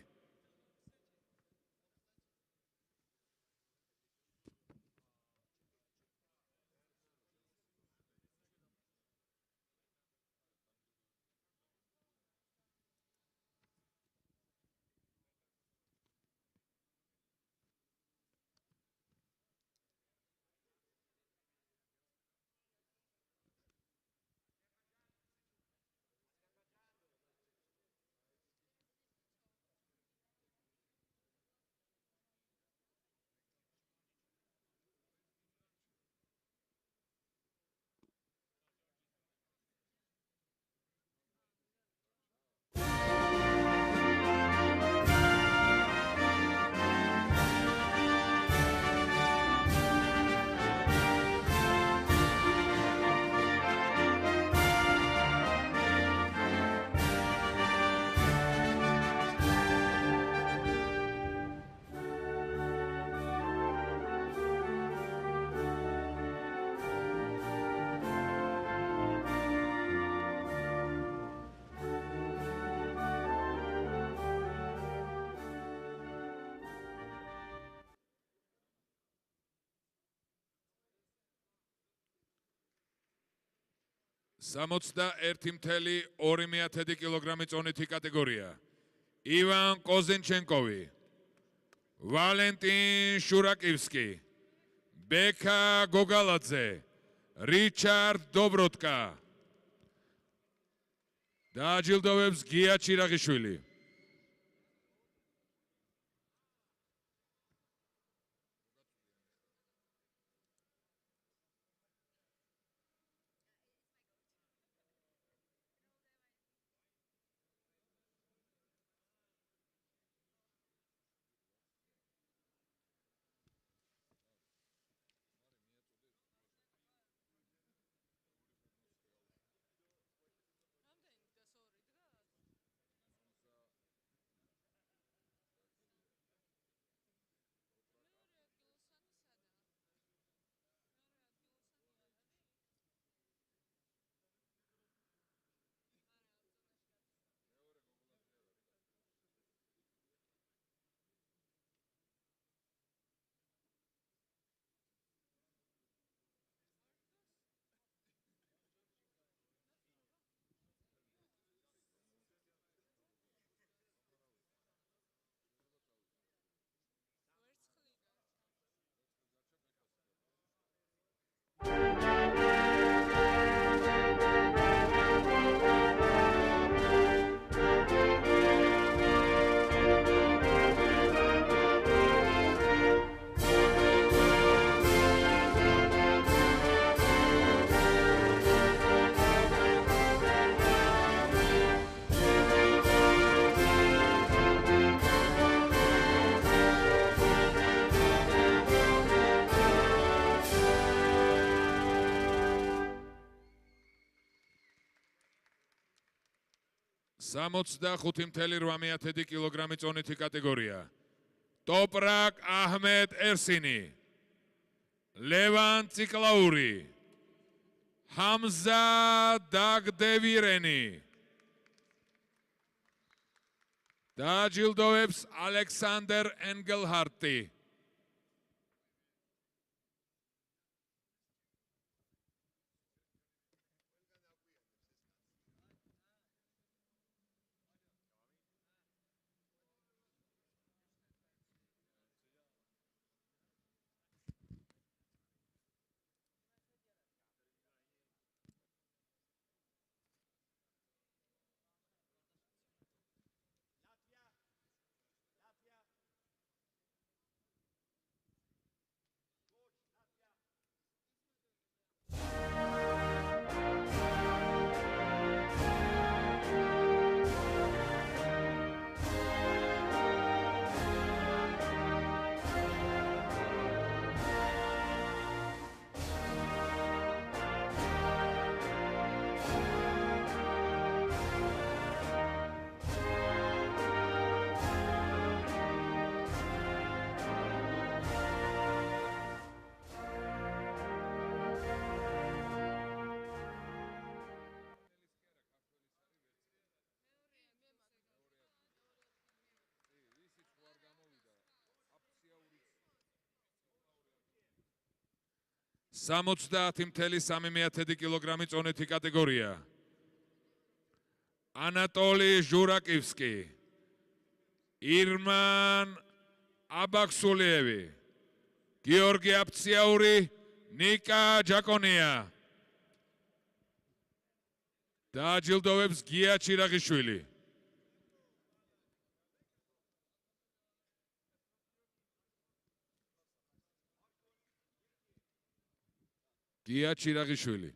Speaker 1: $61.2 კილოგრამი წონითი კატეგორია. ივან კოზენჩენკოვი, ვალენტინ შურაკივსკი, ბექა გოგალაძე, რიჩარდ დობროტკა. დააჯილდოვებს გია ჩირაღიშვილი. 65.8 კილოგრამი წონითი კატეგორია. ტოპრაკ აჰმედ ერსინი, ლევან ციკლაური, ჰამზა დაგდევირენი. დააჯილდოვებს ალექსანდრ ენგელჰარტი. $70.3 კილოგრამი წონითი კატეგორია. ანატოლი ჟურაკივსკი, ირმან აბაქსულიევი, გიორგი აფციაური, ნიკა ჯაკონია. დააჯილდოვებს გია ჩირაღიშვილი. გია ჩირაღიშვილი.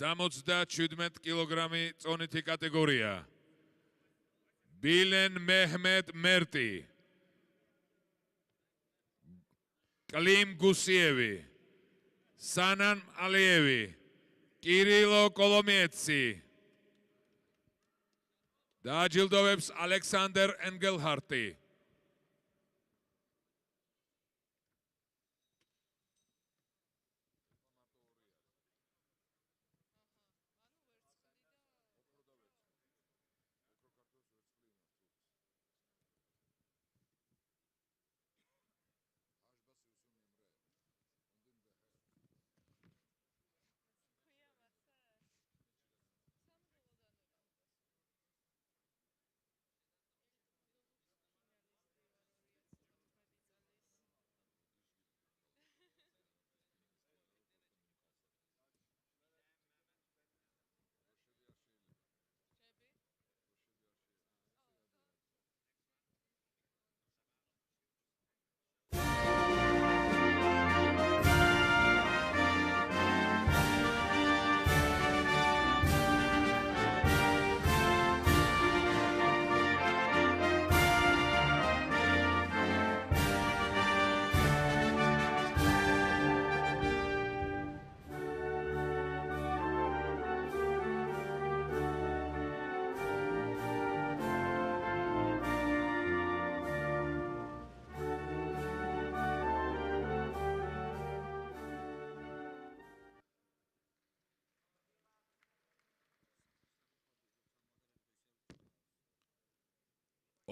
Speaker 1: $77 კილოგრამი წონითი კატეგორია. ბილენ მეჰმედ მერტი, კლიმ გუსიევი, სანან ალიევი, კირილო კოლომიეცი. დააჯილდოვებს ალექსანდრ ენგელჰარტი.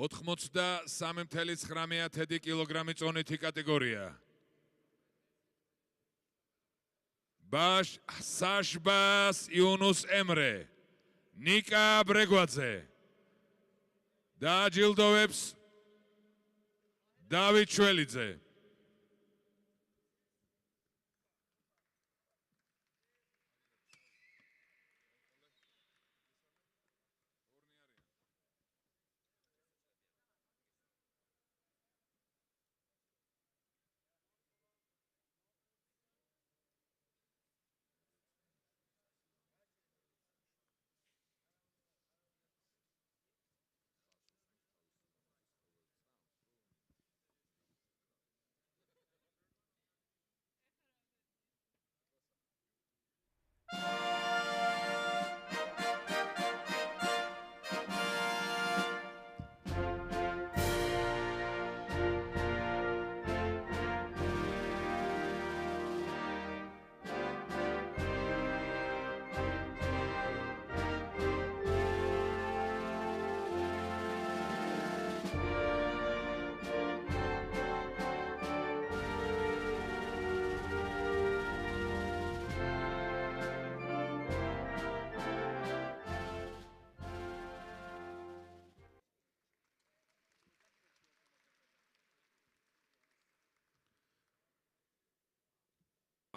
Speaker 1: 83.9 კილოგრამი წონითი კატეგორია. SAHBAZ იუნუს ემრე, ნიკა ბრეგვაძე. დააჯილდოვებს დავით შველიძე.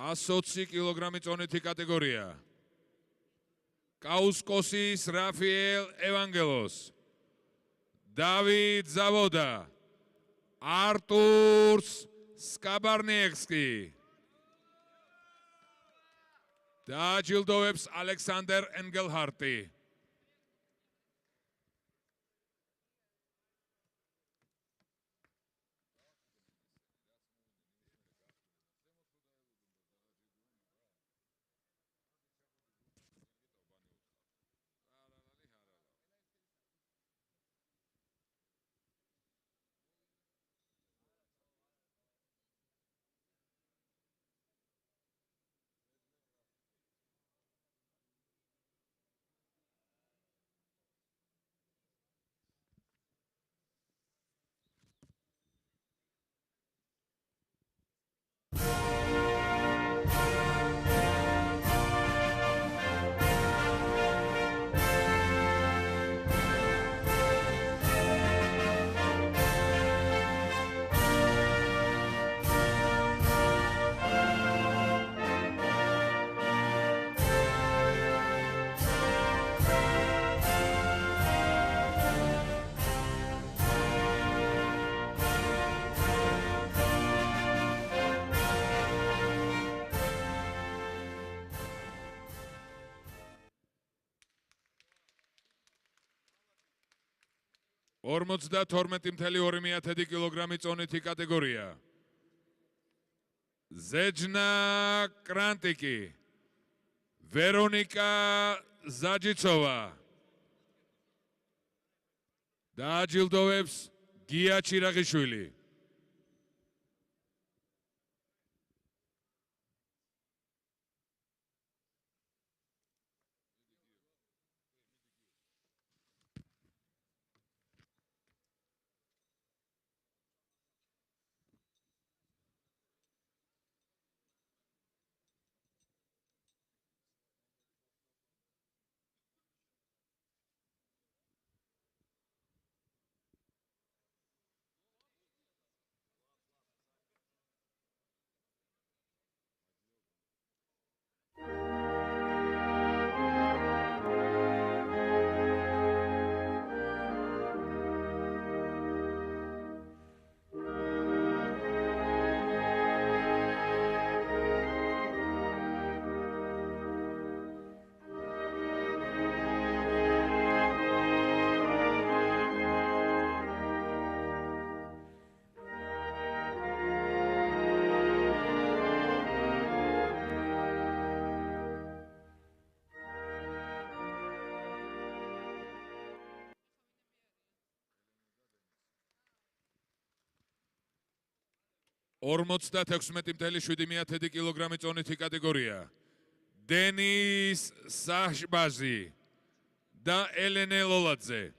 Speaker 1: $120 კილოგრამი წონითი კატეგორია. კაუსკოსის რაფაელ ევანგელოს, დავით ზავოდა, არტურს სკაბარნიექსკი. დააჯილდოვებს ალექსანდრ ენგელჰარტი. $52.2 კილოგრამი წონითი კატეგორია. ZEJNA KRANTIC, VERONIKA ZAJICOVA. დააჯილდოვებს გია ჩირაღიშვილი. $46.7 კილოგრამი წონითი კატეგორია. DENIZ SAHBAZI და ELENE LOLADZE.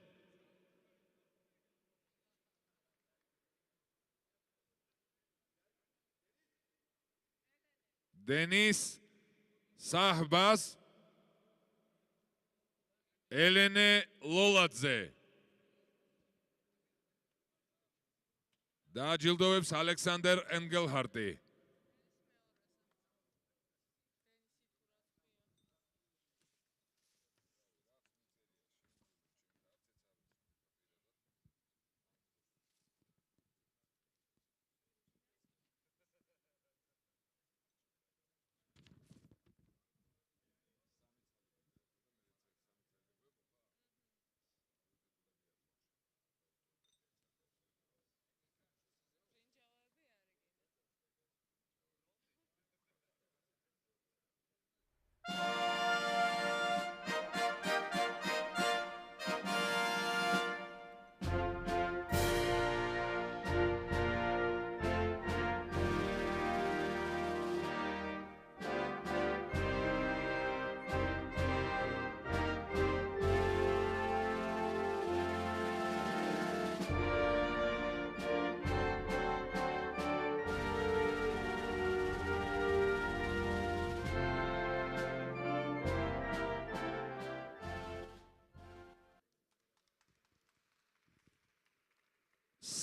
Speaker 1: DENIZ, SAHBAZ, ELENE, LOLADZE. დააჯილდოვებს ალექსანდრ ენგელჰარტი.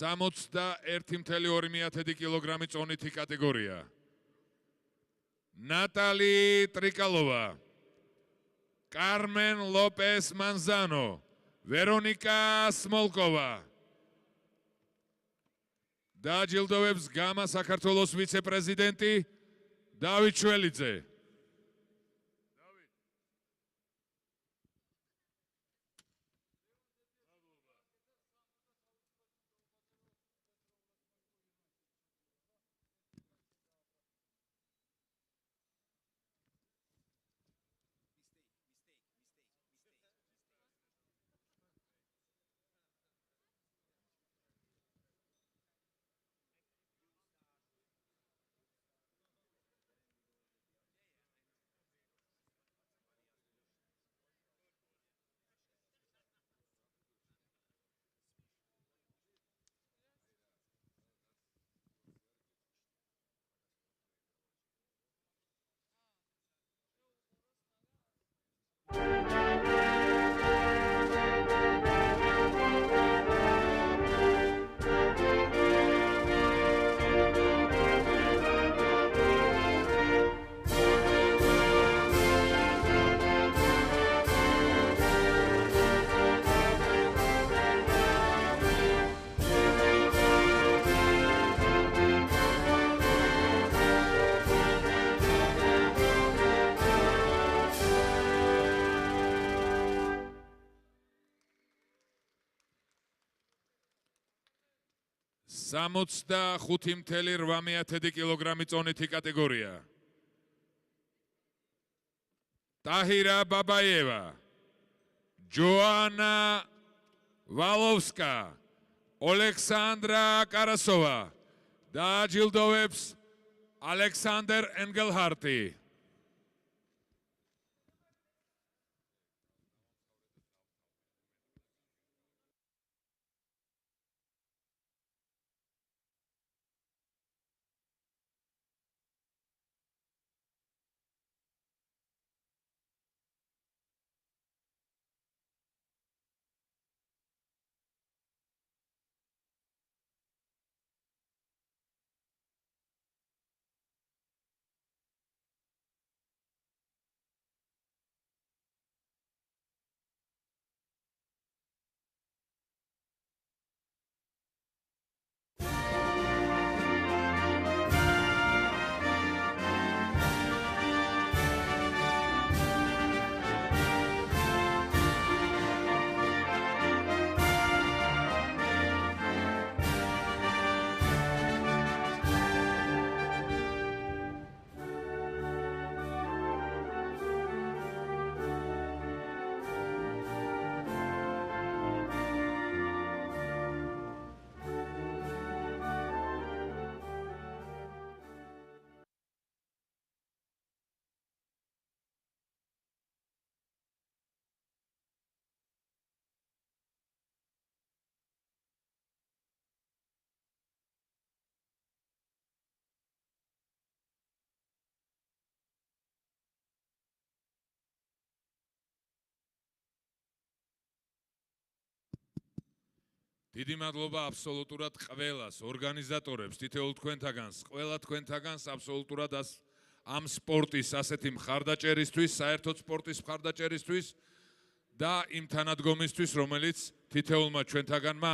Speaker 1: სამოცდა 1,2 კილოგრამი წონითი კატეგორია. ნატალი ტრიკალოვა, CARMEN LOPEZ MANZANO, VERONIKA SMOLKOVA. დააჯილდოვებს გამა საქართველოს ვიცე-პრეზიდენტი დავით შველიძე. სამოცდა 5,8 კილოგრამი წონითი კატეგორია. ტაჰირა ბაბაიევა, ჯოანნა ვალოვსკა, OLEKSANDRA KARASOVA. დააჯილდოვებს ალექსანდრ ენგელჰარტი. დიდი მადლობა აბსოლუტურად ყველას, ორგანიზატორებს, თითოეულ თქვენთაგანს, ყველა თქვენთაგანს აბსოლუტურად ამ სპორტის ასეთი მხარდაჭერისთვის, საერთოდ სპორტის მხარდაჭერისთვის და იმ თანადგომისთვის, რომელიც თითოეულმა ჩვენთაგანმა